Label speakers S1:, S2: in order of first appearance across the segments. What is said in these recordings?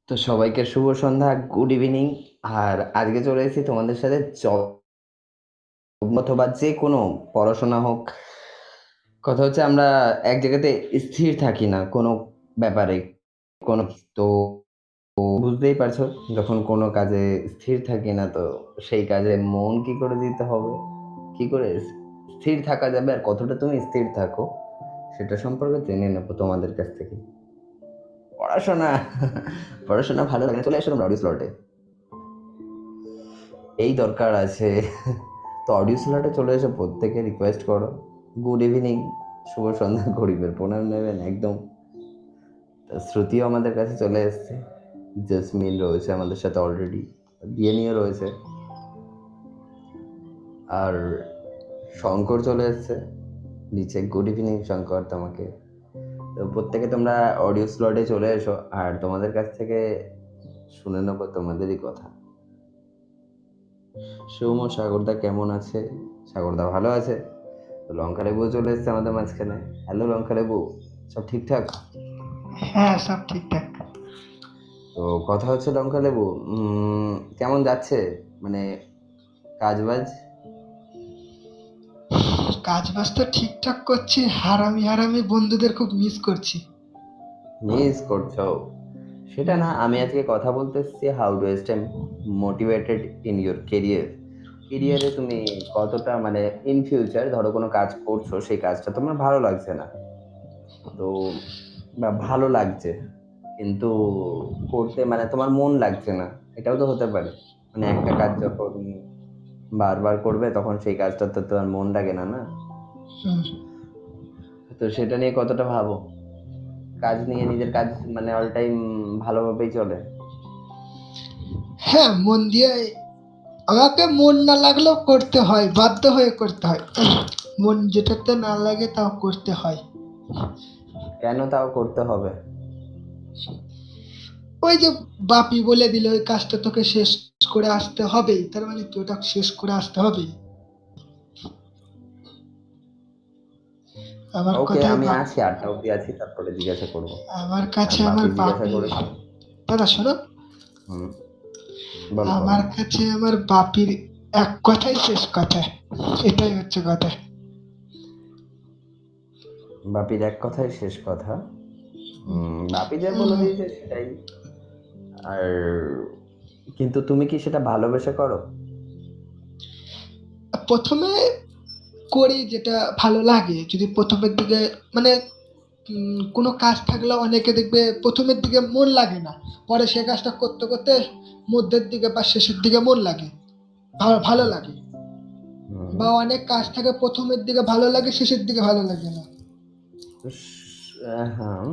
S1: তো সবাইকে শুভ সন্ধ্যা, good evening. আর আজকে চলে এসেছি তোমাদের সাথে জব অথবা যে কোনো পড়াশোনা হোক। কথা হচ্ছে আমরা এক জায়গাতে স্থির থাকি না কোনো ব্যাপারে। কোনো তো বুঝতেই পারছো, যখন কোনো কাজে স্থির থাকি না তো সেই কাজে মন কি করে দিতে হবে, কি করে স্থির থাকা যাবে আর কতটা তুমি স্থির থাকো সেটা সম্পর্কে জেনে নেবো তোমাদের কাছ থেকে। পড়াশোনা পড়াশোনা ভালো লাগে না, চলে আসো তোমরা অডিও স্লটে। এই দরকার আছে। তো অডিও স্লটে চলে এসে প্রত্যেকে রিকোয়েস্ট করো, গুড ইভিনিং, শুভ সন্ধ্যা গরিবের প্রণাম নেবেন একদম। তো শ্রুতিও আমাদের কাছে চলে এসছে, জেসমিন রয়েছে আমাদের সাথে অলরেডি, ডিএনইও রয়েছে, আর শঙ্কর চলে এসছে নিচে। গুড ইভিনিং শঙ্কর তোমাকে। তো প্রত্যেকে তোমরা অডিও স্লটে চলে এসো আর তোমাদের কাছ থেকে শুনে নেবো তোমাদেরই কথা। সৌম্য সাগরদা কেমন আছে? সাগরদা ভালো আছে। তো লঙ্কা লেবু চলে এসছে আমাদের মাঝখানে। হ্যালো লঙ্কা লেবু, সব ঠিকঠাক?
S2: হ্যাঁ, সব ঠিকঠাক।
S1: তো কথা হচ্ছে লঙ্কা লেবু, কেমন যাচ্ছে মানে কাজ বাজ?
S2: কাজ বাজ তো ঠিকঠাক করছি, হারামি হারামি বন্ধুদের খুব মিস করছি।
S1: মিস করছো? সেটা
S2: হুম।
S1: না, আমি আজকে কথা বলতে এসেছি how to stay motivated in your career. কেরিয়ারে তুমি কতটা মানে ইন ফিউচার ধরো কোনো কাজ করছো, সেই কাজটা তোমার ভালো লাগছে না, তো বা ভালো লাগছে কিন্তু করতে মানে তোমার মন লাগছে না, এটাও তো হতে পারে। মানে একটা কাজ যখন বারবার করবে তখন সেই কাজটাতে তোমার মন লাগে না, না?
S2: হুম।
S1: তো সেটা নিয়ে কতটা ভাবো, কাজ নিয়ে, নিজের কাজ মানে অল টাইম ভালোভাবেই চলে?
S2: হ্যাঁ, মন দিয়ে আমাকে মন না লাগলেও করতে হয়, বাধ্য হয়ে করতে হয়। মন যেটাতে না লাগে তাও করতে হয়।
S1: কেন তাও করতে হবে?
S2: ওই যে বাপি বলে দিল ওই কাজটা তোকে শেষ করে আসতে হবেই, তার মানে কি ওটা শেষ করে আসতে হবেই। আমার
S1: ওকে,
S2: কথায়
S1: আমি
S2: বাপ,
S1: আছি, 8টা অব্দি আছি, তারপরে জিজ্ঞাসা করবো।
S2: আমার
S1: আর
S2: কাছে আমার
S1: বাপি জিজ্ঞাসা
S2: বাপি,
S1: করেছে।
S2: দাদা শোনো,
S1: হুম, বলো বলো।
S2: আমার কাছে আমার বাপির এক কথাই শেষ কথা, এটাই হচ্ছে কথা।
S1: বাপির এক কথাই শেষ কথা? বাপি যা বলে
S2: হুম,
S1: দিয়েছে সেটাই। আর কিন্তু তুমি কি সেটা ভালোবেসে করো?
S2: প্রথমে করি যেটা ভালো লাগে, যদি প্রথমের দিকে মানে কোনো কাজ থাকলে অনেকে দেখবে প্রথমের দিকে মন লাগে না, পরে সে কাজটা করতে করতে মধ্যের দিকে বা শেষের দিকে মন লাগে, ভালো ভালো লাগে।
S1: হুম।
S2: বা অনেক কাজ থাকে প্রথমের দিকে ভালো লাগে, শেষের দিকে ভালো লাগে না।
S1: হ্যাঁ,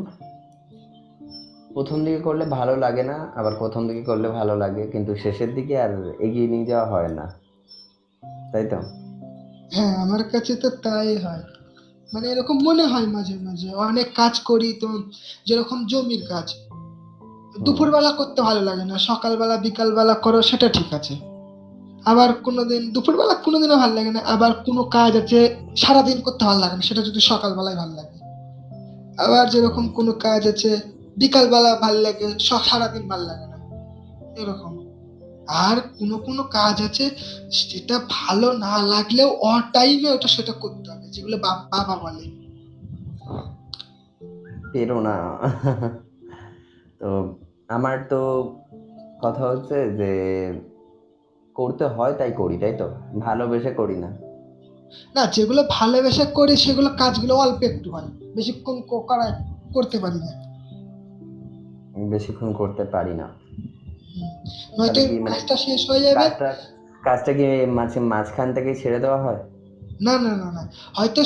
S1: প্রথম দিকে করলে ভালো লাগে না, আবার প্রথম দিকে করলে ভালো লাগে কিন্তু শেষের দিকে আর এগিয়ে নিয়ে যাওয়া হয় না, তাই তো?
S2: হ্যাঁ, আমার কাছে তো তাই হয়। মানে এরকম মনে হয় মাঝে মাঝে অনেক কাজ করি তো, যেরকম জমির কাজ
S1: হুম।
S2: দুপুরবেলা করতে ভালো লাগে না, সকালবেলা বিকালবেলা করো সেটা ঠিক আছে। আবার কোনোদিন দুপুরবেলা কোনোদিনও ভালো লাগে না, আবার কোনো কাজ আছে সারাদিন করতে ভালো লাগে না, সেটা যদি সকালবেলায় ভালো লাগে। আবার যেরকম
S1: হুম।
S2: কোনো কাজ আছে বিকালবেলা ভাল লাগে, সারাদিন ভাল লাগে না, এরকম। আর কোনো কোনো কাজ আছে সেটা ভালো না লাগলেও টাইমে ওটা সেটা করতে হবে, যেগুলো বাবা বলে।
S1: পেরো না। তো আমার তো কথা হচ্ছে যে করতে হয় তাই করি, তাই তো? ভালোবেসে করি না।
S2: না, যেগুলো ভালোবেসে করি সেগুলো কাজগুলো অল্প একটু হয়, বেশিক্ষণ করতে পারি না।
S1: বেশিক্ষণ করতে পারি না?
S2: হুম, নয়তো
S1: তাহলে
S2: এই
S1: কি মানে
S2: কাজটা শেষ হয়ে যাবে।
S1: কাজটা কাজটা কি মাঝখান থেকে ছেড়ে দেওয়া হয়?
S2: না, না, না, না। হয়তো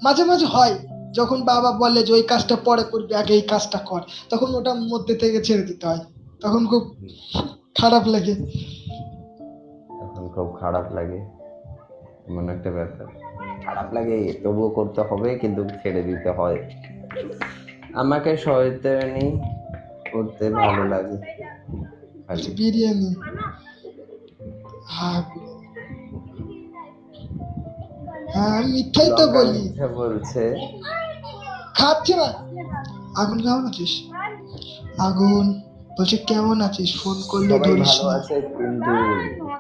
S2: মাঝে মাঝে হয়, যখন বাবা বলে যে ওই কাজটা পরে করবি, আগে এই কাজটা কর, তখন ওটা মধ্যে থেকে ছেড়ে দিতে হয়। তখন খুব খারাপ লাগে।
S1: তখন খুব খারাপ লাগে, এমন একটা ব্যাপার। খারাপ লাগে, তবুও করতে হবে কিন্তু ছেড়ে দিতে হয়। আমাকে শয়তানি করতে ভালো লাগে খালি।
S2: বিরিয়ানি। হ্যাঁ, হ্যাঁ, আমি মিথ্যাই তো
S1: লঙ্কা
S2: বলি।
S1: মিথ্যা বলছে।
S2: খাচ্ছে না। আগুন কেমন আছিস? আগুন। বলছি কেমন আছিস? ফোন করলে
S1: সবাই
S2: ধরিস
S1: ভালো
S2: না।
S1: আছে, কিন্তু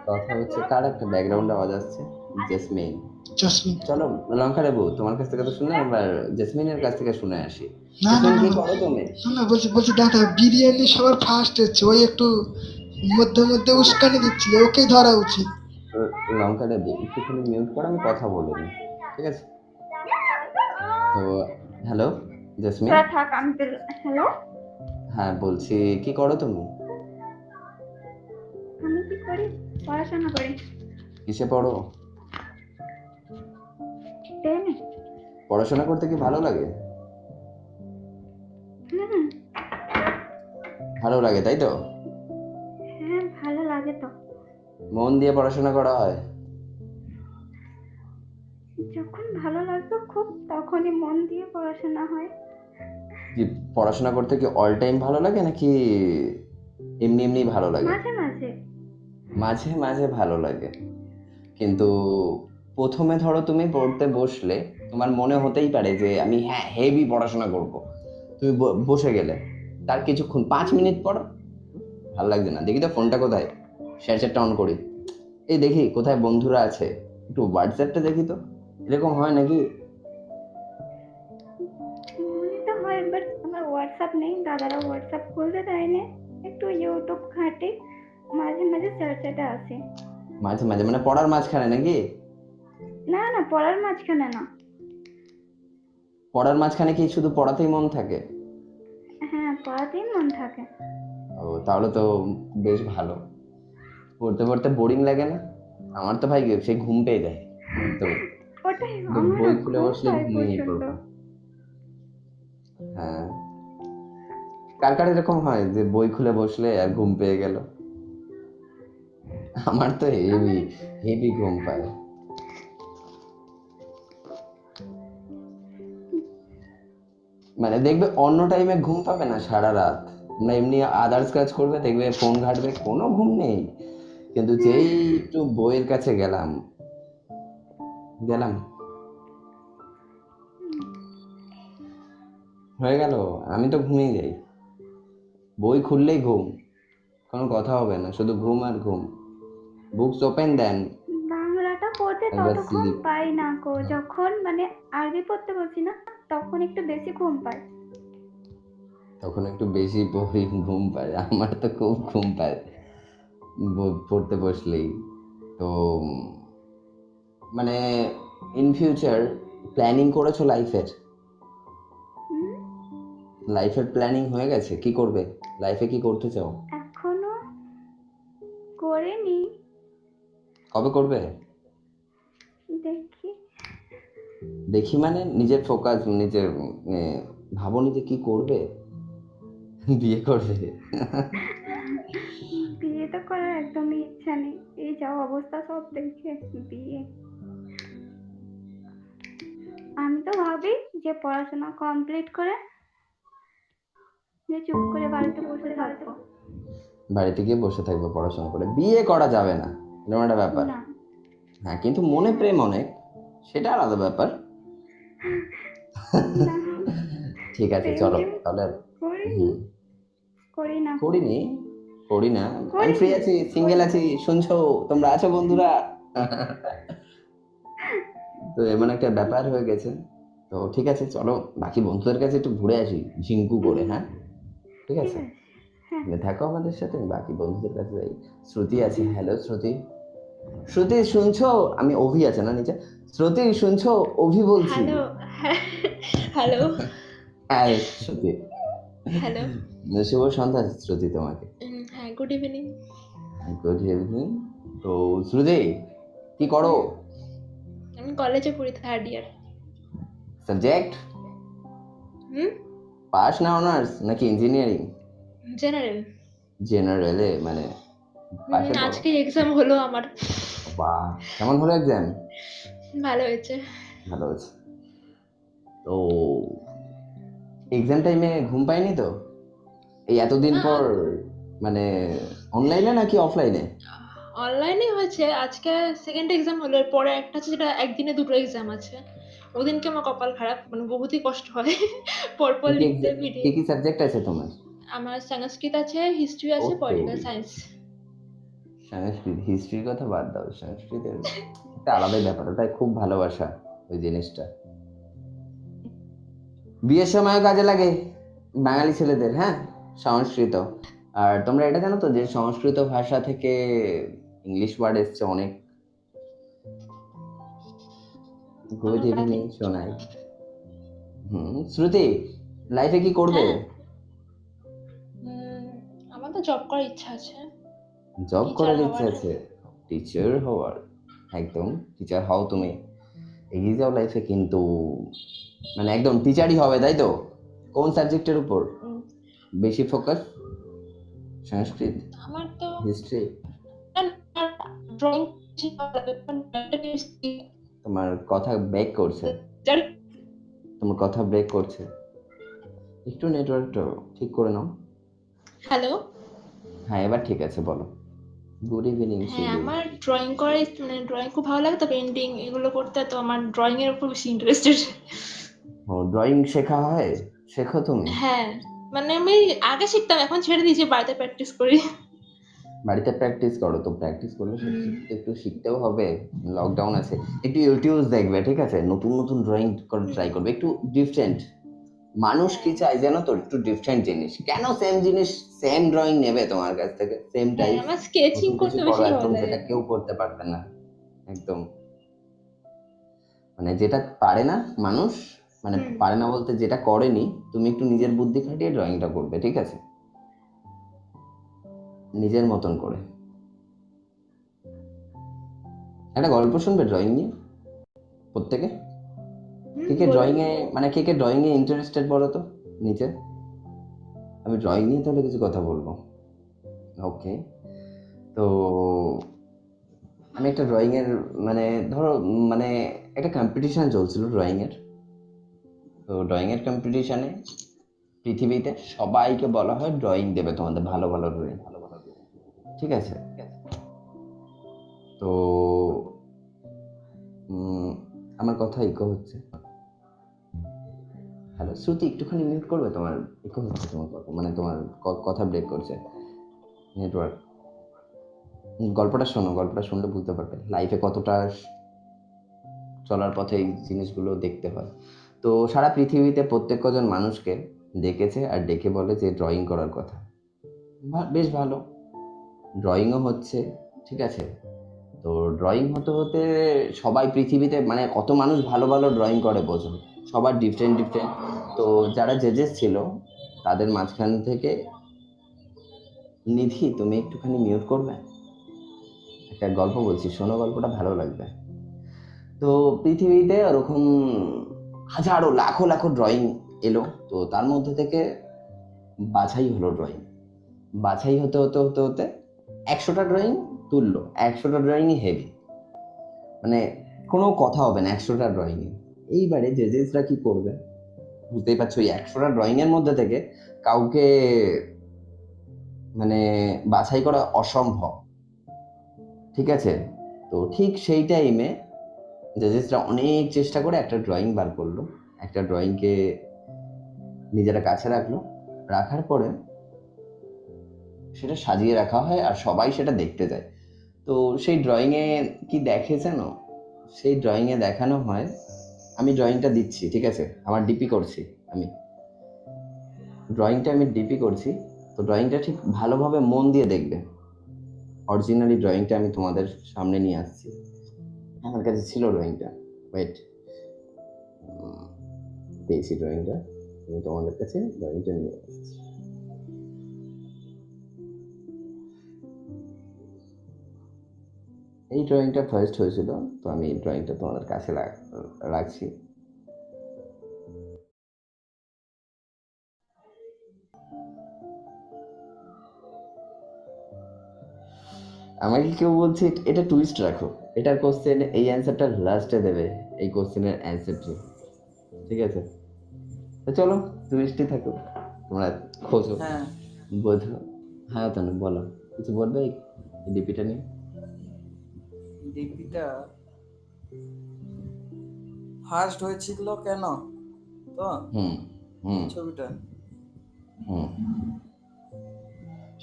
S1: কথা হচ্ছে কার একটা ব্যাকগ্রাউন্ডে আওয়াজ আসছে। জেসমিন।
S2: জসমিন।
S1: চলো, লঙ্কা লেবু তোমার কাছ থেকে তো শুনলাম, এবার জেসমিনের কাছ থেকে শুনে আসি।
S2: না না
S1: জেসমিন,
S2: না
S1: কি
S2: না
S1: করো তুমি?
S2: না না, বলছি বলছি দাদা বিরিয়ানি সবার ফার্স্ট হচ্ছে, ওই একটু মধ্যে মধ্যে উস্কানি দিচ্ছিল, ওকেই ধরা উচিত।
S1: লঙ্কা লেবু একটুখানি মিউট করো, আমি কথা বলে নিই। ঠিক আছে? তো হ্যালো জেসমিন।
S3: তোরা থাক, আমি তো। হ্যালো,
S1: হ্যাঁ, বলছি কি করো তুমি?
S3: আমি কি করি? পড়াশোনা করি।
S1: কিসে পড়ো?
S3: 10-এ।
S1: পড়াশোনা করতে কি ভালো লাগে?
S3: হুম,
S1: ভালো লাগে, তাই তো?
S3: হ্যাঁ ভালো লাগে তো।
S1: মন দিয়ে পড়াশোনা করা হয়?
S3: যখন ভালো লাগতো খুব, তখনই মন দিয়ে পড়াশোনা হয়।
S1: কি পড়াশোনা করতে কি অল টাইম ভালো লাগে, নাকি এমনি এমনি ভালো লাগে?
S3: মাঝে মাঝে।
S1: মাঝে মাঝে ভালো লাগে, কিন্তু প্রথমে ধরো তুমি পড়তে বসলে তোমার মনে হতেই পারে যে আমি হ্যাঁ হেভি পড়াশোনা করব। তুমি বসে গেলে তার কিছুক্ষণ 5 মিনিট পর ভালো লাগছে না, দেখি তো ফোনটা কোথায়, শেয়ার চ্যাটটা অন করি, এই দেখি কোথায় বন্ধুরা আছে, একটু হোয়াটসঅ্যাপটা দেখি তো। এরকম হয় নাকি?
S3: মনে তো হয়, বাট আমার হোয়াটসঅ্যাপ নেই, দাদারা হোয়াটসঅ্যাপ খুলতে দেয় না। একটু ইউটিউব ঘাঁটি, মাঝে মাঝে সার্চেতে আসে।
S1: মাঝে মাঝে মানে পড়ার মাঝখানে নাকি?
S3: না না, পড়ার মাঝখানে না।
S1: পড়ার মাঝখানে কি শুধু পড়াতেই মন থাকে?
S3: হ্যাঁ, পড়াতেই মন থাকে।
S1: ও, তাহলে তো বেশ ভালো। পড়তে পড়তে বোরিং লাগে না? আমার তো ভাই সেই ঘুম পেয়ে যায় পড়তে পড়তে।
S3: ওটাই,
S1: বই
S3: আমারও
S1: খুলে
S3: ঘুম
S1: বসলে
S3: পায়
S1: ঘুমিয়ে
S3: প্রচন্ড।
S1: পড়বো। হ্যাঁ, কার কার এরকম হয় যে বই খুলে বসলে আর ঘুম পেয়ে গেল? আমার তো হেভি
S3: আমার
S1: হেভি ঘুম পায়। মানে দেখবে অন্য টাইমে ঘুম পাবে না সারা রাত, আমরা এমনি আদার্স কাজ করবে, দেখবে ফোন ঘাঁটবে, কোনো ঘুম নেই। কিন্তু যেই একটু বইয়ের কাছে গেলাম গেলাম হয়ে গেল, আমি তো ঘুমিয়ে যাই। বই খুললেই ঘুম, কোনো কথা হবে না, শুধু ঘুম আর ঘুম। বুকস ওপেন দেন
S3: বাংলাটা পড়তে
S1: একবার
S3: তত ঘুম
S1: স্লিপ।
S3: পাই না গো, যখন মানে আরবি পড়তে বসি না, তখন একটু বেশি ঘুম পাই।
S1: তখন একটু বেশি পড়ি, ঘুম পায়, আমার তো খুব ঘুম পায় পড়তে বসলেই। তো মানে ইন ফিউচার প্ল্যানিং করেছো লাইফের?
S3: হুম,
S1: লাইফের প্ল্যানিং হয়ে গেছে, কি করবে লাইফে, কি করতে চাও?
S3: এখনো করিনি,
S1: কবে করবে?
S3: দেখি।
S1: দেখি মানে নিজের ফোকাস, নিজের ভাবনি যে কি করবে। বিয়ে করবে?
S3: বিয়ে তো করার একদমই ইচ্ছা নেই, এই যা অবস্থা সব দেখে। বিয়ে, আমি তো ভাবি যে পড়াশোনা কমপ্লিট করে যে চুপ করে বাড়িতে বসে থাকবো।
S1: বাড়িতে গিয়ে বসে থাকবে পড়াশোনা করে, বিয়ে করা যাবে না, এরকম একটা ব্যাপার।
S3: না।
S1: হ্যাঁ, কিন্তু মনে প্রেম অনেক, সেটা আলাদা ব্যাপার।
S3: না,
S1: ঠিক আছে,
S3: প্রেম
S1: চলো
S3: টেম
S1: তাহলে।
S3: করিনি,
S1: হুম,
S3: করি না।
S1: করিনি, করি না। আমি ফ্রি
S3: করিনি,
S1: আছি, সিঙ্গেল
S3: করি।
S1: আছি, শুনছো? তোমরা আছো বন্ধুরা? তো এমন একটা ব্যাপার হয়ে গেছে। তো ঠিক আছে, চলো বাকি বন্ধুদের কাছে একটু ঘুরে আসি, ঝিঙ্কু করে, হ্যাঁ? ঠিক
S3: ঠিক
S1: আছে,
S3: আছে। হ্যাঁ।
S1: তুমি থাকো আমাদের সাথে, বাকি বন্ধুদের কাছে যাই। শ্রুতি আছে, হ্যালো শ্রুতি। শ্রুতি শুনছো? আমি অভি আছে না নিচে, শ্রুতি শুনছো? অভি বলছি।
S4: হ্যালো, হ্যালো,
S1: হ্যাঁ শ্রুতি,
S4: হ্যালো।
S1: শুভ সন্ধ্যা শ্রুতি তোমাকে।
S4: হ্যাঁ, গুড ইভিনিং।
S1: Good evening. তো শ্রুতি, কি করো?
S4: আমি কলেজে পড়ি, থার্ড ইয়ার।
S1: সাবজেক্ট? পাস না অনার্স নাকি ইঞ্জিনিয়ারিং?
S4: জেনারেল।
S1: জেনারেলে মানে পাশে পড়ো?
S4: আজকে এক্সাম হলো আমার।
S1: বাহ, কেমন হলো এক্সাম?
S4: ভালো হয়েছে।
S1: ভালো হয়েছে। তো এক্সাম টাইমে ঘুম পাইনি তো? এই এতদিন
S4: না,
S1: পর, মানে অনলাইনে নাকি অফলাইনে?
S4: অনলাইনে হয়েছে। আজকে সেকেন্ড এক্সাম হলো, এর পরে একটা আছে যেটা একদিনে দুটো এক্সাম আছে। ওদিনকে আমার কপাল খারাপ, মানে বহুতই কষ্ট হয় পরপর
S1: কি কি
S4: লিখতে ভিড়ে।
S1: কি কি সাবজেক্ট আছে তোমার?
S4: আমার সংস্কৃত আছে, হিস্ট্রি আছে,
S1: ওকে,
S4: পলিটিক্যাল সায়েন্স।
S1: সংস্কৃত হিস্ট্রির কথা বাদ দাও, সংস্কৃতের একটা আলাদাই ব্যাপার, ওটাই খুব ভালোবাসা ওই জিনিসটা। বিয়ের সময়ও কাজে লাগে বাঙালি ছেলেদের, হ্যাঁ, সংস্কৃত। আর তোমরা এটা জানো তো যে সংস্কৃত ভাষা থেকে ইংলিশ ওয়ার্ড এসছে অনেক। Good evening Sonai. শ্রুতি, লাইফে কি করবে?
S4: হ্যাঁ, আমার তো জব করার ইচ্ছা আছে,
S1: জব
S4: টিচার
S1: করার ইচ্ছা
S4: হওয়ার।
S1: আছে, টিচার হওয়ার। একদম টিচার হও, তুমি এগিয়ে যাও লাইফে, কিন্তু মানে একদম টিচারই হবে, তাই তো? কোন সাবজেক্টের উপর
S4: উম,
S1: বেশি ফোকাস? সংস্কৃত,
S4: আমার তো
S1: হিস্ট্রি?
S4: ড্রয়িং
S1: তোমার কথা ব্রেক করছে, তোমার কথা ব্রেক করছে, একটু নেটওয়ার্কটা ঠিক করে নাও।
S4: হ্যালো।
S1: হ্যাঁ, এবার ঠিক আছে, বলো। গুড ইভিনিং
S4: হ্যাঁ,
S1: শিলু।
S4: আমার ড্রয়িং করে, মানে ড্রয়িং খুব ভালো লাগে, তো পেন্টিং এগুলো করতে, তো আমার ড্রয়িং এর উপর বেশি ইন্টারেস্টেড।
S1: ও, ড্রয়িং শেখা হয়, শেখো তুমি?
S4: হ্যাঁ, মানে আমি আগে শিখতাম, এখন ছেড়ে দিয়েছি, বাড়িতে প্র্যাকটিস করি।
S1: বাড়িতে প্র্যাকটিস করো তো, প্র্যাকটিস করলে সব একটু শিখতেও হবে। লকডাউন আছে, একটু ইউটিউব দেখবে, ঠিক আছে? নতুন নতুন ড্রয়িং করা ট্রাই করবে, একটু ডিফারেন্ট। মানুষ কি চায় জানো তো? একটু ডিফারেন্ট জিনিস। কেন সেম জিনিস, সেম ড্রয়িং নেবে তোমার কাছ থেকে, সেম
S4: হ্যাঁ,
S1: টাইপ?
S4: আমার স্কেচিং
S1: নতুন কিছু
S4: করতে
S1: করো
S4: বেশি ভালো
S1: একদম,
S4: লাগে।
S1: যেটা কেউ করতে পারবে না। একদম, মানে যেটা পারে না মানুষ, মানে
S4: হুম।
S1: পারে না বলতে যেটা করেনি, তুমি একটু নিজের বুদ্ধি খাটিয়ে ড্রয়িংটা করবে, ঠিক আছে? নিজের মতন করে। একটা গল্প শুনবে ড্রয়িং নিয়ে প্রত্যেকে? কে কে
S4: বলো।
S1: ড্রয়িং এ, মানে কে কে ড্রয়িং এ ইন্টারেস্টেড বলো তো নিচে? আমি ড্রয়িং নিয়ে তাহলে কিছু কথা বলবো। ওকে, তো আমি একটা ড্রয়িং এর, মানে ধরো, মানে একটা কম্পিটিশন চলছিল ড্রয়িং এর। তো ড্রয়িং এর কম্পিটিশনে পৃথিবীতে সবাইকে বলা হয় ড্রয়িং দেবে, তোমাদের ভালো ভালো ড্রয়িং, ঠিক আছে? তো আমার কথা ইকো হচ্ছে। হ্যালো শ্রুতি, একটুখানি মিউট করবে? তোমার ইকো হচ্ছে, তোমার কথা, মানে তোমার কথা ব্রেক করছে, নেটওয়ার্ক। গল্পটা শোনো, গল্পটা শুনলে বুঝতে পারবে লাইফে কতটা চলার পথে এই জিনিসগুলো দেখতে হয়। তো সারা পৃথিবীতে প্রত্যেক কজন মানুষকে ডেকেছে আর ডেকে বলে যে ড্রয়িং করার কথা। বেশ ভালো, ড্রয়িংও হচ্ছে, ঠিক আছে? তো ড্রয়িং হতে হতে সবাই পৃথিবীতে, মানে কত মানুষ ভালো ভালো ড্রয়িং করে বোঝো, সবার ডিফারেন্ট ডিফারেন্ট। তো যারা জেজেস ছিল তাদের মাঝখান থেকে, নিধি তুমি একটুখানি মিউট করবে? একটা গল্প বলছি, শোনো, গল্পটা ভালো লাগবে। তো পৃথিবীতে ওরকম হাজারো লাখো লাখো ড্রয়িং এলো, তো তার মধ্যে থেকে বাছাই হলো ড্রয়িং। বাছাই হতে হতে হতে হতে 100টা ড্রয়িং তুললো, 100টা ড্রয়িংই হেভি, মানে কোনো কথা হবে না 100টা ড্রয়িংয়ে। এইবারে জেজেসরা কি করবে, বুঝতেই পারছো, ওই 100টা ড্রয়িং এর মধ্যে থেকে কাউকে মানে বাছাই করা অসম্ভব, ঠিক আছে? তো ঠিক সেই টাইমে জাজেসরা অনেক চেষ্টা করে একটা ড্রয়িং বার করলো, একটা ড্রয়িংকে নিজেরা কাছে রাখলো, রাখার পরে সেটা সাজিয়ে রাখা হয় আর সবাই সেটা দেখতে যায়। তো সেই ড্রয়িংয়ে কি দেখে জানো? সেই ড্রয়িংয়ে দেখানো হয়, আমি ড্রয়িংটা দিচ্ছি, ঠিক আছে? আমার ডিপি করছি, আমি ডিপি করছি। তো ড্রয়িংটা ঠিক ভালোভাবে মন দিয়ে দেখবে। অরিজিনালি ড্রয়িংটা আমি তোমাদের সামনে নিয়ে আসছি, আমার কাছে ছিল ড্রয়িংটা। ওয়েট, পেয়েছি ড্রয়িংটা, আমি তোমাদের কাছে ড্রয়িংটা নিয়ে আসছি। এই ড্রয়িংটা ফার্স্ট হয়েছিল, তো আমি এই ড্রয়িংটা তোমাদের কাছে রাখছি। আমাকে কেউ বলছে এটা টুইস্ট রাখো, এটার কোশ্চেন এই অ্যান্সারটা লাস্টে দেবে, এই কোশ্চেনের অ্যান্সারটি, ঠিক আছে? তো চলো, টুইস্টই থাকো, তোমরা খোঁজো,
S5: হ্যাঁ,
S1: বোঝো। হ্যাঁ তানু, বলো, কিছু বলবে এই ডিপিটা নিয়ে?
S5: ডিপিটা ফার্স্ট হয়েছিল কেন, তো
S1: হুম হুম
S5: এই ছবিটা
S1: হুম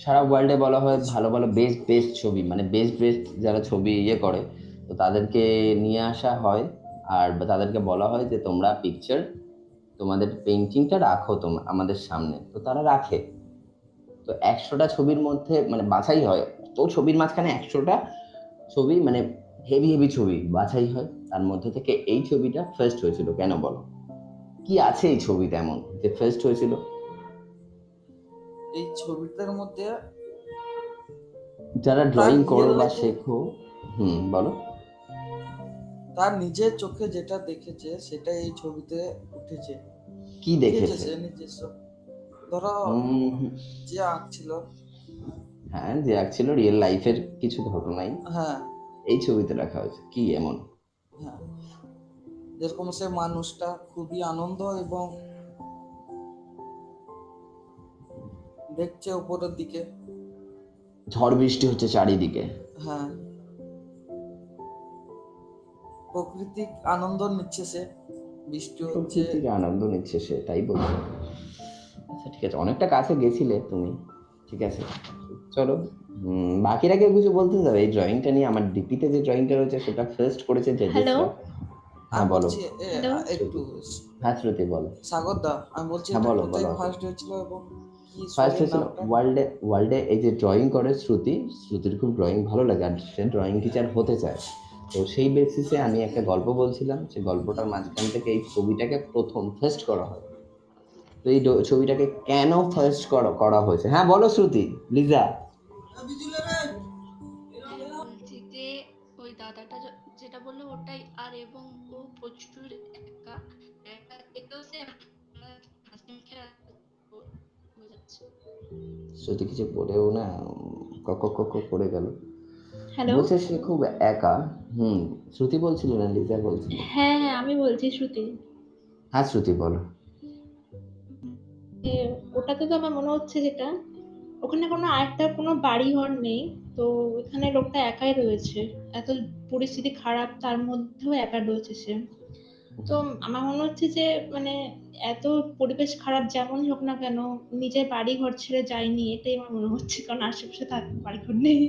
S1: সারা ওয়ার্ল্ডে বলা হয় ভালো ভালো বেস্ট বেস্ট ছবি, মানে বেস্ট বেস্ট যারা ছবি করে, তো তাদেরকে নিয়ে আসা হয় আর তাদেরকে বলা হয় যে তোমরা পিকচার, তোমাদের পেইন্টিংটা রাখো আমাদের সামনে। তো তারা রাখে। তো 100টা ছবির মধ্যে মানে বাছাই হয়, তো ছবির মাঝখানে 100টা ছবি, মানে হেভি হেভি ছবি বাছাই হয়। তার মধ্যে থেকে এই ছবিটা ফার্স্ট হয়েছিল। কেন বলো? কি আছে এই ছবিতে এমন যে ফার্স্ট হয়েছিল?
S5: এই ছবিটার মধ্যে
S1: যারা
S5: তার
S1: ড্রয়িং করো
S5: রিয়েল
S1: বা
S5: লাইফে
S1: শেখো, বলো।
S5: তার নিজের চোখে যেটা দেখেছে সেটা এই ছবিতে উঠেছে।
S1: কি
S5: উঠিয়েছে
S1: দেখেছে?
S5: সে নিজস্ব। ধরো
S1: হুম,
S5: যে আঁকছিল,
S1: হ্যাঁ, যে ছিল রিয়েল লাইফের কিছু ঘটনাই
S5: হ্যাঁ
S1: এই ছবিতে রাখা হয়েছে। কি এমন?
S5: হ্যাঁ, যেরকম সে মানুষটা খুবই আনন্দ এবং দেখছে উপরের দিকে,
S1: ঝড় বৃষ্টি হচ্ছে চারিদিকে,
S5: হ্যাঁ প্রাকৃতিক আনন্দ নিচ্ছে সে, বৃষ্টি হচ্ছে।
S1: প্রকৃতির আনন্দ নিচ্ছে সে, তাই বলছো? আচ্ছা ঠিক আছে, অনেকটা কাছে গেছিলে তুমি। ঠিক আছে, চলো। বাকিরা কেউ কিছু বলতে যাবে এই ড্রয়িংটা নিয়ে? আমার ডিপিতে যে ড্রয়িংটা রয়েছে সেটা ফার্স্ট করেছে
S4: হ্যালো
S1: জেজেসরা। হ্যাঁ
S5: আমি
S1: বলো।
S5: বলছি
S4: হ্যালো
S5: একটু
S1: হ্যাঁ শ্রুতি বলো।
S5: সাগর দা, আমি বলছি
S1: হ্যাঁ
S5: এটা
S1: বলো
S5: কোথায়
S1: বলো।
S5: ফার্স্ট হয়েছিল এবং কি
S1: ফার্স্ট
S5: শোয়ের
S1: হয়েছিল
S5: নামটা?
S1: ওয়ার্ল্ডে। ওয়ার্ল্ডে এই যে ড্রয়িং করে শ্রুতি, শ্রুতির খুব ড্রয়িং ভালো লাগে আর সে ড্রয়িং টিচার হতে চায়। তো সেই বেসিসে আমি একটা গল্প বলছিলাম, সেই গল্পটার মাঝখান থেকে এই ছবিটাকে প্রথম ফার্স্ট করা হয়। তো এই ছবিটাকে কেন ফার্স্ট করা হয়েছে? হ্যাঁ বলো শ্রুতি, লিজা।
S6: হ্যাঁ, বলছি যে ওই দাদাটা যেটা বললো ওটাই। আর এবং ও প্রচুর একা একা থেকেও সে হাসি মুখে বোঝাচ্ছে।
S1: শ্রুতি কিছু বলেও না, কক কক কক করে গেল।
S4: হ্যালো।
S1: বলছে সে খুব একা। শ্রুতি বলছিল না লিজা বলছিল?
S4: হ্যাঁ হ্যাঁ, আমি বলছি শ্রুতি।
S1: হ্যাঁ শ্রুতি বলো।
S4: যে ওটাতে তো আমার মনে হচ্ছে যেটা, ওখানে কোনো আরেকটা কোনো বাড়ি ঘর নেই। তো এখানে লোকটা একাই রয়েছে। এত পরিস্থিতি খারাপ তার মধ্যেও একা রয়েছে সে। তো আমার মনে হচ্ছে যে মানে এত পরিবেশ খারাপ যেমনই হোক না কেন, নিজের বাড়ি ঘর ছেড়ে যায়নি, এটাই আমার মনে হচ্ছে, কারণ আশেপাশে তার বাড়ি ঘর নেই।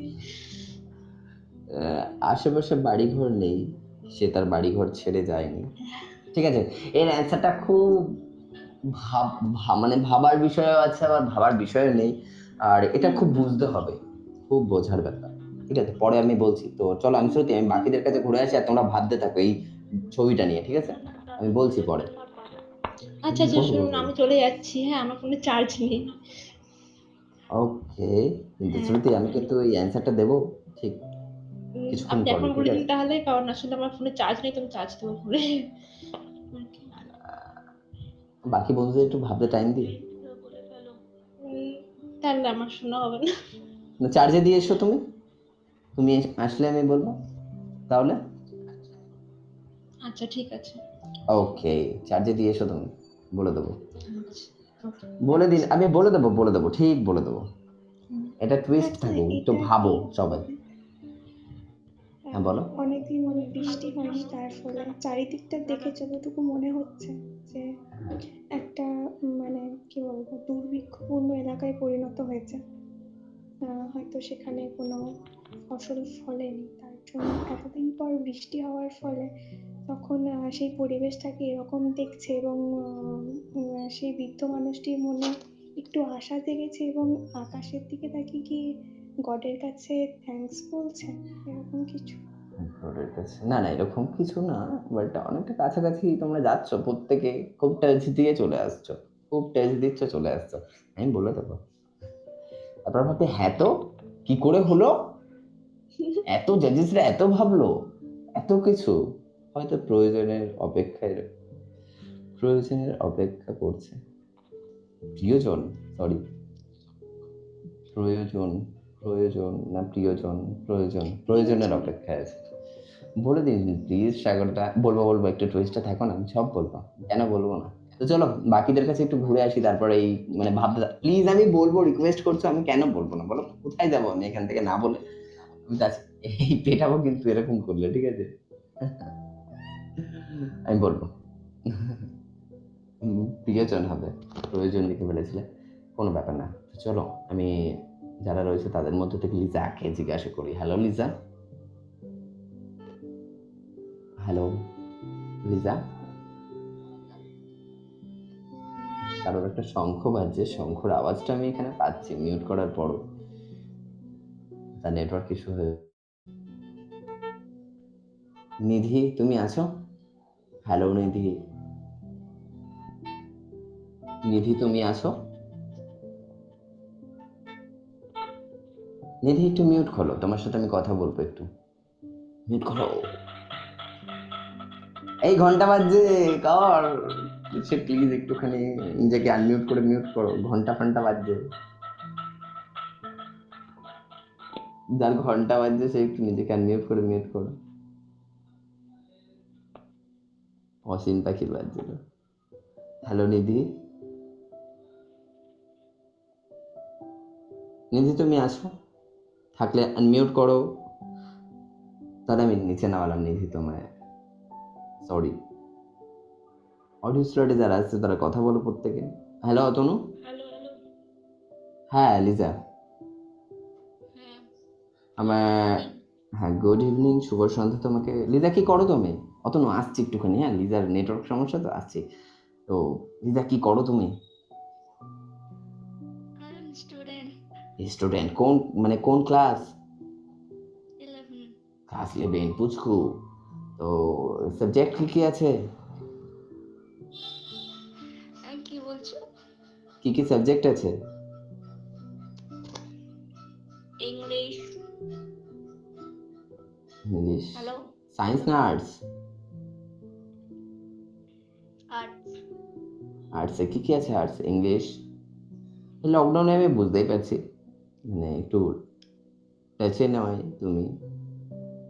S1: আশেপাশে বাড়িঘর নেই, সে তার বাড়িঘর ছেড়ে যায়নি। ঠিক আছে, এর অ্যান্সারটা খুব মানে ভাবার বিষয়ও আছে, আবার ভাবার বিষয়ও নেই। আর এটা খুব বুঝতে হবে, খুব বোঝার ব্যাপার। ঠিক আছে, পরে আমি বলছি। তো চলো আমি শ্রুতি, আমি বাকিদের কাছে ঘুরে আসি আর তোমরা ভাবতে থাকো এই ছবিটা নিয়ে। ঠিক আছে, আমি বলছি পরে।
S4: আচ্ছা আচ্ছা, শুনুন, আমি চলে যাচ্ছি। হ্যাঁ, আমার ফোনে চার্জ নেই।
S1: ওকে, কিন্তু
S4: হ্যাঁ।
S1: শ্রুতি আমি কিন্তু এই অ্যান্সারটা দেবো ঠিক কিছুক্ষণ
S4: আপনি
S1: পরে।
S4: এখন
S1: ঠিক
S4: বলে দিন
S1: আছে,
S4: তাহলে, কারণ আসলে আমার ফোনে চার্জ নেই, তো আমি চার্জ দেবো পরে।
S1: বাকি বন্ধুদের একটু ভাবতে টাইম দিই।
S4: উম, তাহলে আমার শোনা হবে না।
S1: চার্জে দিয়ে এসো তুমি। তুমি আসলে আমি বলবো তাহলে।
S4: আচ্ছা ঠিক আছে।
S1: ওকে, চার্জে দিয়ে এসো তুমি, বলে দেবো।
S4: আচ্ছা, ওকে,
S1: বলে দিন,
S4: রাখছি।
S1: আমি বলে দেবো, ঠিক বলে দেবো। এটা টুইস্ট
S3: আচ্ছা,
S1: থাকুক, একটু
S3: এটা
S1: ভাবো
S3: কি
S1: সবাই। হ্যাঁ বলো।
S3: অনেকদিন বৃষ্টি হয়নি, তার ফলে চারিদিকটা দেখে যতটুকু মনে হচ্ছে যে একটা মানে কি বলবো, দুর্ভিক্ষপূর্ণ এলাকায় পরিণত হয়েছে। হয়তো সেখানে কোনো ফসল ফলেনি, তার জন্য এতদিন পর বৃষ্টি হওয়ার ফলে তখন সেই পরিবেশটাকে এরকম দেখছে এবং সেই বৃদ্ধ মানুষটির মনে একটু আশা জেগেছে এবং আকাশের দিকে তাকিয়ে কি গডের কাছে থ্যাঙ্কস বলছে, এরকম কিছু।
S1: ঘরের কাছে না না, এরকম কিছু না, বাট অনেকটা কাছাকাছি তোমরা যাচ্ছ প্রত্যেকে। খুব টেলস দিয়ে চলে আসছো, খুব টেলস দিচ্ছ, চলে আসছো। আমি বলে দেবো। তারপর ভাবতে, হ্যাঁ তো কি করে হলো? এত জাজেসরা এত ভাবলো, এত কিছু। হয়তো প্রয়োজনের অপেক্ষা করছে। প্রিয়জন, সরি, প্রয়োজন, প্রয়োজন না প্রিয়জন, প্রয়োজনের
S3: প্রিয়জন।
S1: অপেক্ষায় আছে। বলে দিন প্লিজ, সাগরটা বলবো একটু টুইস্টটা থাকো না, আমি সব বলবো, কেন বলবো না। তো চলো বাকিদের কাছে একটু ঘুরে আসি, তারপরে এই মানে ভাবতে প্লিজ, আমি বলবো, রিকোয়েস্ট করছো, আমি কেন বলবো না বলো? কোথায় যাবো আমি এখান থেকে না বলে? আমি তো এই পেটাবো কিন্তু এরকম করলে, ঠিক আছে? আমি বলবো। প্রিয়জন হবে, প্রয়োজন লিখে ফেলেছিলে, কোনো ব্যাপার না। তো চলো আমি যারা রয়েছে তাদের মধ্যে থেকে লিজাকে জিজ্ঞাসা করি। হ্যালো লিজা। হ্যালো লিজা। কারোর একটা শঙ্খ বাজছে, শঙ্খর আওয়াজটা আমি এখানে পাচ্ছি মিউট করার পরও। তার নেটওয়ার্ক ইস্যু হয়ে। নিধি তুমি আছো? হ্যালো নিধি। নিধি তুমি আছো? নিধি একটু মিউট খোলো, তোমার সাথে আমি কথা বলবো একটু। মিউট খোলো। এই ঘন্টা বাজছে, কর সে প্লিজ একটুখানি নিজেকে আনমিউট করে মিউট করো, ঘন্টা ফন্টা বাজছে। যার ঘন্টা বাজছে সে একটু নিজেকে আনমিউট করে মিউট করো। অসীম পাখির বাজছিল। হ্যালো নিধি। নিধি তুমি আসো? থাকলে আনমিউট করো। তাহলে আমি নিচে নামালাম নিধি তোমায়, সরি। অডিও স্টাডি যারা আছে তারা কথা বলো প্রত্যেকে। হ্যালো অতনু।
S6: Hello hello.
S1: হ্যাঁ লিজা।
S6: হ্যাঁ,
S1: আমার
S6: ইভিনিং।
S1: হ্যাঁ গুড ইভিনিং, শুভ সন্ধ্যা তোমাকে। লিজা কি করো তুমি? অতনু আসছি একটুখানি, হ্যাঁ লিজার নেটওয়ার্ক সমস্যা তো আসছি। তো লিজা কি করো তুমি?
S6: I am student.
S1: স্টুডেন্ট কোন, মানে কোন ক্লাস?
S6: 11।
S1: ক্লাস 11 পুচকু। তো সাবজেক্ট কি কি আছে?
S6: কি বলছো?
S1: কি কি সাবজেক্ট আছে?
S6: ইংলিশ।
S1: ইংলিশ।
S6: হ্যালো।
S1: সায়েন্স না আর্টস?
S6: আর্টস।
S1: আর্টসে কি কি আছে? Arts English. লকডাউনে আমি বুঝতেই পারছি, মানে একটু টাচে নয় তুমি।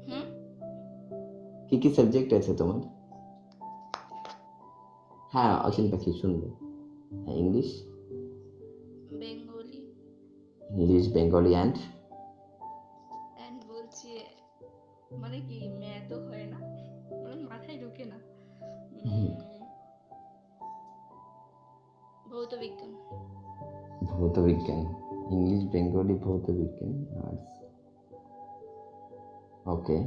S6: হুম।
S1: কি কি সাবজেক্ট আছে তোমার? হ্যাঁ অচিন
S6: ইংলিশ,
S1: পাখি শুনবো। হ্যাঁ English.
S6: Bengali
S1: English Bengali and
S6: and বলছি মানে কি ম্যাথও হয় না, মানে মাথায় ঢুকে না। ভৌত বিজ্ঞান।
S1: ভৌত বিজ্ঞান। ইংলিশ বেঙ্গলি ভৌত বিজ্ঞান আর্টস। ওকে।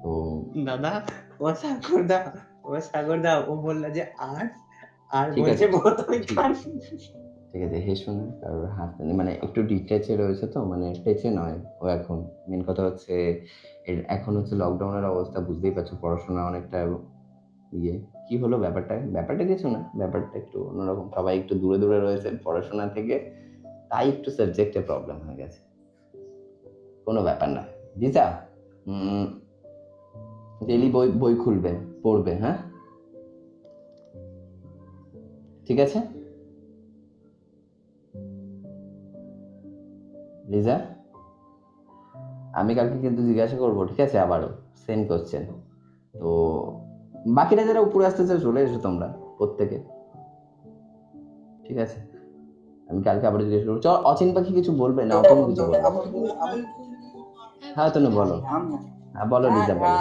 S1: তো
S7: দাদা, ও সাগরদা ও বললো যে আর্টস আর
S1: ঠিক
S7: বলছে
S1: আছে
S7: ভৌত
S1: ঠিক
S7: বিজ্ঞান।
S1: ঠিক আছে, হে শুনে কারোর হাত মানে একটু ডিটেচে রয়েছে তো, মানে টেচে নয় ও এখন। মেন কথা হচ্ছে এখন হচ্ছে লকডাউনের অবস্থা বুঝতেই পারছো, পড়াশোনা অনেকটা ইয়ে। কি হলো ব্যাপারটা? ব্যাপারটা কিছু না, ব্যাপারটা একটু অন্যরকম, সবাই একটু দূরে দূরে রয়েছে পড়াশোনা থেকে, তাই একটু সাবজেক্টে প্রবলেম হয়ে গেছে। কোনো ব্যাপার না। দিদা ডেলি বই বই খুলবে, পড়বে, হ্যাঁ ঠিক আছে লিজা? আমি কালকে কিন্তু জিজ্ঞাসা করবো, ঠিক আছে, আবারও সেম কোশ্চেন। তো বাকিরা যারা উপরে আসতে চাও চলে এসো তোমরা প্রত্যেকে, ঠিক আছে? আমি কালকে আবার জিজ্ঞাসা করবো। চল অচিন পাখি কিছু বলবে না অতনু কিছু বলবে?
S6: হ্যাঁ,
S1: হ্যাঁ
S6: বুঝতে
S1: অতনু
S6: পেরেছি।
S1: বলো। হ্যাঁ বলো লিজা বলো।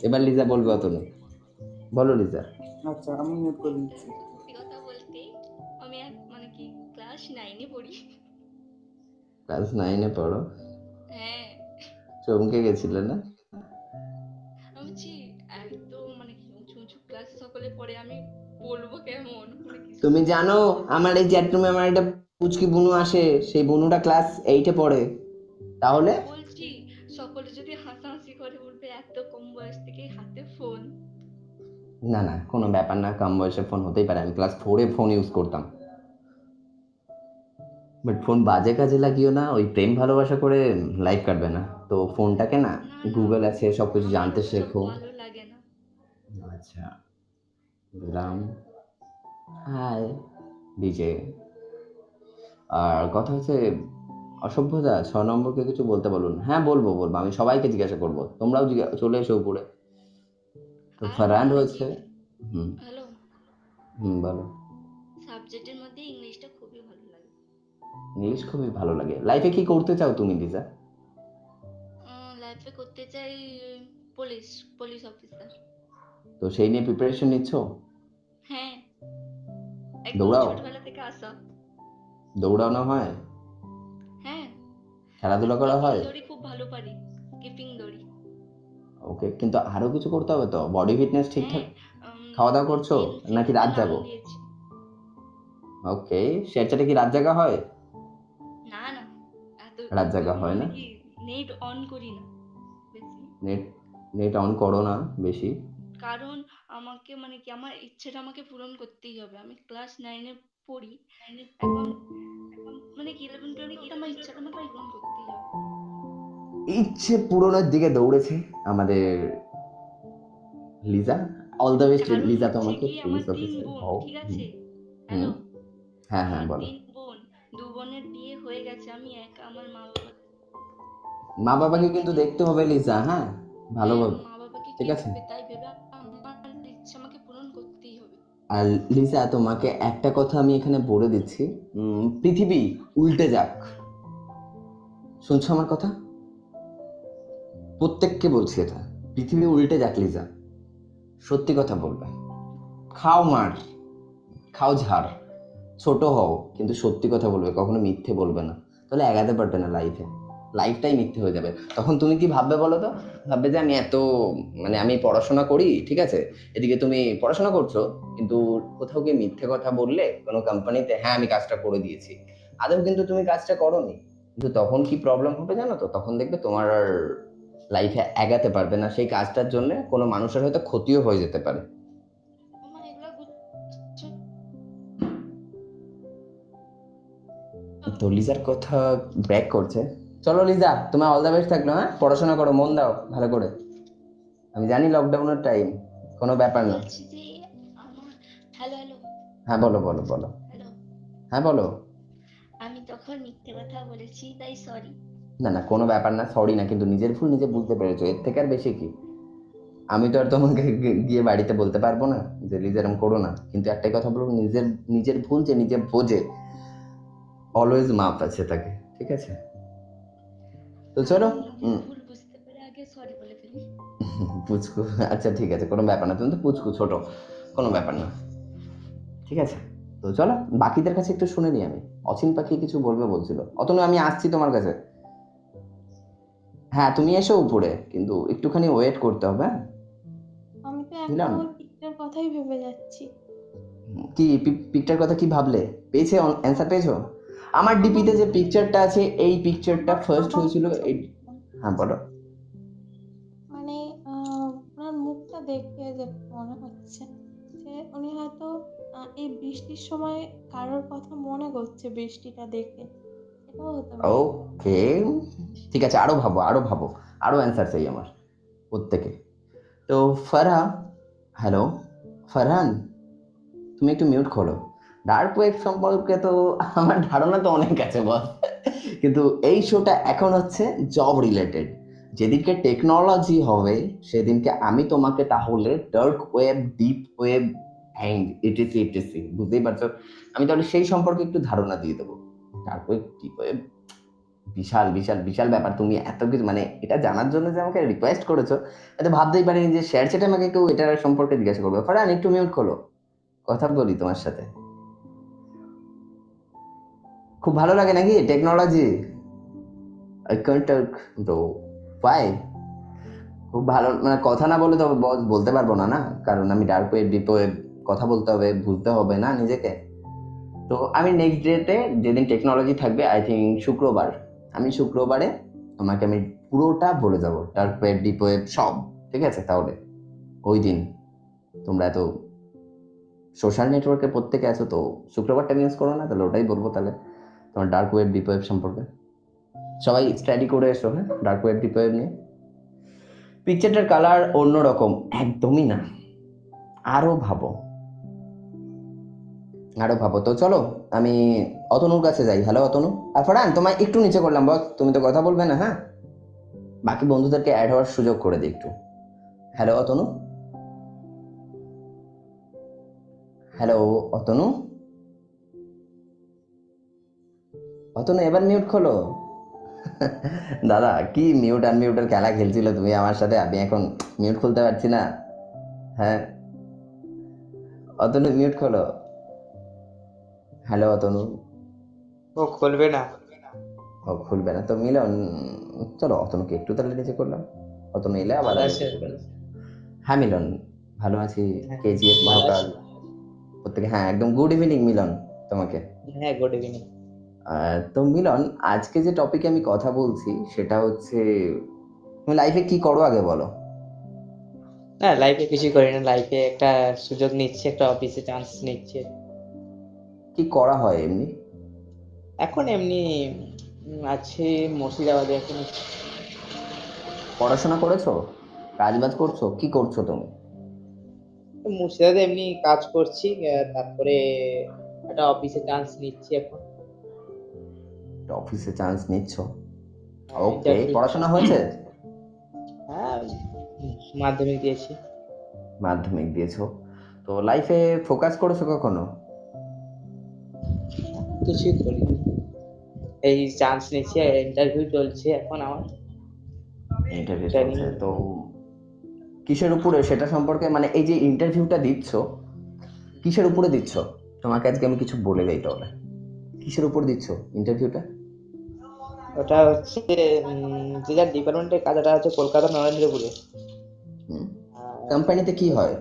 S1: এবার লিজা বলবে, অতনু বলো লিজা।
S5: আচ্ছা আমি মিউট করে
S6: একটা
S5: দিচ্ছি।
S6: সত্যি কথা বলতে আমি মানে কি ক্লাস 9-এ পড়ি।
S1: ক্লাস 9-এ পড়ো?
S6: হ্যাঁ।
S1: চমকে গেছিলে না?
S6: আমি বলছি এত মানে কি উঁচু উঁচু ক্লাসে সকলে পড়ে, আমি বলবো কেমন, মানে কি
S1: তুমি জানো আমার এই চ্যাট রুমে আমার একটা পুচকি বুনু আসে, সেই বুনুটা ক্লাস 8-এ পড়ে। তাহলে
S6: বলছি সকলে যদি হাসাহাসি করে বলবে এত কম বয়স থেকে হাতে ফোন।
S1: না না কোনো ব্যাপার না, কম বয়সে ফোন হতেই পারে। আমি ক্লাস 4-এ ফোন ইউজ করতাম, বাট ফোন বাজে কাজে লাগিও না, ওই প্রেম ভালোবাসা করে লাইফ কাটবে না। তো ফোনটাকে না,
S6: না না,
S1: গুগল আছে সবকিছু
S6: আমার
S1: জানতে
S6: ওসব
S1: শেখো।
S6: ভালো লাগে না।
S1: আচ্ছা বুঝলাম। High DJ. আর কথা হচ্ছে অসভ্যতা 6 নম্বরকে কিছু বলতে বলুন। হ্যাঁ বলবো বলবো, আমি সবাইকে জিজ্ঞাসা করবো, তোমরাও চলে এসো উপরে। তো
S6: আর
S1: ফারহান
S6: মানে কি,
S1: হয়েছে। হুম
S6: হ্যালো,
S1: বলো।
S6: সাবজেক্টের মধ্যে ইংলিশটা খুবই ভালো লাগে।
S1: ইংলিশ খুবই ভালো লাগে। লাইফে কি করতে চাও তুমি লিজা?
S6: লাইফে করতে চাই পুলিশ, পুলিশ অফিসার।
S1: তো সেই নিয়ে প্রিপারেশন নিচ্ছ?
S6: হ্যাঁ, একদম
S1: দৌড়াও।
S6: ছোটবেলা থেকে আসা।
S1: দৌড়ানো হয়,
S6: হ্যাঁ,
S1: খেলাধুলা করা
S6: স্কিপিং
S1: হয়।
S6: দড়ি খুব ভালো পারি, স্কিপিং দড়ি।
S1: ওকে, কিন্তু আরো কিছু করতে হবে তো, বডি ফিটনেস ঠিকঠাক।
S6: হ্যাঁ,
S1: খাওয়া দাওয়া করছো নাকি
S6: এনসিসিতে
S1: রাত
S6: নাম
S1: জাগো?
S6: দিয়েছি।
S1: ওকে, শেরচাটে কি রাত জাগা হয়?
S6: না না, এত
S1: রাত জাগা হয়
S6: মানে
S1: না?
S6: কি নেট অন করি না বেশি,
S1: নেট নেট অন করো না বেশি?
S6: কারণ আমাকে মানে কি আমার ইচ্ছেটা আমাকে পূরণ করতেই হবে। আমি ক্লাস 9-এ পড়ি, এখন মানে কি 11-12 পড়তে আমার ইচ্ছাটা আমাকে পূরণ করতেই হবে।
S1: ইচ্ছে পূরণের দিকে দৌড়েছে আমাদের লিজা। অল দ্য বেস্ট
S6: কারণ
S1: লিজা
S6: হচ্ছে
S1: তোমাকে,
S6: কি আমার
S1: পুলিশ
S6: 3
S1: অফিসার
S6: বোন,
S1: হও।
S6: ঠিক
S1: হুম
S6: আছে?
S1: হুম,
S6: হ্যালো,
S1: হ্যাঁ হ্যাঁ
S6: আমার
S1: বলো।
S6: 3 বোন, 2 বোনের বিয়ে হয়ে গেছে, আমি একা। আমার মা বাবা
S1: মা বাবাকে
S6: দেখবে
S1: কিন্তু
S6: যে,
S1: দেখতে হবে লিজা, হ্যাঁ,
S6: হ্যাঁ
S1: ভালোভাবে।
S6: মা বাবাকে
S1: ঠিক
S6: কে
S1: আছে।
S6: দেখবে তাই ভেবে আমার ইচ্ছে আমাকে পূরণ করতেই হবে।
S1: আর লিজা তোমাকে একটা কথা আমি এখানে বলে দিচ্ছি, পৃথিবী উল্টে যাক, শুনছো আমার কথা? প্রত্যেককে বলছি এটা, পৃথিবী উল্টে যাক লিজা, সত্যি কথা বলবে। খাও মার, খাও ঝাড়, ছোট হও কিন্তু সত্যি কথা বলবে, কখনো মিথ্যে বলবে না। তাহলে এগাতে পারবে না লাইফে, লাইফটাই মিথ্যে হয়ে যাবে। তখন তুমি কি ভাববে বলো তো? ভাববে যে আমি এত মানে আমি পড়াশোনা করি, ঠিক আছে, এদিকে তুমি পড়াশোনা করছো, কিন্তু কোথাও গিয়ে মিথ্যে কথা বললে কোনো কোম্পানিতে, হ্যাঁ আমি কাজটা করে দিয়েছি, আদৌ কিন্তু তুমি কাজটা করোনি। কিন্তু তখন কি প্রবলেম হবে জানো তো? তখন দেখবে তোমার আর লাইফে এগাতে পারবে না, সেই কাজটার জন্য কোনো মানুষের হয়তো ক্ষতিও হয়ে যেতে পারে।
S6: আমার এগুলা গুচ্ছ
S1: তো লিজার কথা ব্রেক করছে। চলো লিজা, তোমার অল দ্য বেস্ট থাকলো, হ্যাঁ পড়াশোনা করো, মন দাও ভালো করে। আমি জানি লকডাউনের টাইম, কোনো ব্যাপার না।
S6: বলছি যে আমার, হ্যালো হ্যালো
S1: হ্যাঁ বলো বলো বলো।
S6: হ্যালো,
S1: হ্যাঁ বলো।
S6: আমি তখন মিথ্যে কথা বলেছি তাই সরি।
S1: না না, কোনো ব্যাপার না, সরি না, কিন্তু নিজের ভুল নিজে বুঝতে পেরেছো, এর থেকে আর বেশি কি? আমি তো আর তোমাকে গিয়ে বাড়িতে বলতে পারবো না যে লিজা এরকম করো না, কিন্তু একটাই কথা বলবো, নিজের নিজের ভুল যে নিজে বোঝে, অলওয়েজ মাপ আছে তাকে, ঠিক আছে? তো চলো।
S6: আমি নিজের ভুল বুঝতে পেরে আগে সরি বলে ফেলি।
S1: পুচকু, আচ্ছা ঠিক আছে, কোনো ব্যাপার না, তুমি তো পুচকু ছোট, কোনো ব্যাপার না, ঠিক আছে? তো চলো, বাকিদের কাছে একটু শুনে নিই আমি। অচিন পাখি কিছু বলবে বলছিল, অতনু আমি আসছি তোমার কাছে। হ্যাঁ তুমি এসো উপরে, কিন্তু একটুখানি ওয়েট করতে হবে, হ্যাঁ?
S3: আমি তো
S1: বুঝলাম।
S3: এখনো পিকটার কথাই ভেবে যাচ্ছি।
S1: কি পিকচার কথা কি ভাবলে? পেয়েছে, অ্যান্সার পেয়েছো? আমার ডিপিতে যে পিকচারটা আছে, এই পিকচারটা
S3: আমার
S1: ফার্স্ট
S3: বাবার
S1: হয়েছিল এই।
S3: ছবি।
S1: হ্যাঁ বলো।
S3: মানে ওনার মুখটা দেখে যেটা মনে হচ্ছে যে উনি হয়তো এই বৃষ্টির সময় কারোর কথা মনে করছে বৃষ্টিটা দেখে, এটাও হতে পারে।
S1: ওকে, ঠিক আছে, আরো ভাবো আরো ভাবো, আরো অ্যান্সার চাই আমার প্রত্যেকে। তো ফারহা, হ্যালো ফারহান, তুমি একটু মিউট খোলো। ডার্ক ওয়েব সম্পর্কে তো আমার ধারণা তো অনেক আছে বস, কিন্তু এই শোটা এখন হচ্ছে জব রিলেটেড। যেদিনকে টেকনোলজি হবে সেদিনকে আমি তোমাকে তাহলে dark web, deep web and etc etc, বুঝতেই পারছো, আমি তাহলে সেই সম্পর্কে একটু ধারণা দিয়ে দেবো। ডার্ক ওয়েব, ডিপ ওয়েব, বিশাল বিশাল বিশাল ব্যাপার। তুমি এত কিছু মানে এটা জানার জন্য যে আমাকে রিকোয়েস্ট করেছো, এটা ভাবতেই পারিনি যে শেয়ার চ্যাটে আমাকে কেউ এটার সম্পর্কে জিজ্ঞাসা করবে। ফারহান একটু মিউট খোলো, কথা বলি তোমার সাথে। খুব ভালো লাগে নাকি technology? I can't talk bro, why? খুব ভালো মানে কথা না বলে তো বস বলতে পারবো না, না কারণ আমি ডার্ক ওয়েব, ডিপ ওয়েব কথা বলতে হবে, বুঝতে হবে না নিজেকে। তো আমি নেক্সট ডেতে যেদিন টেকনোলজি থাকবে, আই থিঙ্ক শুক্রবার, আমি শুক্রবারে তোমাকে আমি পুরোটা বলে যাবো, ডার্ক ওয়েব, ডিপ ওয়েব সব, ঠিক আছে? তাহলে ওই দিন তোমরা এত সোশ্যাল নেটওয়ার্কে প্রত্যেকে আছো, তো শুক্রবারটা মিস করো না, তাহলে ওটাই বলবো তাহলে তোমার ডার্ক ওয়েব, ডিপ ওয়েব সম্পর্কে। সবাই স্টাডি করে এসো, হ্যাঁ, ডার্ক ওয়েব, ডিপ ওয়েব নিয়ে। পিকচারটার কালার অন্যরকম একদমই না, আরো ভাবো, আরো ভাবো। তো চলো আমি অতনুর কাছে যাই। হ্যালো অতনু। আর ফারহান তোমায় একটু নিচে করলাম বস, তুমি তো কথা বলবে না, হ্যাঁ? বাকি বন্ধুদেরকে অ্যাড হওয়ার সুযোগ করে দিই একটু। হ্যালো অতনু, হ্যালো অতনু, অতনু এবার মিউট খোলো। দাদা কি মিউট আনমিউটের খেলা খেলছিল তুমি আমার সাথে, আমি এখন মিউট খুলতে পারছি না, হ্যাঁ? অতনু মিউট খোলো। হ্যালো অতনু,
S7: ও খুলবে না।
S1: ও খুলবে না তো মিলন, চলো অতনুকে একটু তাহলে নিচে করলাম, অতনু এলে আবার
S7: ভালো
S1: আমি
S7: আছে?
S1: নিচে করলাম। হ্যাঁ মিলন, ভালো আছি।
S7: হ্যাঁ,
S1: কেজিএফ
S7: ভালো
S1: মহাকাল
S7: আছি।
S1: প্রত্যেকে, হ্যাঁ একদম গুড ইভিনিং মিলন তোমাকে।
S7: হ্যাঁ, গুড ইভিনিং।
S1: তো মিলন, আজকে যে টপিকে আমি কথা বলছি সেটা হচ্ছে, তুমি লাইফে কি করো আগে বলো।
S7: না, লাইফে কিছু করি না, লাইফে একটা সুযোগ নিচ্ছে, একটা অফিসে চান্স নিচ্ছে।
S1: কি করা হয় এমনি?
S7: এখন এমনি আছি মুর্শিদাবাদে এখন।
S1: পড়াশোনা করেছো, কাজ বাজ করছো, কি করছো তুমি?
S7: মুর্শিদাবাদে এমনি কাজ করছি, তারপরে একটা অফিসে চান্স নিচ্ছি এখন।
S1: অফিসে চান্স নিচ্ছ? ওকে,
S7: ইন্টারভিউ দিচ্ছি।
S1: পড়াশোনা হয়েছে?
S7: হ্যাঁ, মাধ্যমিক দিয়েছি।
S1: মাধ্যমিক দিয়েছো, তো লাইফে ফোকাস করেছো কখনো?
S7: কিছুই করি, এই চান্স নিচ্ছি, ইন্টারভিউ চলছে এখন আমার।
S1: Interview
S7: training.
S1: চলছে তো কিসের উপরে সেটা সম্পর্কে, মানে এই যে ইন্টারভিউটা দিচ্ছ কিসের উপরে দিচ্ছ? তোমাকে আজকে আমি কিছু বলে দেই তাহলে, কিসের উপর দিচ্ছ ইন্টারভিউটা?
S7: ওটা হচ্ছে যে যার ডিপার্টমেন্টের কাজ, ওটা হচ্ছে কলকাতা নরেন্দ্রপুরে।
S1: কোম্পানিতে কি হয়,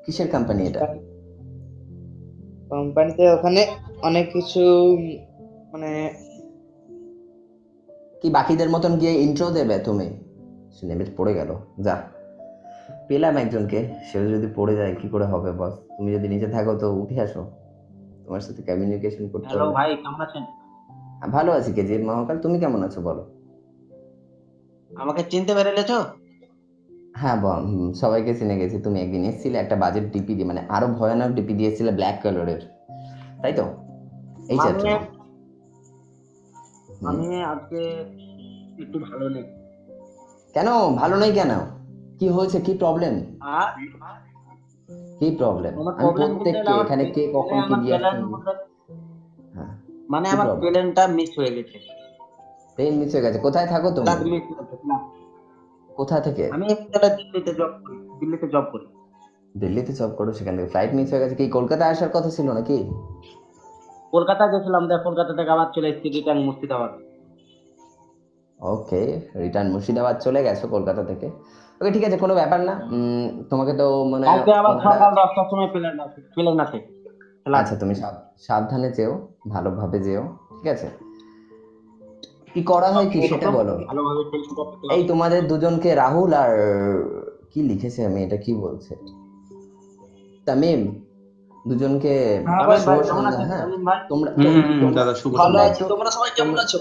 S1: কিসের কোম্পানি এটা?
S7: কোম্পানিতে ওখানে অনেক কিছু মানে
S1: কি বাকিদের মতন গিয়ে ইন্ট্রো দেবে তুমি? সিলেবাস পড়ে গেল, যা পেলাম একজনকে, সে যদি পড়ে যায় কি করে হবে বস? তুমি যদি নিচে থাকো তো উঠে আসো, তোমার সাথে কমিউনিকেশন করতে
S8: হ্যালো
S1: হবে।
S8: ভাই, কেমন আছেন?
S1: ভালো আছি কেজিএফ মহাকাল, তুমি কেমন আছো বলো?
S8: আমাকে চিনতে পেরেছো?
S1: হ্যাঁ সবাইকে চিনে গেছি। তুমি একদিন এসেছিলে একটা বাজেট ডিপি দিয়ে, মানে আরো ভয়ানক ডিপি দিয়েছিলে ব্ল্যাক কালারের, তাই তো? এই
S8: মানে
S1: চ্যাপ্টার
S8: আমি আজকে একটু ভালো নেই।
S1: কেন ভালো নেই কেন? কি হয়েছে, কি প্রবলেম?
S8: আর
S1: কি প্রবলেম?
S8: আমার
S1: আমি
S8: প্রবলেম বলতে গেলে
S1: প্রত্যেককে এখানে কে কখন কি
S8: আমার
S1: দিয়ে আসছে
S8: প্ল্যান বলতে
S1: হ্যাঁ,
S8: মানে
S1: কি
S8: আমার
S1: প্রবলেম?
S8: প্ল্যানটা মিস হয়ে গেছে।
S1: ট্রেন মিস হয়ে গেছে? কোথায় থাকো তুমি?
S8: ফ্লাইট মিস হয়ে গেছে না।
S1: কোথা থেকে?
S8: আমি একটা দিল্লিতে জব করি, দিল্লিতে জব করি।
S1: দিল্লিতে জব করো, সেখান থেকে ফ্লাইট মিস হয়ে গেছে। কি কলকাতায় আসার কথা ছিল নাকি?
S8: কলকাতা গেছিলাম, কলকাতা থেকে আবার চলে এসেছি রিটার্ন মুর্শিদাবাদ।
S1: ওকে, রিটার্ন মুর্শিদাবাদ চলে গেছো কলকাতা থেকে। ওকে ঠিক আছে, কোনো ব্যাপার না। তোমাকে তো মানে
S8: কালকে আবার
S1: ওনারা,
S8: সকাল 10টার সময় প্লেন আছে ফ্লাইট।
S1: আচ্ছা তুমি সাবধানে যেও, ভালোভাবে যেও, ঠিক আছে? কি করা হয় কি সেটা
S8: একদম
S1: বলো।
S8: ভালোভাবে চেষ্টা করতে
S1: এই
S8: হবে।
S1: তোমাদের দুজনকে রাহুল আর কি লিখেছে, আমি এটা কি বলছে, তামিম, দুজনকে
S8: হ্যাঁ ভাই,
S1: শুভ
S8: কেমন
S1: সন্ধ্যা।
S8: আছেন
S1: হ্যাঁ,
S8: তামিম ভাই?
S1: তোমরা
S9: দাদা শুভ
S2: ভালো
S1: তোমরা
S9: সন্ধ্যা।
S2: আছি,
S1: একটু
S2: তোমরা সবাই কেমন আছো?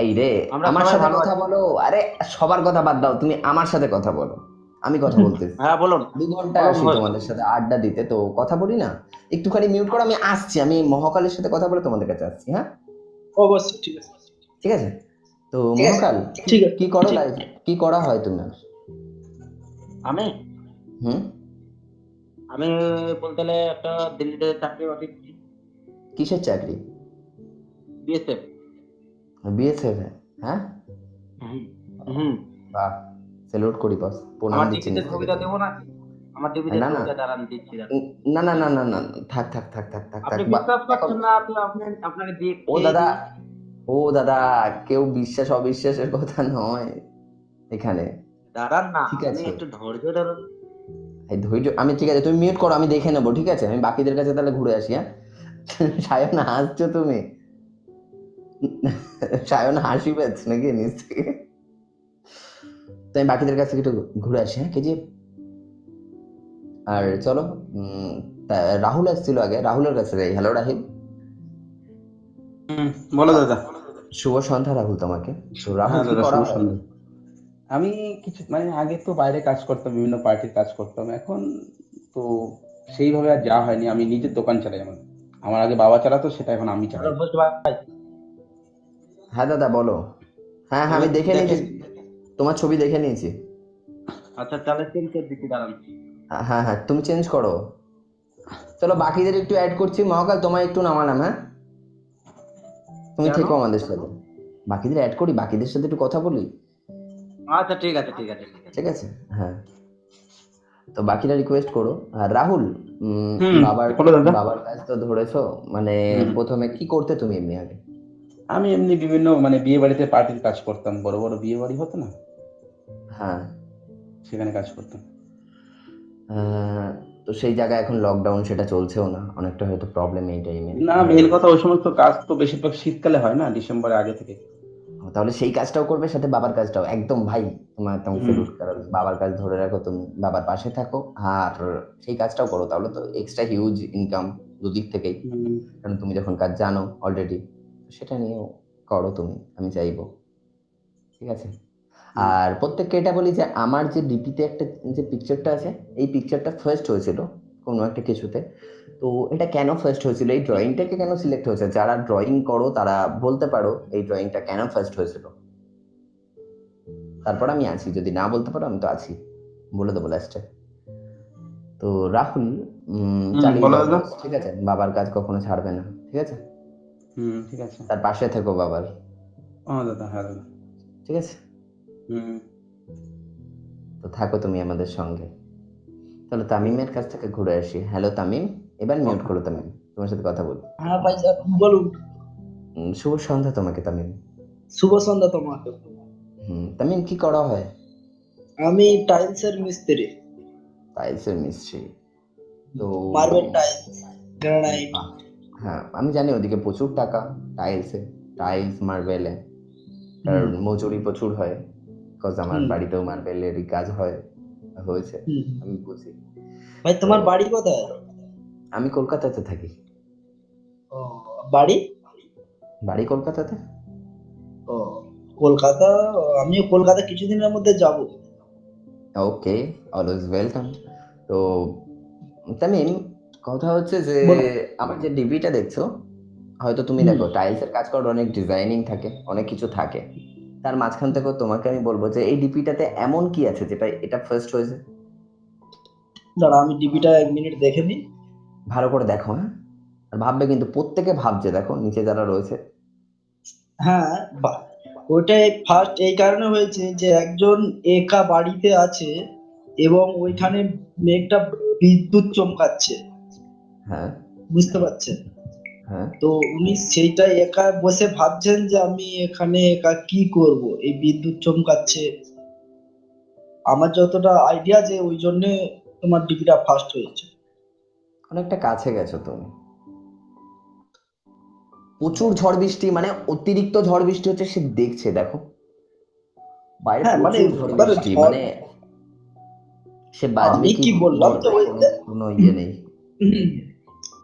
S1: এই রে
S8: আমরা
S1: আমার
S8: সবাই
S1: সাথে
S8: ভালো
S1: কথা
S8: আছি।
S1: বলো। আরে সবার কথা বাদ দাও, তুমি আমার সাথে কথা বলো, আমি কথা বলতেছি।
S8: হ্যাঁ বলুন
S1: 2 ঘন্টা
S8: বলুন
S1: আসি
S8: ভাই।
S1: তোমাদের সাথে আড্ডা দিতে, তো কথা বলি না? একটুখানি মিউট করো, আমি আসছি, আমি মহাকালের সাথে কথা বলে তোমাদের কাছে আসছি। হ্যাঁ
S2: অবশ্যই, ঠিক আছে।
S1: ঠিক আছে। তো
S2: ঠিক আছে,
S1: মহাকাল,
S2: ঠিক আছে।
S1: কি করো লাইফ, কি করা হয় তোমার?
S8: আমি
S1: হুম,
S8: আমি বলতে গেলে একটা দিল্লিতে চাকরি বাকরি করি,
S1: কিসের চাকরি?
S8: বিএসএফ।
S1: বিএসএফ? হ্যাঁ,
S8: হুম হুম।
S1: বাহ, স্যালুট করি বস, প্রণাম
S8: আমার
S1: দিচ্ছি
S8: ডিপিতে
S1: নিচ থেকে
S8: ছবিটা
S1: তোমাকে।
S8: দেবো না? আমার ডিপিতে
S1: না না
S8: ছবিটা দাঁড়ান দিচ্ছি দাঁড়ান।
S1: না না না না না, থাক থাক থাক থাক থাক থাক
S8: আপনি বিশ্বাস
S1: এখন।
S8: করছেন না? আপনাকে দিয়ে
S1: ও
S8: খেয়ে
S1: দাদা,
S8: দিই।
S1: ও দাদা, কেউ বিশ্বাস অবিশ্বাসের কথা নয় এখানে,
S8: দাঁড়ান না,
S1: ঠিক
S8: আপনি
S1: আছে?
S8: একটু ধৈর্য ধরুন।
S1: এই ধৈর্য, আমি ঠিক আছে, তুমি মিউট করো, আমি দেখে নেবো, ঠিক আছে? আমি বাকিদের কাছে তাহলে ঘুরে আসি, হ্যাঁ? সায়ন হাসছো তুমি? সায়ন হাসি পাচ্ছে নাকি নিচ থেকে? তো আমি বাকিদের কাছ থেকে একটু ঘুরে আসি, হ্যাঁ কেজি। আর চলো, রাহুল আসছিল আগে, রাহুলের কাছে যাই। হ্যালো রাহিল।
S9: বলো দাদা।
S1: শুভ সন্ধ্যা রাহুল তোমাকে। তো রাহুল
S9: হ্যাঁ
S1: কি
S9: দাদা,
S1: করা
S9: শুভ
S1: হয়?
S9: সন্ধ্যা। আমি কিছু আগে তো বাইরে কাজ করতাম, বিভিন্ন পার্টির কাজ করতাম। এখন তো সেইভাবে আর যাওয়া হয়নি। আমি নিজের দোকান চালাই। আমার আগে বাবা চালাতো, সেটা এখন আমি
S8: হ্যালো
S9: চালাই।
S8: বুঝতে ভাই।
S1: হ্যাঁ দাদা বলো। হ্যাঁ হ্যাঁ, আমি
S8: এবার
S1: দেখে নিয়েছি,
S8: দেখেন।
S1: তোমার ছবি দেখে নিয়েছি।
S8: আচ্ছা তাহলে চেঞ্জ করে দিচ্ছি দাঁড়ান।
S1: হ্যাঁ হ্যাঁ, তুমি চেঞ্জ করো। চলো বাকিদের একটু অ্যাড করছি। মহাকাল তোমায় একটু নামালাম, হ্যাঁ? তুমি
S8: কেন?
S1: থেকো আমাদের সাথে, বাকিদের অ্যাড করি, বাকিদের সাথে একটু কথা বলি,
S8: আচ্ছা ঠিক আছে ঠিক আছে ঠিক আছে।
S1: ঠিক আছে? হ্যাঁ, তো বাকিরা রিকোয়েস্ট করো। আর রাহুল,
S9: হুম,
S1: বাবার
S9: বলো দাদা।
S1: বাবার কাজ তো ধরেছো, মানে
S9: হুম।
S1: প্রথমে কি করতে তুমি এমনি আগে?
S9: আমি এমনি বিভিন্ন মানে বিয়ে বাড়িতে পার্টির কাজ করতাম, বড় বড় বিয়ে বাড়ি হতো না,
S1: হ্যাঁ।
S9: সেখানে কাজ করতাম।
S1: তো সেই জায়গায় এখন লকডাউন, সেটা চলছেও না, অনেকটা হয়তো প্রবলেম এই টাইমে।
S9: না, মেন কথা ওই সমস্ত কাজ তো বেশিরভাগ শীতকালে হয় না, ডিসেম্বরের আগে থেকে।
S1: তাহলে সেই কাজটাও করবে, সাথে বাবার কাজটাও, একদম ভাই তোমার একদম সেলুট, কারণ বাবার কাজ ধরে রাখো, তুমি বাবার পাশে থাকো আর সেই কাজটাও করো, তাহলে তো এক্সট্রা হিউজ ইনকাম দুদিক থেকেই, কারণ তুমি যখন কাজ জানো অলরেডি, সেটা নিয়েও করো তুমি, আমি চাইবো। ঠিক আছে? আর প্রত্যেককে এটা বলি যে আমার যে ডিপিতে একটা যে পিকচারটা আছে, এই পিকচারটা ফার্স্ট হয়েছিল কোনো একটা কিছুতে। তো এটা কেন ফার্স্ট হয়েছিল, এই ড্রয়িংটাকে কেন সিলেক্ট হয়েছে, যারা ড্রয়িং করো তারা বলতে পারো এই ড্রয়িংটা কেন ফার্স্ট হয়েছিল। তারপর আমি আছি, যদি না বলতে পারো আমি তো আছি, বলে দেবো লাস্টে। তো রাহুল, চালিয়ে
S9: বলো
S1: যাও
S9: দাদা।
S1: boss, ঠিক আছে? বাবার কাজ কখনো ছাড়বে না, ঠিক আছে?
S9: ঠিক আছে।
S1: তার পাশে থেকো বাবার,
S9: দাদা, হ্যাঁ দাদা।
S1: ঠিক আছে?
S9: হুম।
S1: তো থাকো তুমি আমাদের সঙ্গে। তাহলে তামিমের কাছ থেকে ঘুরে আসি। হ্যালো তামিম, এবার মিউট করো তামিম, তোমার সাথে কথা বল।
S10: হ্যাঁ ভাই স্যার বলুন।
S1: শুভ সন্ধ্যা তোমাকে তামিম।
S10: শুভ সন্ধ্যা তোমাকে।
S1: তামিম, কি করা হয়?
S10: আমি টাইলসের মিস্ত্রি।
S1: টাইলসের মিস্ত্রি? তো
S10: মার্বেল টাইলস, গ্রানাইট।
S1: হ্যাঁ, আমি জানি ওদিকে প্রচুর টাকা টাইলসে, টাইলস মার্বেলে, কারণ মজুরি প্রচুর হয়, বিকজ আমার বাড়িতেও মার্বেলেরই কাজ হয়েছে, আমি বুঝি।
S10: ভাই তোমার বাড়ি কোথায়?
S1: আমি কলকাতাতে থাকি।
S10: ও, বাড়ি?
S1: বাড়ি কলকাতাতে।
S10: ও, কলকাতা। আমিও কলকাতা কিছুদিনের মধ্যে যাব।
S1: ওকে, অলওয়েজ ওয়েলকাম। তো তামিম, কথা হচ্ছে যে আমার যে ডিপিটা দেখছো, হয়তো তুমি দেখো টাইলসের কাজ করার অনেক ডিজাইনিং থাকে, অনেক কিছু থাকে, তার মাঝখান থেকেও তোমাকে আমি বলবো যে এই ডিপিটাতে এমন কি আছে যেটা এটা ফার্স্ট হয়েছে।
S10: দাঁড়া, আমি ডিপিটা 1 মিনিট দেখে নিই।
S1: ভালো করে দেখো, হ্যাঁ? আর ভাববে কিন্তু, প্রত্যেকে ভাবছে, দেখো নিচে যারা রয়েছে।
S10: হ্যাঁ, ওইটাই ফার্স্ট এই কারণে হয়েছে যে একজন একা বাড়িতে আছে এবং ওইখানে মেঘটা বিদ্যুৎ চমকাচ্ছে।
S1: হ্যাঁ,
S10: বুঝতে পারছেন?
S1: হ্যাঁ।
S10: তো উনি সেইটাই একা বসে ভাবছেন যে আমি এখানে একা কি করব, এই বিদ্যুৎ চমকাচ্ছে। আমার যতটা আইডিয়া যে ওই জন্য তোমার ডিগ্রিটা ফার্স্ট হয়েছে।
S1: অনেকটা কাছে গেছো তুমি। প্রচুর ঝড় বৃষ্টি, মানে অতিরিক্ত ঝড় বৃষ্টি হচ্ছে, সে দেখছে, দেখো বাইরে
S10: হ্যাঁ, মানে
S1: প্রচুর ঝড়
S10: এবারে
S1: বৃষ্টি, মানে সে বাঁচবে
S10: আমি কি বললাম তো ওই
S1: কোনো ইয়ে নেই।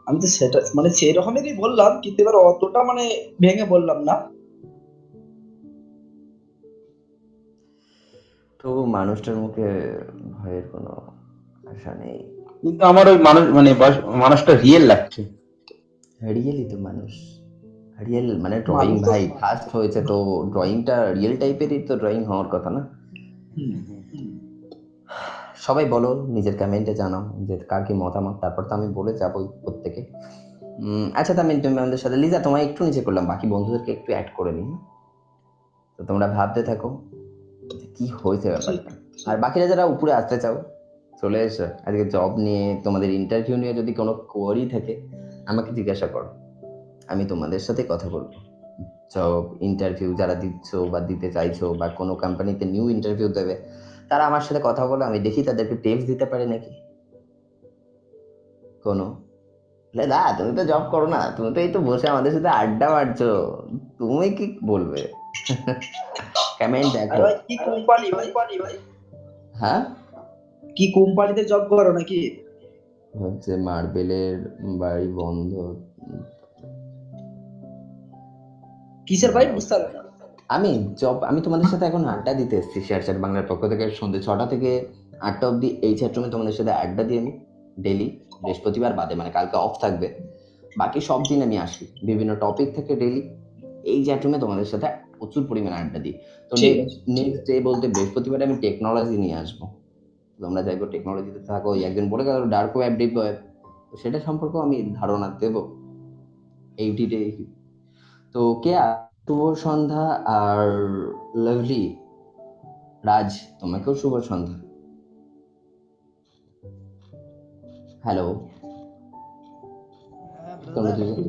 S10: আমি তো সেটা মানে সেই রকমেরই বললাম, কিন্তু এবার অতটা মানে ভেঙে বললাম না।
S1: তো মানুষটার মুখে ভয়ের কোনো আশা নেই,
S9: কিন্তু আমার ওই মানুষ মানে মানুষটা রিয়েল লাগছে।
S1: রিয়েলই তো মানুষ, রিয়েল মানে ড্রয়িং,
S10: মানুষ তো
S1: ভাই ফার্স্ট হয়েছে তো ড্রয়িংটা রিয়েল টাইপেরই তো ড্রয়িং হওয়ার কথা না? সবাই বলো, নিজের কমেন্টে জানাও যে কার কি মতামত, তারপর তো আমি বলে যাবোই প্রত্যেকে। আচ্ছা তামিম, তুমি আমাদের সাথে, লিজা তোমায় একটু নিচে করলাম, বাকি বন্ধুদেরকে একটু অ্যাড করে নিই, তো তোমরা ভাবতে থাকো যে কি হয়েছে ব্যাপারটা। আর বাকিরা যারা উপরে আসতে চাও চলে এসো, আজকে জব নিয়ে, তোমাদের ইন্টারভিউ নিয়ে যদি কোনো কোয়ারি থাকে আমাকে জিজ্ঞাসা করো, আমি তোমাদের সাথে কথা বলবো। জব ইন্টারভিউ যারা দিচ্ছ বা দিতে চাইছো, বা কোনো কোম্পানিতে নিউ ইন্টারভিউ দেবে, তারা আমার সাথে কথা বলো, আমি দেখি তাদেরকে টিপস দিতে পারি নাকি কোনো। দা, তুমি তো জব করো না, তুমি তো এই তো বসে আমাদের সাথে আড্ডা মারছো, তুমি কি বলবে? কমেন্ট দেখো।
S10: ভাই কি কোম্পানি ভাই?
S1: হ্যাঁ,
S10: কি কোম্পানিতে জব করো নাকি?
S1: হচ্ছে মার্বেলের বাড়ি বন্ধ।
S10: কিসের ভাই, বুঝতে পারলাম না।
S1: আমি তোমাদের সাথে এখন আড্ডা দিতে এসেছি শেয়ার চ্যাট বাংলার পক্ষ থেকে, সন্ধ্যে 6টা থেকে 8টা অবধি এই চ্যাট রুমে তোমাদের সাথে আড্ডা দিয়ে আমি ডেলি, বৃহস্পতিবার বাদে, মানে কালকে অফ থাকবে, বাকি সব দিন আমি আসি বিভিন্ন টপিক থেকে ডেলি এই চ্যাট রুমে তোমাদের সাথে প্রচুর পরিমাণে আড্ডা দিই। তো নেক্সট ডে বলতে বৃহস্পতিবারে আমি টেকনোলজি নিয়ে আসবো, তোমরা চাইবো টেকনোলজিতে থাকো, একজন বলে গেল ডার্ক ওয়েব, ডিপ ওয়েব, তো সেটা সম্পর্কেও আমি ধারণা দেবো এইটিতে। তো কে শুভ সন্ধ্যা, আর লাভলি, রাজ, তোমাকেও শুভ সন্ধ্যা। হ্যালো, তোমরা দুজন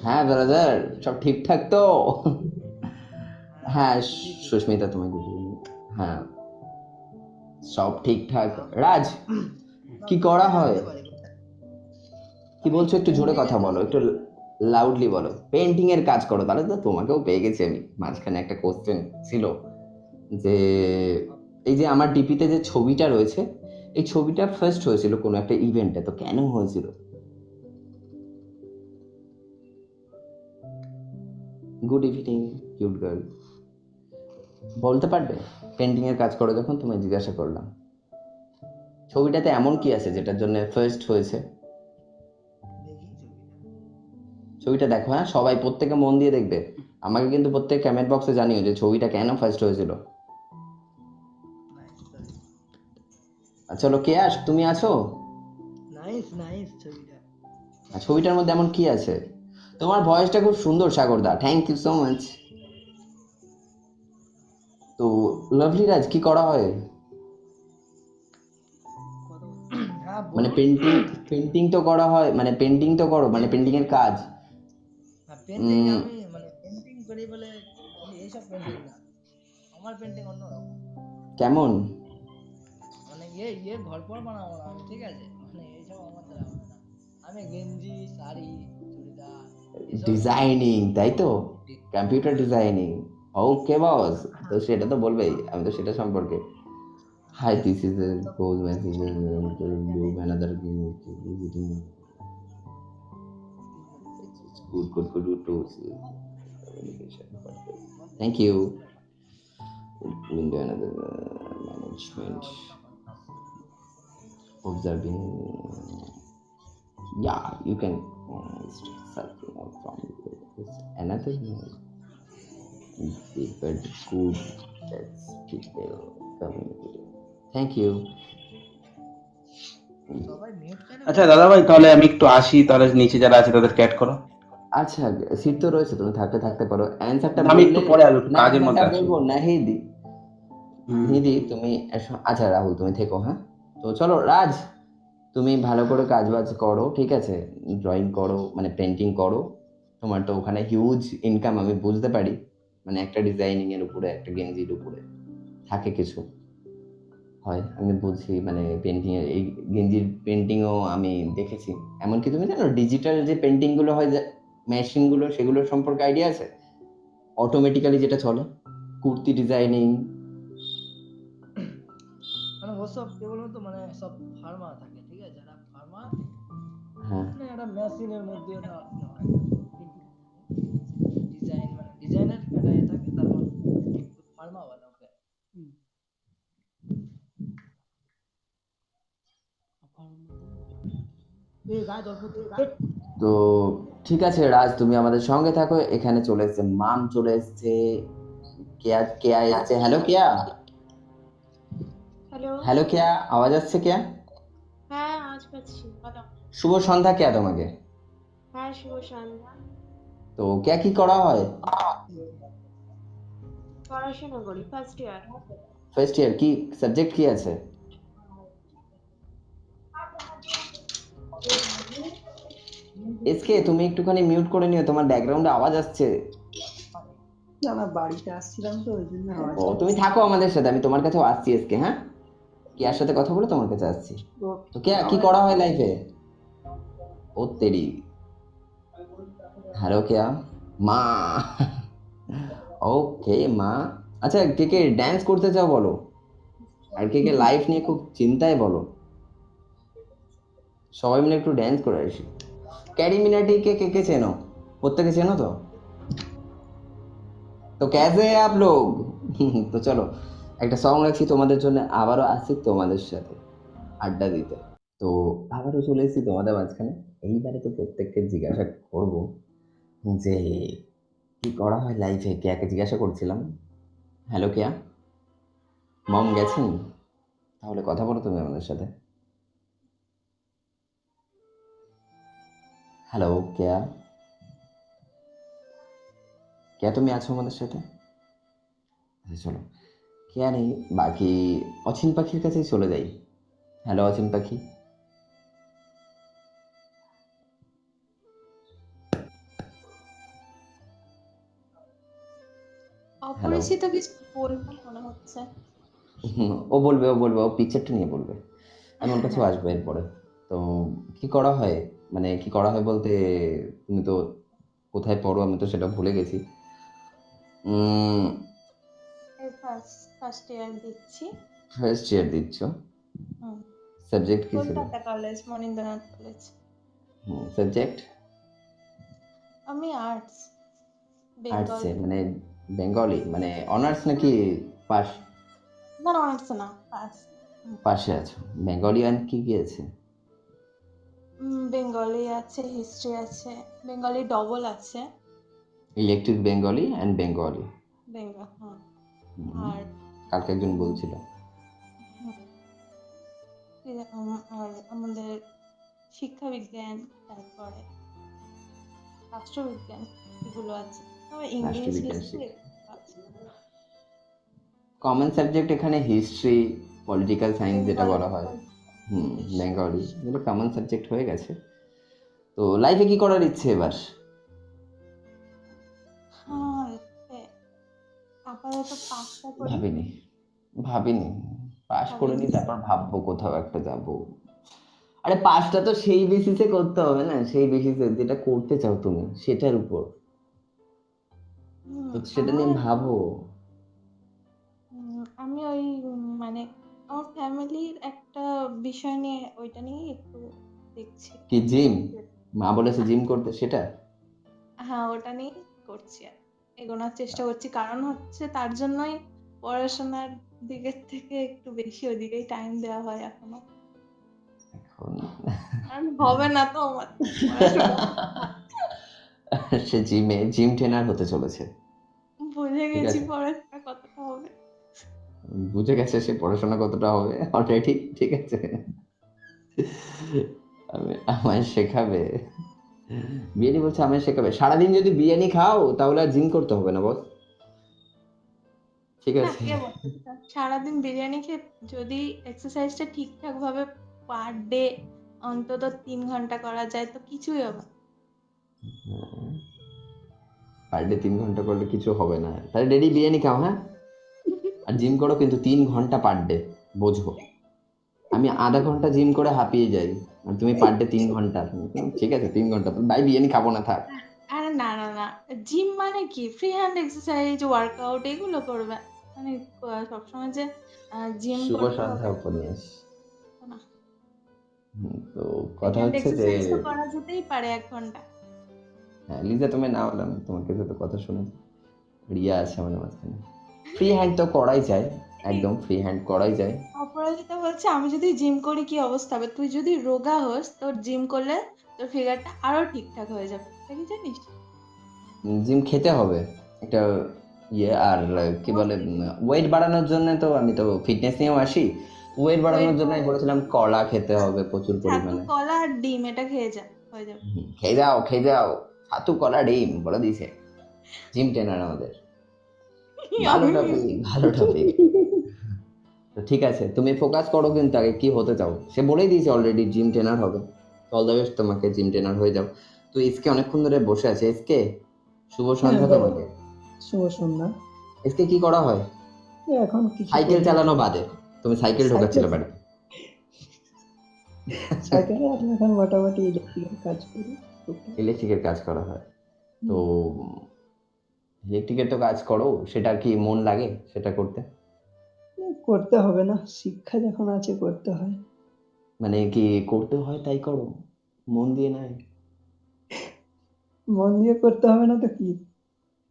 S1: হ্যাঁ ব্রাদার, সব ঠিকঠাক তো? হ্যাঁ
S10: ঠিক আছে।
S1: সুস্মিতা, তুমি গুড ইভিনিং। হ্যাঁ সব ঠিকঠাক। রাজ, কি করা হয়?
S10: জানতে পারি
S1: কি
S10: আমি
S1: বলছো? একটু জোরে
S10: পেন্টিং এর
S1: কথা
S10: কাজ
S1: বলো,
S10: করি।
S1: একটু লাউডলি বলো। পেন্টিং এর কাজ করো? তাহলে তো তোমাকেও পেয়ে গেছি আমি। মাঝখানে একটা কোশ্চেন ছিল যে এই যে আমার ডিপিতে যে ছবিটা রয়েছে, এই ছবিটা ফার্স্ট হয়েছিল কোনো একটা ইভেন্টে, তো কেন হয়েছিল? গুড ইভিনিং কিউট গার্ল, বলতে পারবে? পেন্টিং এর কাজ করো যখন, তোমায় জিজ্ঞাসা করলাম ছবিটাতে এমন কি আছে যেটার জন্য ফার্স্ট হয়েছে?
S10: দেখি ছবিটা।
S1: ছবিটা দেখো, হ্যাঁ সবাই প্রত্যেকে মন দিয়ে দেখবে। আমাকে কিন্তু প্রত্যেক কমেন্ট বক্সে জানিও যে ছবিটা কেন ফার্স্ট হয়েছিল। চলো কেয়াস, তুমি আছো?
S10: নাইস নাইস ছবিটা।
S1: আর ছবিটার মধ্যে এমন কি আছে? তোমার ভয়েসটা খুব সুন্দর সাগরদা, থ্যাংক ইউ সো মাচ। তো লাভলি রাজ, কি করা হয়?
S10: হ্যাঁ
S1: মানে
S10: বলুন।
S1: পেন্টিং তো করা হয়, মানে পেন্টিং তো করো, মানে পেন্টিং এর কাজ।
S10: পেন্টিং আমি মানে পেন্টিং করি বলে, কিন্তু এইসব পেন্টিং না, আমার পেন্টিং অন্যরকম।
S1: কেমন?
S10: মানে ঘর পর বানাবো না আমি, ঠিক আছে? মানে এইসব আমার দ্বারা হবে না। আমি গেঞ্জি, শাড়ি, চুড়িদার এসব
S1: ডিজাইনিং, তাই তো? Computer designing. ওকে বস, তো সেটা তো বলবেই, আমি তো সেটা সম্পর্কে। Hi, this is a goal message do another visiting good good good good to communication thank you window another management observing. Yeah, you can start something out from this. Another people good, that's people communicating. Thank you.
S10: সবাই mute কেন?
S9: আচ্ছা দাদা ভাই, তাহলে আমি একটু আসি, তাহলে নিচে যারা আছে তাদেরকে অ্যাড করো।
S1: আচ্ছা, সিট তো রয়েছে, তুমি থাকতে পারো। অ্যান্সারটা
S9: আমি একটু
S1: বললে
S9: পরে আসবো, একটু
S1: না,
S9: কাজের
S1: অ্যান্সারটা
S9: মধ্যে আছি।
S1: বলবো না হিদি।
S9: হুম।
S1: হিদি তুমি আচ্ছা রাহুল তুমি থেকো, হ্যাঁ? তো চলো রাজ, তুমি ভালো করে কাজ বাজ করো, ঠিক আছে? ড্রয়িং করো, মানে পেন্টিং করো। তোমার তো ওখানে হিউজ ইনকাম আমি বুঝতে পারি। মানে একটা ডিজাইনিং এর উপরে, একটা গেঞ্জির উপরে থাকে কিছু হয়, আমি বুঝি। মানে পেন্টিং এর এই গেঞ্জির পেন্টিংও আমি দেখেছি। এমনকি তুমি জানো ডিজিটাল যে পেন্টিং গুলো হয়, যে মেশিন গুলো, সেগুলোর সম্পর্কে আইডিয়া আছে? অটোমেটিক্যালি যেটা চলে, কুর্তি ডিজাইনিং।
S10: মানে ওসব কেবলমাত্র মানে সব ফার্মা থাকে, ঠিক আছে? একটা ফার্মা
S1: হ্যাঁ,
S10: মানে একটা মেশিনের মধ্যে ওটা হয় ডিজাইন, মানে ডিজাইনের একটা থাকে, তার মধ্যে ফার্মা বলে ওকে। এই গায়ে জল পড়ছে।
S1: তো ঠিক আছে রাজ, তুমি আমাদের সঙ্গে থাকো। এখানে চলে এসছে মাম, চলে এসছে কেয়া, কেয়া এসছে। হ্যালো কেয়া,
S6: হ্যালো।
S1: হ্যালো কেয়া, আওয়াজ আসছে কেয়া?
S6: হ্যাঁ, আজ পাচ্ছি, বলো।
S1: শুভ সন্ধ্যা কেয়া তোমাকে।
S6: হ্যাঁ, শুভ সন্ধ্যা।
S1: তো কেয়া, কি করা হয়?
S6: পড়াশোনা করি, ফার্স্ট ইয়ার।
S1: ফার্স্ট ইয়ার, কি সাবজেক্ট কি আছে? এসকে, তুমি একটুখানি মিউট করে নিও, তোমার ব্যাকগ্রাউন্ডে আওয়াজ আসছে।
S10: না বাড়িতে আসছিলাম তো ওই জন্য
S1: ও তুমি থাকো আমাদের সাথে, আমি তোমার কাছেও আসছি এসকে, হ্যাঁ? কেয়ার সাথে কথা বলে তোমার কাছে আসছি। তো কেয়া, কি করা হয় লাইফে? ও তেরি, হ্যালো কেয়া, মা। ওকে মা। আচ্ছা, কে কে ড্যান্স করতে চাও বলো, আর কে কে লাইফ নিয়ে খুব চিন্তায় বলো। সবাই মিলে একটু ড্যান্স করে আসি। ক্যারি মিনাটি কে কে কে চেনো? প্রত্যেকে চেনো তো? তো कैसे हैं आप लोग? তো চলো একটা সং রাখছি তোমাদের জন্য, আবারও আসছি তোমাদের সাথে আড্ডা দিতে। তো আবারও চলে এসেছি তোমাদের মাঝখানে। এইবারে তো প্রত্যেককে জিজ্ঞাসা করব যে কি করা হয় লাইফে। কেয়াকে জিজ্ঞাসা করছিলাম। হ্যালো কেয়া, মম গেছেন? তাহলে কথা বলো তুমি আমাদের সাথে। হ্যালো কেয়া, কেয়া তুমি আছো আমাদের সাথে? আচ্ছা চলো, কেয়া নেই, বাকি অচিন পাখির কাছেই চলে যাই। হ্যালো অচিন পাখি।
S4: বেশি তো কিছু বলবো মনে হচ্ছে।
S1: ও বলবে, ও পিকচারটা নিয়ে বলবে। আমি ওর কাছেও
S4: হ্যাঁ,
S1: আসবো এরপরে। তো কি করা হয়? মানে কি করা হয় বলতে তুমি তো কোথায় পড়ো আমি তো সেটা ভুলে গেছি। উম
S4: এই ফার্স্ট ইয়ার দিচ্ছি।
S1: ফার্স্ট ইয়ার দিচ্ছ।
S4: হুম,
S1: সাবজেক্ট কি ছিল?
S4: Kolkata college, Manindranath college.
S1: Subject
S4: আমি আর্টস,
S1: আর্টসে
S4: বেঙ্গলি।
S1: মানে বেঙ্গলি মানে অনার্স নাকি পাস?
S4: না, অনার্স না, পাস।
S1: পাশে আছো। বেঙ্গলি আর কি কি আছে?
S4: বেঙ্গলি আছে, হিস্ট্রি আছে, বেঙ্গলি ডবল আছে।
S1: Electric Bengali and Bengali.
S4: হ্যাঁ।
S1: হুম,
S4: আর
S1: কালকে একজন
S4: উম,
S1: বলছিল।
S4: হুম, আর আমাদের শিক্ষা বিজ্ঞান, তারপরে রাষ্ট্রবিজ্ঞান, এগুলো আছে। আবার ইংলিশ,
S1: রাষ্ট্রবিজ্ঞান
S4: হিস্ট্রি
S1: শিক্ষা।
S4: আছে।
S1: কমন সাবজেক্ট এখানে হিস্ট্রি, পলিটিক্যাল সায়েন্স যেটা
S4: বেঙ্গলি,
S1: বলা হয়। বেঙ্গলি এগুলো কমন সাবজেক্ট হয়ে গেছে। তো লাইফে কি করার ইচ্ছে এবার?
S4: হ্যাঁ, আপাতত পাসটা করি।
S1: ভাবিনি ভাবিনি পাশ করে নি,
S4: ভাবিনি।
S1: তারপর ভাববো কোথাও একটা যাব। আরে পাশটা তো সেই বেসিসে করতে হবে না, সেই বেসিসে যেটা করতে চাও তুমি সেটার উপর। তো সেটা নিয়ে
S4: আমার
S1: ভাবো।
S4: আমি ওই মানে আমার ফ্যামিলির একটা বিষয় নিয়ে ওইটা নিয়ে একটু দেখছি।
S1: কি জিম? মা বলেছে জিম করতে, সেটা?
S4: হ্যাঁ, ওটা নিয়ে করছি আর এগোনোর চেষ্টা করছি, কারণ হচ্ছে তার জন্যই পড়াশোনার দিকের থেকে একটু বেশি ওদিকেই টাইম দেওয়া হয় এখনো।
S1: এখন
S4: কারণ হবে না তো আমার পড়াশোনা।
S1: সে জিম ট্রেনার হতে চলেছে।
S4: বুঝে
S1: ঠিক
S4: গেছি
S1: আছে,
S4: পড়াশোনা কতটা হবে।
S1: বুঝে গেছে সে পড়াশোনা কতটা হবে অলরেডি। ঠিক আছে, আমায় শেখাবে। বিরিয়ানি বলছে আমায় শেখাবে। সারাদিন যদি বিরিয়ানি খাও তাহলে আর জিম করতে হবে না বস। ঠিক
S4: না,
S1: আছে।
S4: কে বলছে সারাদিন বিরিয়ানি খেয়ে যদি এক্সারসাইজটা ঠিকঠাক ভাবে পার ডে অন্তত 3 ঘন্টা করা যায় তো কিছুই হবে না।
S1: পার ডে 3 ঘন্টা করলে কিছু হবে না, তাহলে ডেলি বিরিয়ানি খাও, হ্যাঁ? আর জিম করো কিন্তু 3 ঘন্টা পার ডে। বোঝো, আমি আধা ঘন্টা জিম করে হাঁপিয়ে যাই, আর তুমি পার ডে 3 ঘন্টা। ঠিক আছে, 3 ঘন্টা ভাই বিরিয়ানি খাবো না, থাক।
S4: আরে না, না, না, জিম মানে কি ফ্রি হ্যান্ড এক্সারসাইজ, ওয়ার্কআউট এগুলো করবে। মানে সবসময় যে জিম
S1: শুভ
S4: করতে হবে
S1: সন্ধ্যা উপন্যাস।
S4: তা না।
S1: তো
S4: ফ্রি
S1: কথা
S4: হ্যান্ড
S1: হচ্ছে যে,
S4: এক্সারসাইজ তো করা যেতেই পারে 1 ঘন্টা।
S1: হ্যাঁ লিজা তুমি না হলাম, তোমাকে সাথে কথা শুনে রিয়া আছে আমাদের মাঝখানে। ফ্রি হ্যান্ড তো করাই যায়, একদম ফ্রি হ্যান্ড করাই যায়।
S4: অপরাজিতা বলছে আমি যদি জিম করি কি অবস্থা হবে, তুই যদি রোগা হোস তোর জিম করলে তোর ফিগারটা আরো ঠিকঠাক হয়ে যাবে, এটা কি জানিস?
S1: জিম খেতে হবে একটা ইয়ে, আর কি বলে ওয়েট বাড়ানোর জন্য তো আমি তো ফিটনেস নিয়েও আসি। ওয়েট
S4: ওয়েট
S1: বাড়ানোর জন্য বলেছিলাম কলা খেতে হবে প্রচুর
S4: ছাতু,
S1: পরিমাণে।
S4: কলা আর ডিম এটা খেয়ে যা, হয়ে যাবে।
S1: খেয়ে যাও ছাতু কলা ডিম বলে দিছে জিম ট্রেনার আমাদের। ভালো
S4: আমি
S1: টপিক, ভালো টপিক। তো ঠিক আছে, তুমি ফোকাস করো কিন্তু আগে কি হতে চাও। সে বলেই দিয়েছে অলরেডি জিম ট্রেনার হবে। অল দ্য বেস্ট তোমাকে, জিম ট্রেনার হয়ে যাও। তো এসকে অনেকক্ষণ ধরে বসে আছে। এসকে শুভ
S11: হ্যাঁ
S1: সন্ধ্যা
S11: বলো,
S1: তোমাকে।
S11: শুভ সন্ধ্যা।
S1: এসকে কি করা হয়?
S11: এখন কিছু
S1: সাইকেল
S11: করি না।
S1: চালানো বাদে। তুমি সাইকেল
S11: সাইকেল,
S1: ঢোকাচ্ছিলে বাড়িতে।
S11: সাইকেলে এখন মোটামুটি ইলেকট্রিক্যাল কাজ করি টুকটাক।
S1: ইলেকট্রিকের কাজ করা হয়। তো
S11: হুম।
S1: ইলেকট্রিকের তো কাজ করো, সেটা কি মন লাগে সেটা করতে?
S11: করতে হবে না, শিক্ষা যখন আছে করতে হয়।
S1: মানে কি করতে হয় তাই করো, মন দিয়ে নয়?
S11: মন দিয়ে করতে হবে না তো কি,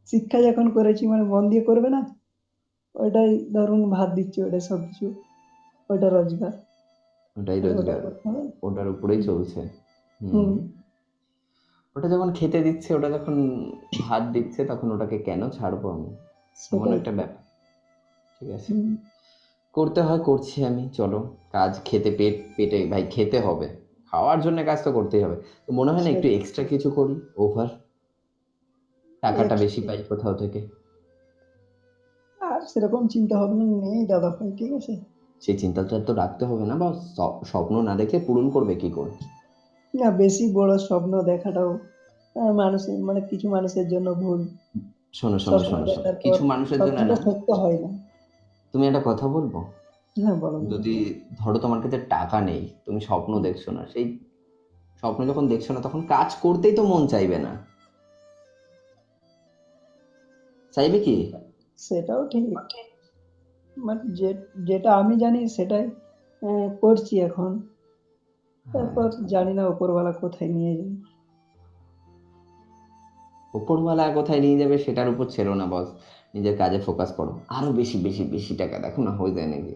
S11: শিক্ষা যখন করেছি মানে মন দিয়ে করবে না? ওইটাই ধরুন ভাত দিচ্ছে, ওটা সব কিছু, ওইটা রোজগার,
S1: ওটাই
S11: তাহলে ওটা
S1: রোজগার,
S11: করতে হবে।
S1: ওটার উপরেই চলছে।
S11: হুম,
S1: ওটা যখন খেতে দিচ্ছে, ওটা যখন ভাত দিচ্ছে, তখন ওটাকে কেন ছাড়বো আমি? এমন
S11: সেটাই।
S1: একটা ব্যাপার। ঠিক আছে,
S11: হুম,
S1: করতে হয়, করছি আমি। চলো, কাজ খেতে পেটে ভাই খেতে হবে, খাওয়ার জন্য কাজ তো করতেই হবে। তো মনে হয় না একটু
S11: সেটাই।
S1: এক্সট্রা কিছু করি, ওভার টাকাটা বেশি
S11: Extra-
S1: পাই কোথাও থেকে।
S11: আর সেরকম চিন্তা ভাবনা নেই দাদা ভাই, ঠিক আছে।
S1: সেই চিন্তাটা তো রাখতে হবে না, বা স্বপ্ন না দেখে পূরণ করবে কি করে?
S11: না, বেশি বড় স্বপ্ন দেখাটাও মানুষের মানে কিছু মানুষের জন্য ভুল।
S1: শোনো শোনো
S11: স্বপ্ন
S1: শোনো শোনো
S11: দেখার পর
S1: কিছু মানুষের জন্য
S11: স্বপ্নটা
S1: না,
S11: সত্য হয় না।
S1: তুমি একটা কথা বলবো,
S11: হ্যাঁ, বলো না।
S1: যদি ধরো তোমার কাছে টাকা নেই, তুমি স্বপ্ন
S11: হুম,
S1: দেখছো না, সেই স্বপ্ন যখন দেখছো না তখন কাজ করতেই তো মন চাইবে না, চাইবে কি?
S11: সেটাও ঠিক। মানে যেটা আমি জানি সেটাই করছি এখন।
S1: হ্যাঁ,
S11: তারপর জানি না উপরওয়ালা কোথায় নিয়ে যায়।
S1: উপরওয়ালা কোথায় নিয়ে যাবে সেটার উপর ছেড়ো না বস, নিজের কাজে ফোকাস করো, আরো বেশি বেশি বেশি টাকা দেখো না, হয়ে যায় নাকি?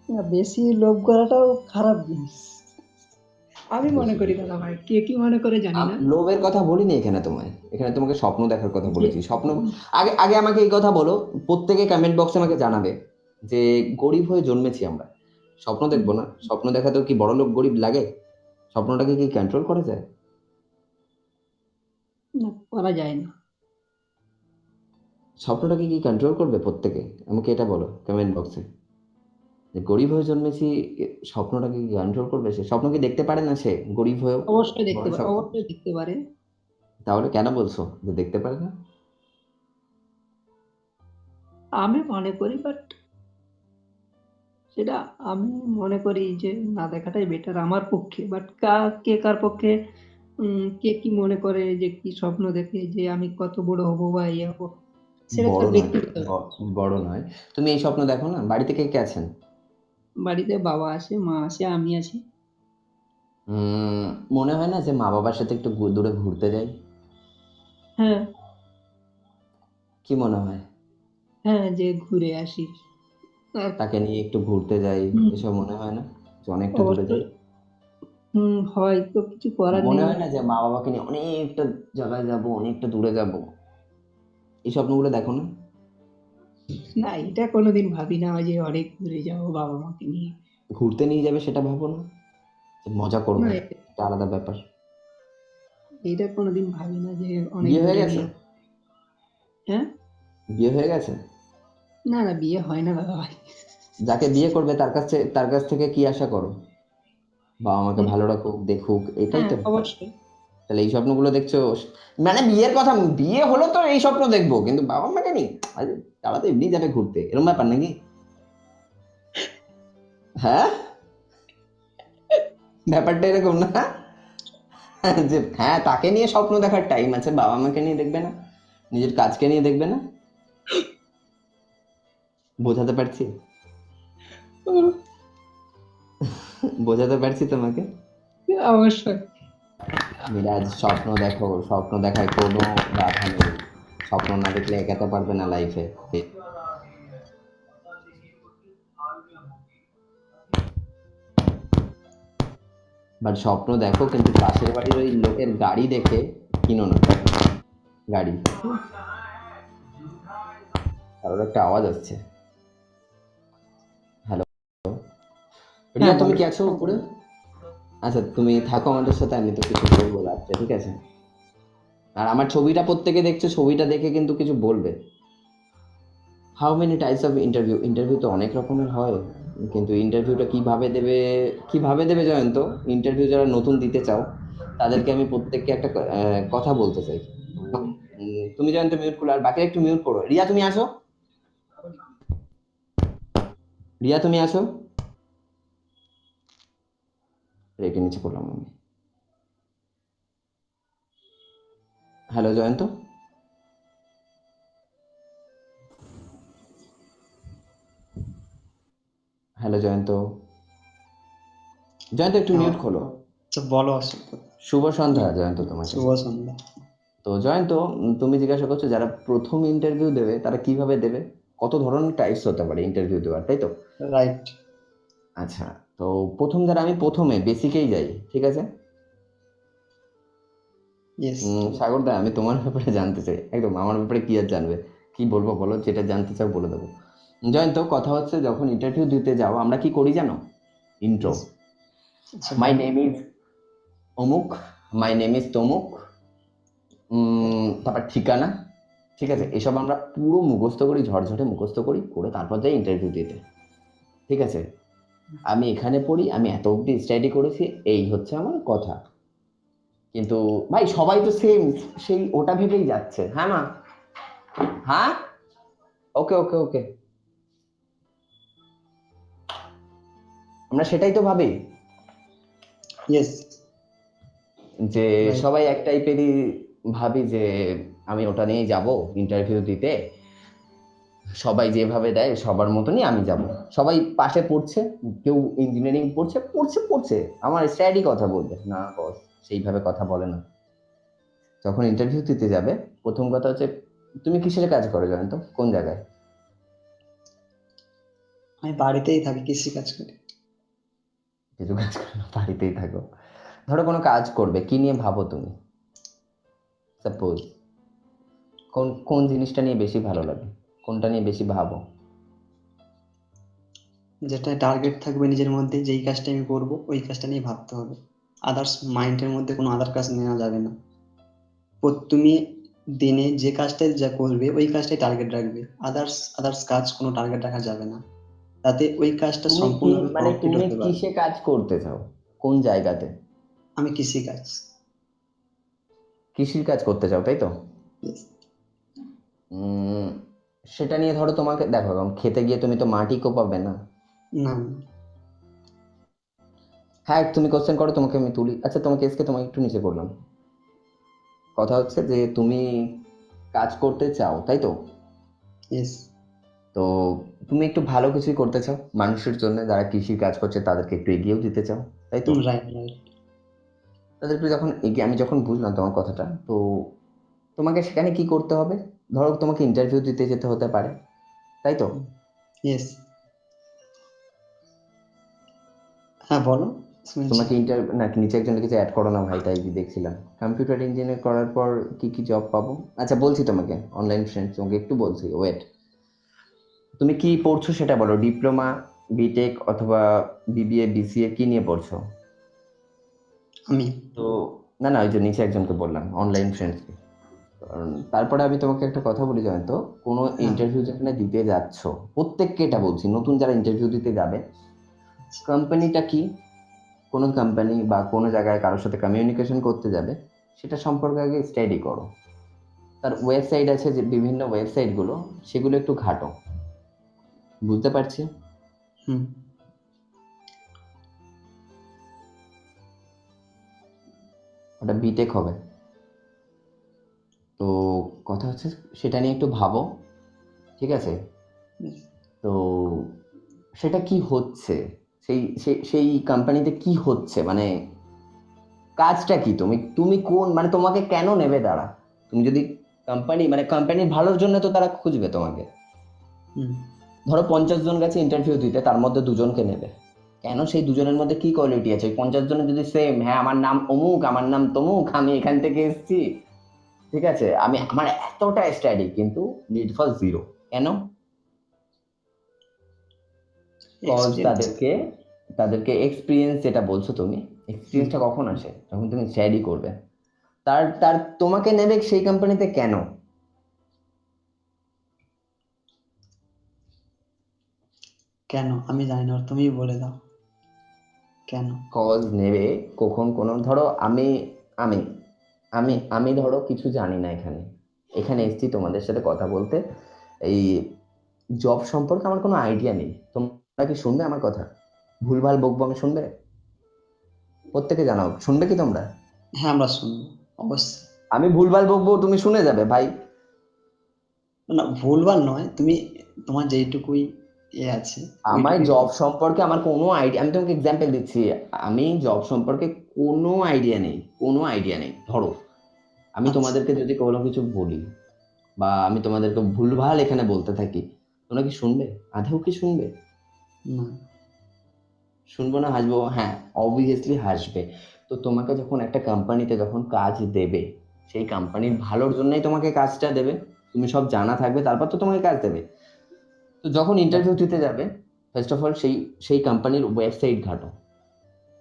S11: না, বেশি লোভ করাটাও খারাপ জিনিস। আমি মনে
S1: বেশি
S11: করি দাদা ভাই, কে কি মনে করে জানি না।
S1: লোভের কথা বলিনি এখানে তোমায়, এখানে তোমাকে স্বপ্ন দেখার কথা
S11: যে
S1: বলেছি। স্বপ্ন আগে আগে আমাকে এই কথা বলো, প্রত্যেকে কমেন্ট বক্সে আমাকে জানাবে যে গরিব হয়ে জন্মেছি আমরা, স্বপ্ন দেখবো না? স্বপ্ন দেখাতেও কি বড়লোক গরিব লাগে? স্বপ্নটাকে কি কন্ট্রোল করা যায়?
S11: না, করা যায় না।
S1: স্বপ্নটাকে কি কন্ট্রোল করবে প্রত্যেকে? আমাকে এটা বলো কমেন্ট বক্সে, যে গরিব হয়ে জন্মেছি, স্বপ্নটাকে কি কন্ট্রোল করবে? সে স্বপ্ন কি দেখতে পারে না, সে গরিব হয়েও
S11: অবশ্যই দেখতে
S1: বড়
S11: পারে,
S1: স্বপ্ন?
S11: অবশ্যই দেখতে পারে।
S1: তাহলে কেন বলছো যে দেখতে পারে না?
S11: আমি মনে করি, বাট সেটা আমি মনে করি যে না দেখাটাই বেটার আমার পক্ষে। বাট কে কার পক্ষে, কে কি মনে করে যে কি স্বপ্ন দেখে যে আমি কত বড় হবো বা ইয়ে হবো, সেটা
S1: বড়
S11: তার
S1: নয়,
S11: ব্যক্তিগত ব্যাপার।
S1: বড় নয়। তুমি এই স্বপ্ন দেখো না? বাড়িতে কে কে আছেন?
S11: বাড়িতে বাবা আছে, মা আছে, আমি আছি।
S1: উম, মনে হয় না যে মা বাবার সাথে একটু দূরে ঘুরতে যাই?
S11: হ্যাঁ,
S1: কি মনে হয়?
S11: হ্যাঁ, যে ঘুরে আসি। আর
S1: তাকে নিয়ে একটু ঘুরতে যাই,
S11: হুম,
S1: এসব মনে হয় না যে অনেকটা দূরে যাই?
S11: অবশ্যই। হয় তো, কিছু করার
S1: মনে
S11: নেই।
S1: হয় না যে মা বাবাকে নিয়ে অনেকটা জায়গায় যাব, অনেকটা দূরে যাব? এই স্বপ্নগুলো দেখো না?
S11: না, এটা কোনোদিন ভাবি না যে অনেক দূরে যাবো বাবা মাকে নিয়ে।
S1: ঘুরতে নিয়ে যাবে সেটা ভাবো না? যে মজা
S11: না,
S1: করবো, এটা আলাদা ব্যাপার।
S11: এটা কোনোদিন ভাবি না যে অনেক
S1: বিয়ে হয়ে
S11: দূরে
S1: গেছে?
S11: নিয়ে। হ্যাঁ,
S1: বিয়ে হয়ে গেছে?
S11: না না, বিয়ে হয় না দাদা ভাই।
S1: যাকে বিয়ে করবে তার কাছ থেকে কি আশা করো? বাবা মাকে ভালো রাখুক, দেখুক, এটাই
S11: হ্যাঁ,
S1: তো ব্যাপার।
S11: অবশ্যই।
S1: তাহলে এই স্বপ্নগুলো দেখছো, মানে বিয়ের কথা, বিয়ে হলো তো এই স্বপ্ন দেখবো, কিন্তু বাবা মাকে নিয়ে আরে তারা তো এমনি যাবে ঘুরতে, এরকম ব্যাপার নাকি? হ্যাঁ, ব্যাপারটা এরকম না? যে হ্যাঁ, তাকে নিয়ে স্বপ্ন দেখার টাইম আছে, বাবা মাকে নিয়ে দেখবে না, নিজের কাজকে নিয়ে দেখবে না? বোঝাতে পারছি? বোঝাতে পারছি তোমাকে?
S11: অবশ্যই।
S1: মিরাজ, স্বপ্ন দেখো, স্বপ্ন দেখায় কোনো বাধা নেই, স্বপ্ন না দেখলে এগাতে পারবে না লাইফে। বাট স্বপ্ন দেখো, কিন্তু পাশের বাড়ির ওই লোকের গাড়ি দেখে কিনো না গাড়ি। কারোর একটা আওয়াজ আসছে। হ্যালো, রিয়া
S11: হ্যাঁ,
S1: তুমি
S11: বলো।
S1: কি আছো উপরে? আচ্ছা, তুমি থাকো আমাদের সাথে, আমি তো কিছু বলবো রাত্রে, ঠিক আছে? আর আমার ছবিটা প্রত্যেকে দেখছো, ছবিটা দেখে কিন্তু কিছু বলবে। How many types of interview, interview তো অনেক রকমের হয়, কিন্তু ইন্টারভিউটা কিভাবে দেবে জয়ন্ত? ইন্টারভিউ যারা নতুন দিতে চাও তাদেরকে আমি প্রত্যেককে একটা কথা বলতে চাই। তুমি জয়ন্ত মিউট করো, আর বাকিরা একটু মিউট করো। রিয়া তুমি আসো, রিয়া তুমি আসো, রেখে নিচে করলাম আমি। হ্যালো জয়ন্ত, হ্যালো জয়ন্ত, জয়ন্ত একটু মিউট খোলো।
S12: আচ্ছা, বলো অসুখ।
S1: শুভ সন্ধ্যা জয়ন্ত তোমাকে।
S12: শুভ সন্ধ্যা।
S1: তো জয়ন্ত, তুমি জিজ্ঞাসা করছো যারা প্রথম ইন্টারভিউ দেবে তারা কিভাবে দেবে, কত ধরনের টাইপস হতে পারে ইন্টারভিউ দেওয়ার, তাই তো?
S12: রাইট।
S1: আচ্ছা, তো আমি প্রথমে বেসিকেই যাই, ঠিক আছে?
S12: ইয়েস।
S1: সাগরদা, আমি তোমার ব্যাপারে জানতে চাই, একদম আমার ব্যাপারে কি আর জানবে, কি বলবো বলো, যেটা জানতে চাও বলে দেবো। জয়ন্ত, কথা হচ্ছে যখন ইন্টারভিউ দিতে যাও আমরা কি করি জানো? ইন্ট্রো,
S12: আচ্ছা,
S1: মাই
S12: বলো।
S1: নেম ইজ অমুক, মাই নেম ইজ তমুক, তারপর ঠিকানা, ঠিক আছে? এসব আমরা পুরো মুখস্থ করি, ঝরঝরে মুখস্থ করি, করে তারপর যাই ইন্টারভিউ দিতে, ঠিক আছে? আমি এখানে পড়ি, আমি এত অবধি স্টাডি করেছি, এই হচ্ছে আমার কথা। কিন্তু ভাই সবাই তো সেম, সেই ওটা ভেবেই যাচ্ছে। হ্যাঁ মা, হ্যাঁ, ওকে ওকে ওকে, আমরা সেটাই তো ভাবি
S12: ইয়েস,
S1: যে
S12: রাইট।
S1: সবাই এক টাইপেরই ভাবি যে আমি ওটা নিয়েই যাব ইন্টারভিউ দিতে, সবাই যেভাবে দেয় সবার মতনই আমি যাব। সবাই পাশে পড়ছে, কেউ ইঞ্জিনিয়ারিং পড়ছে পড়ছে পড়ছে, আমার স্টাডি কথা বলবে না, বস সেইভাবে কথা বলে না। যখন ইন্টারভিউ দিতে যাবে, প্রথম কথা হচ্ছে তুমি কিসের কাজ করো জানো তো, কোন জায়গায়?
S12: আমি বাড়িতেই থাকি, কৃষি কাজ করি।
S1: কিছু কাজ করো না, বাড়িতেই থাকো। ধরো কোনো কাজ করবে, কি নিয়ে ভাবো তুমি? সাপোজ কোন কোন জিনিসটা নিয়ে বেশি ভালো লাগে, কোনটা নিয়ে বেশি ভাবো?
S12: যেটা টার্গেট থাকবে নিজের মধ্যে, যেই কাজটা আমি করবো ওই কাজটা নিয়ে ভাবতে হবে। আদার্স মাইন্ডের মধ্যে কোনো আদার কাজ নেওয়া যাবে না। তুমি দিনে যে কাজটা যা করবে ওই কাজটাই টার্গেট রাখবে, আদার্স আদার্স কাজ কোনো টার্গেট রাখা যাবে না, তাতে ওই কাজটা
S1: তুমি কি
S12: সম্পূর্ণভাবে
S1: মানে
S12: কমপ্লিট
S1: তুমি
S12: হতে পারবে।
S1: কিসে কাজ করতে চাও, কোন জায়গাতে?
S12: আমি কৃষি কাজ।
S1: কৃষির কাজ করতে চাও, তাই তো?
S12: Yes.
S1: উম, সেটা নিয়ে ধরো তোমাকে দেখো, এখন খেতে গিয়ে তুমি তো মাটি কোপাবে না।
S12: না,
S1: হ্যাঁ, তুমি কোশ্চেন করো, তোমাকে আমি তুলি। আচ্ছা, তোমাকে এসকে তোমাকে একটু নিচে করলাম। কথা হচ্ছে যে তুমি কাজ করতে চাও, তাই তো?
S12: ইয়েস,
S1: তো তুমি একটু ভালো কিছুই করতে চাও মানুষের জন্য, যারা কৃষির কাজ করছে তাদেরকে একটু এগিয়েও দিতে চাও, তাই তো?
S12: Right right.
S1: তাদেরকে যখন এগিয়ে, আমি যখন বুঝলাম তোমার কথাটা, তো তোমাকে সেখানে কি করতে হবে? ধরো তোমাকে ইন্টারভিউ দিতে যেতে হতে পারে, তাই তো?
S12: ইয়েস, হ্যাঁ বলো, শুনছি।
S1: তোমাকে না, নিচে একজন কিছু অ্যাড করো না ভাই, তাই দেখছিলাম। কম্পিউটার ইঞ্জিনিয়ার করার পর কি কি জব পাবো? আচ্ছা বলছি তোমাকে, অনলাইন ফ্রেন্ডস তোমাকে একটু বলছি, ওয়েট। তুমি কি পড়ছো সেটা বলো, ডিপ্লোমা, বিটেক অথবা বিবিএ, বিসিএ, কি নিয়ে পড়ছো?
S12: আমি
S1: তো না না, ওই যে নিচে একজনকে বললাম, অনলাইন ফ্রেন্ডসকে। কারণ তারপরে আমি তোমাকে একটা কথা বলি জানো তো, কোনো
S12: হ্যাঁ,
S1: ইন্টারভিউ যেখানে দিতে যাচ্ছ, প্রত্যেককে এটা বলছি, নতুন যারা ইন্টারভিউ দিতে যাবে, কোম্পানিটা কি, কোনো কোম্পানি বা কোনো জায়গায় কারোর সাথে কমিউনিকেশন করতে যাবে, সেটা সম্পর্কে আগে স্টাডি করো। তার ওয়েবসাইট আছে, যে বিভিন্ন ওয়েবসাইটগুলো, সেগুলো একটু ঘাটো। বুঝতে পারছি?
S12: হুম,
S1: ওটা বিটেক হবে। তো কথা হচ্ছে সেটা নিয়ে একটু ভাবো, ঠিক আছে? তো সেটা কি হচ্ছে, সেই সেই সেই কোম্পানিতে কি হচ্ছে, মানে কাজটা কি, তুমি তুমি কোন, মানে তোমাকে কেন নেবে তারা? তুমি যদি কোম্পানি, মানে কোম্পানির ভালোর জন্য তো তারা খুঁজবে তোমাকে।
S12: হুম,
S1: ধরো 50 জন গেছে ইন্টারভিউ দিতে, তার মধ্যে 2জনকে নেবে, কেন? সেই 2জনের মধ্যে কি কোয়ালিটি আছে? ওই 50 জনের যদি সেম, হ্যাঁ আমার নাম অমুক, আমার নাম তমুক, আমি এখান থেকে এসেছি, ঠিক আছে, আমি আমার এতটা স্টাডি, কিন্তু নিড ফর জিরো, কেন? Cause
S12: experience.
S1: তাদেরকে এক্সপিরিয়েন্স, যেটা বলছো তুমি, এক্সপিরিয়েন্সটা কখন আসে? যখন তুমি স্টাডি করবে। তার তার তোমাকে নেবে সেই কোম্পানিতে কেন?
S12: কেন আমি জানি না, তুমি বলে দাও কেন।
S1: কজ নেবে, কখন কোনো, ধরো আমি আমি আমি আমি ধরো কিছু জানি না, এখানে এখানে এসেছি তোমাদের সাথে কথা বলতে, এই জব সম্পর্কে আমার কোনো আইডিয়া নেই। তোমরা কি শুনবে আমার কথা? ভুলভাল বকবো আমি, শুনবে? প্রত্যেকে জানাও, শুনবে কি তোমরা?
S12: হ্যাঁ, আমরা শুনবো অবশ্যই।
S1: আমি ভুলভাল বকবো, তুমি শুনে যাবে ভাই।
S12: না, ভুলভাল নয়, তুমি তোমার যেইটুকুই আছে
S1: আমার
S12: ওইটুকুই
S1: জব
S12: বলো।
S1: সম্পর্কে আমার কোনো আইডিয়া, আমি তোমাকে এক্সাম্পল দিচ্ছি, আমি জব সম্পর্কে কোনো আইডিয়া নেই, কোনো আইডিয়া নেই। ধরো আমি
S12: আচ্ছা,
S1: তোমাদেরকে যদি কোনো কিছু বলি, বা আমি তোমাদেরকে ভুলভাল এখানে বলতে থাকি, তোমরা কি শুনবে? আদৌ কি শুনবে?
S12: না,
S1: শুনবো না, হাসবো? হ্যাঁ, অবভিয়াসলি হাসবে। তো তোমাকে যখন একটা কোম্পানিতে যখন কাজ দেবে, সেই কোম্পানির ভালোর জন্যই তোমাকে কাজটা দেবে, তুমি সব জানা থাকবে, তারপর তো তোমাকে কাজ দেবে। তো যখন ইন্টারভিউ দিতে যাবে, ফার্স্ট অফ অল সেই সেই কোম্পানির ওয়েবসাইট ঘাটো,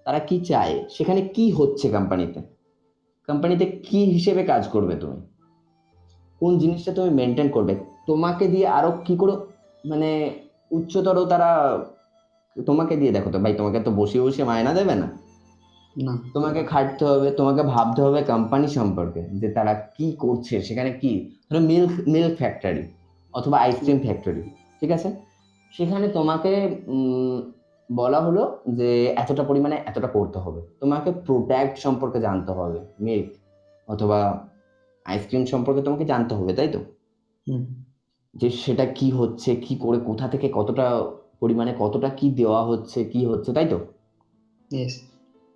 S1: তারা কি চায়, সেখানে কি হচ্ছে কোম্পানিতে, কোম্পানিতে কি হিসেবে কাজ করবে তুমি, কোন জিনিসটা তুমি মেনটেন করবে, তোমাকে দিয়ে আরো কি করে, মানে উচ্চতর তারা তোমাকে দিয়ে, দেখো তো ভাই, তোমাকে তো বসিয়ে বসিয়ে মায়না দেবে না,
S12: না।
S1: তোমাকে খাটতে হবে, তোমাকে ভাবতে হবে কোম্পানি সম্পর্কে যে তারা কি করছে, সেখানে কি ধরো মিল্ক ফ্যাক্টরি অথবা আইসক্রিম ফ্যাক্টরি, ঠিক আছে? সেখানে তোমাকে বলা হলো যে এতটা পরিমাণে এতটা করতে হবে। তোমাকে প্রোডাক্ট সম্পর্কে জানতে হবে, মিল্ক অথবা আইসক্রিম সম্পর্কে তোমাকে জানতে হবে, তাই তো?
S12: হুম।
S1: যে সেটা কি হচ্ছে, কি করে, কোথা থেকে কতটা পরিমাণে কতটা কি দেওয়া হচ্ছে, কি হচ্ছে, তাই তো?
S12: ইয়েস।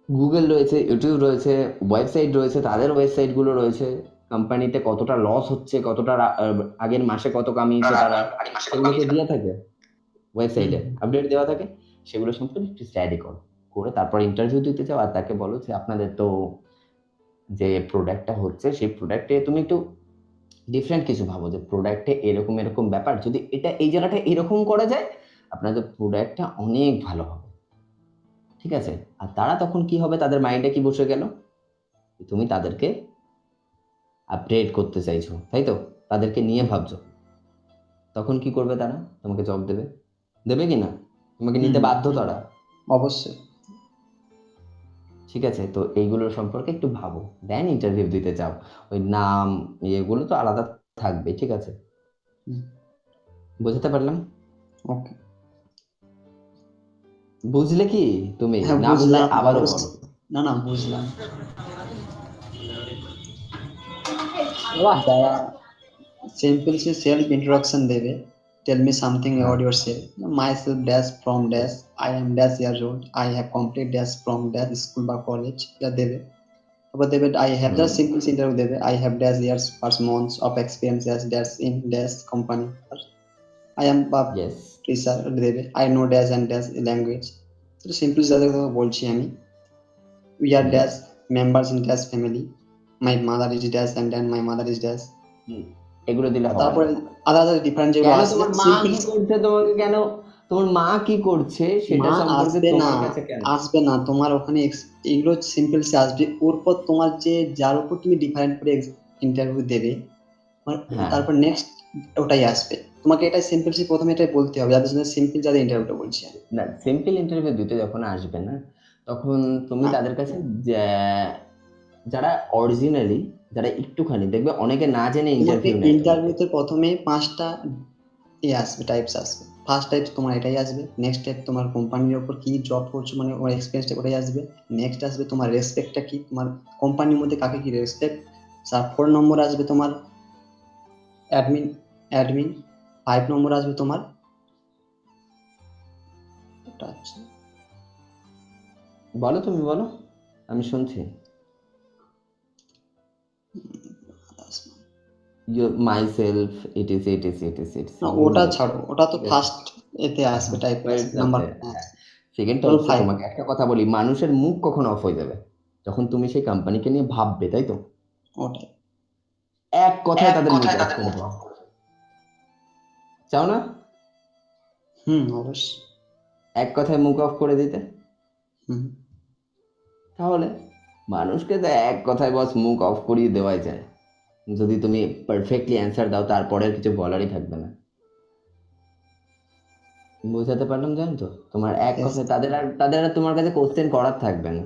S1: গুগল রয়েছে, ইউটিউব রয়েছে, ওয়েবসাইট রয়েছে, তাদের ওয়েবসাইটগুলো রয়েছে। কোম্পানিতে কতটা লস হচ্ছে, কতটা আগের মাসে কত কামিয়েছে তারা, সেগুলো তো দেওয়া থাকে ওয়েবসাইটে, আপডেট দেওয়া থাকে। সেগুলো সম্পর্কে একটু স্টাডি করো, করে তারপর ইন্টারভিউ দিতে যাও। আর তাকে বলো যে আপনাদের তো যে প্রোডাক্টটা হচ্ছে সেই প্রোডাক্টে তুমি একটু ডিফারেন্ট কিছু ভাবো, যে প্রোডাক্টে এরকম এরকম ব্যাপার, যদি এটা এই জায়গাটা এরকম করা যায় আপনাদের প্রোডাক্টটা অনেক ভালো হবে, ঠিক আছে? আর তারা তখন কি হবে, তাদের মাইন্ডে কি বসে গেল, তুমি তাদেরকে আপগ্রেড করতে চাইছো, তাই তো? তাদেরকে নিয়ে ভাবছো। তখন কি করবে তারা? তোমাকে জব দেবে, দেবে কি না? তোমাকে নিতে বাধ্য তারা,
S12: অবশ্যই।
S1: ঠিক আছে? তো এইগুলোর সম্পর্কে একটু ভাবো, দেন ইন্টারভিউ দিতে যাও। ওই নাম এগুলো তো আলাদা থাকবে, ঠিক আছে? বুঝতে পারলাম?
S12: ওকে।
S1: বুঝলে কি তুমি?
S12: হ্যাঁ,
S1: না বুঝলে
S12: বুঝলাম
S1: আবারও
S12: অবশ্যই।
S1: বলো।
S12: না বুঝলাম। সিম্পল সে সেলফ ইন্ট্রোডাকশন দেবে। Tell me something about yourself. Myself dash from dash, I am dash years old, I have complete dash from dash school বা কলেজ, এটা দেবে। তারপর দেবে I have just simple interview দেবে, I have dash years first months of experience as dash in dash company, I am বা
S1: Yes.
S12: Fresher দেবে, I know dash and dash language। তো simple যাদের কথা বলছি আমি, we are dash members in dash family, my mother is dash and then my mother is dash।
S1: এগুলো দিলে হবে না।
S12: তারপরে আলাদা ডিফারেন্ট যেগুলো
S1: কেন
S12: আসবে
S1: তোমার মা
S12: সিম্পল
S1: কি করছে, তোমাকে কেন, তোমার মা কি করছে সেটা
S12: মা
S1: সম্পর্কে
S12: আসবে না,
S1: তোমার কাছে কেন?
S12: আসবে না তোমার ওখানে এগুলো সিম্পল সে আসবে। ওর পর তোমার যে যার উপর তুমি ডিফারেন্ট করে ইন্টারভিউ দেবে,
S1: হ্যাঁ।
S12: তারপর নেক্সট ওটাই আসবে। তোমাকে এটা সিম্পল সে প্রথমে এটাই বলতে হবে, যাদের জন্য সিম্পল যাদের ইন্টারভিউটা বলছি আমি।
S1: না, সিম্পল ইন্টারভিউ দিতে যখন আসবে না, তখন তুমি তাদের কাছে যারা অরিজিনালি, যারা একটুখানি দেখবে অনেকে না জেনে
S12: তোমাকে
S1: ইন্টারভিউ নেয় তোমাকে।
S12: ইন্টারভিউতে প্রথমে 5টা আসবে, টাইপস আসবে। ফার্স্ট টাইপ তোমার এটাই আসবে, নেক্সট টাইপ তোমার কোম্পানির উপর কি জব করছো মানে ওর এক্সপিরিয়েন্সটা ওটাই আসবে, নেক্সট আসবে তোমার রেসপেক্টটা কি, তোমার কোম্পানির মধ্যে কাকে কি রেসপেক্ট। 4 নম্বর আসবে তোমার অ্যাডমিন, 5 নম্বর আসবে তোমার ওটা আছে,
S1: বলো, তুমি বলো, আমি শুনছি। মাইসেলফ,
S12: ওটা ছাড়ো, ওটা তো ফার্স্ট এতে আসবে, টাইপ নাম্বার।
S1: সেকেন্ডটা হচ্ছে, তোমাকে একটা কথা বলি, মানুষের মুখ কখন অফ হয়ে যাবে? যখন তুমি সেই কোম্পানিকে নিয়ে ভাববে, তাই তো?
S12: ওটাই
S1: এক কথায় তাদের মুখ অফ করে দাও, চাও না?
S12: অবশ্যই।
S1: এক কথায় মুখ অফ করে দিতে। তাহলে মানুষকে তো এক কথায় বস মুখ অফ করিয়ে দেওয়াই যায়, যদি তুমি পারফেক্টলি অ্যান্সার দাও, তারপরে আর কিছু বলারই থাকবে না। বোঝাতে পারলাম? জানো তো, তোমার এক কথায় তাদের আর তোমার কাছে কোশ্চেন করার থাকবে না,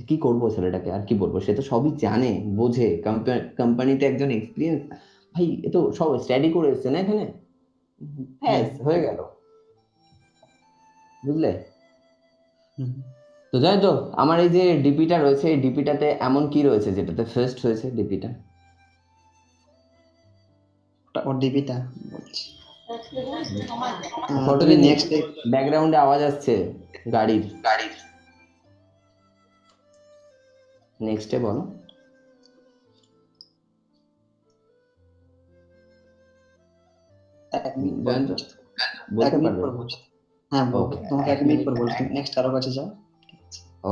S1: কি করবো ছেলেটাকে, আর কি বলবো, সে তো সবই জানে, বোঝে, কোম্পানিতে একজন এক্সপিরিয়েন্স ভাই, এ তো সব স্টাডি করে এসছে না এখানে, ব্যাস হয়ে গেল, বুঝলে? তো যাই তো, আমার এই যে ডিপিটা রয়েছে, এই ডিপিটাতে এমন কি রয়েছে যেটাতে ফার্স্ট হয়েছে ডিপিটা?
S12: ওর ডিপিটা বলছি।
S1: তুমি নেক্সট ব্যাকগ্রাউন্ডে আওয়াজ আসছে গাড়ির, নেক্সটে বলো। বলতে পারবে?
S12: হ্যাঁ বলবো, তোমাকে 1 মিনিট পর বলছি, নেক্সট কারো কাছে যাও।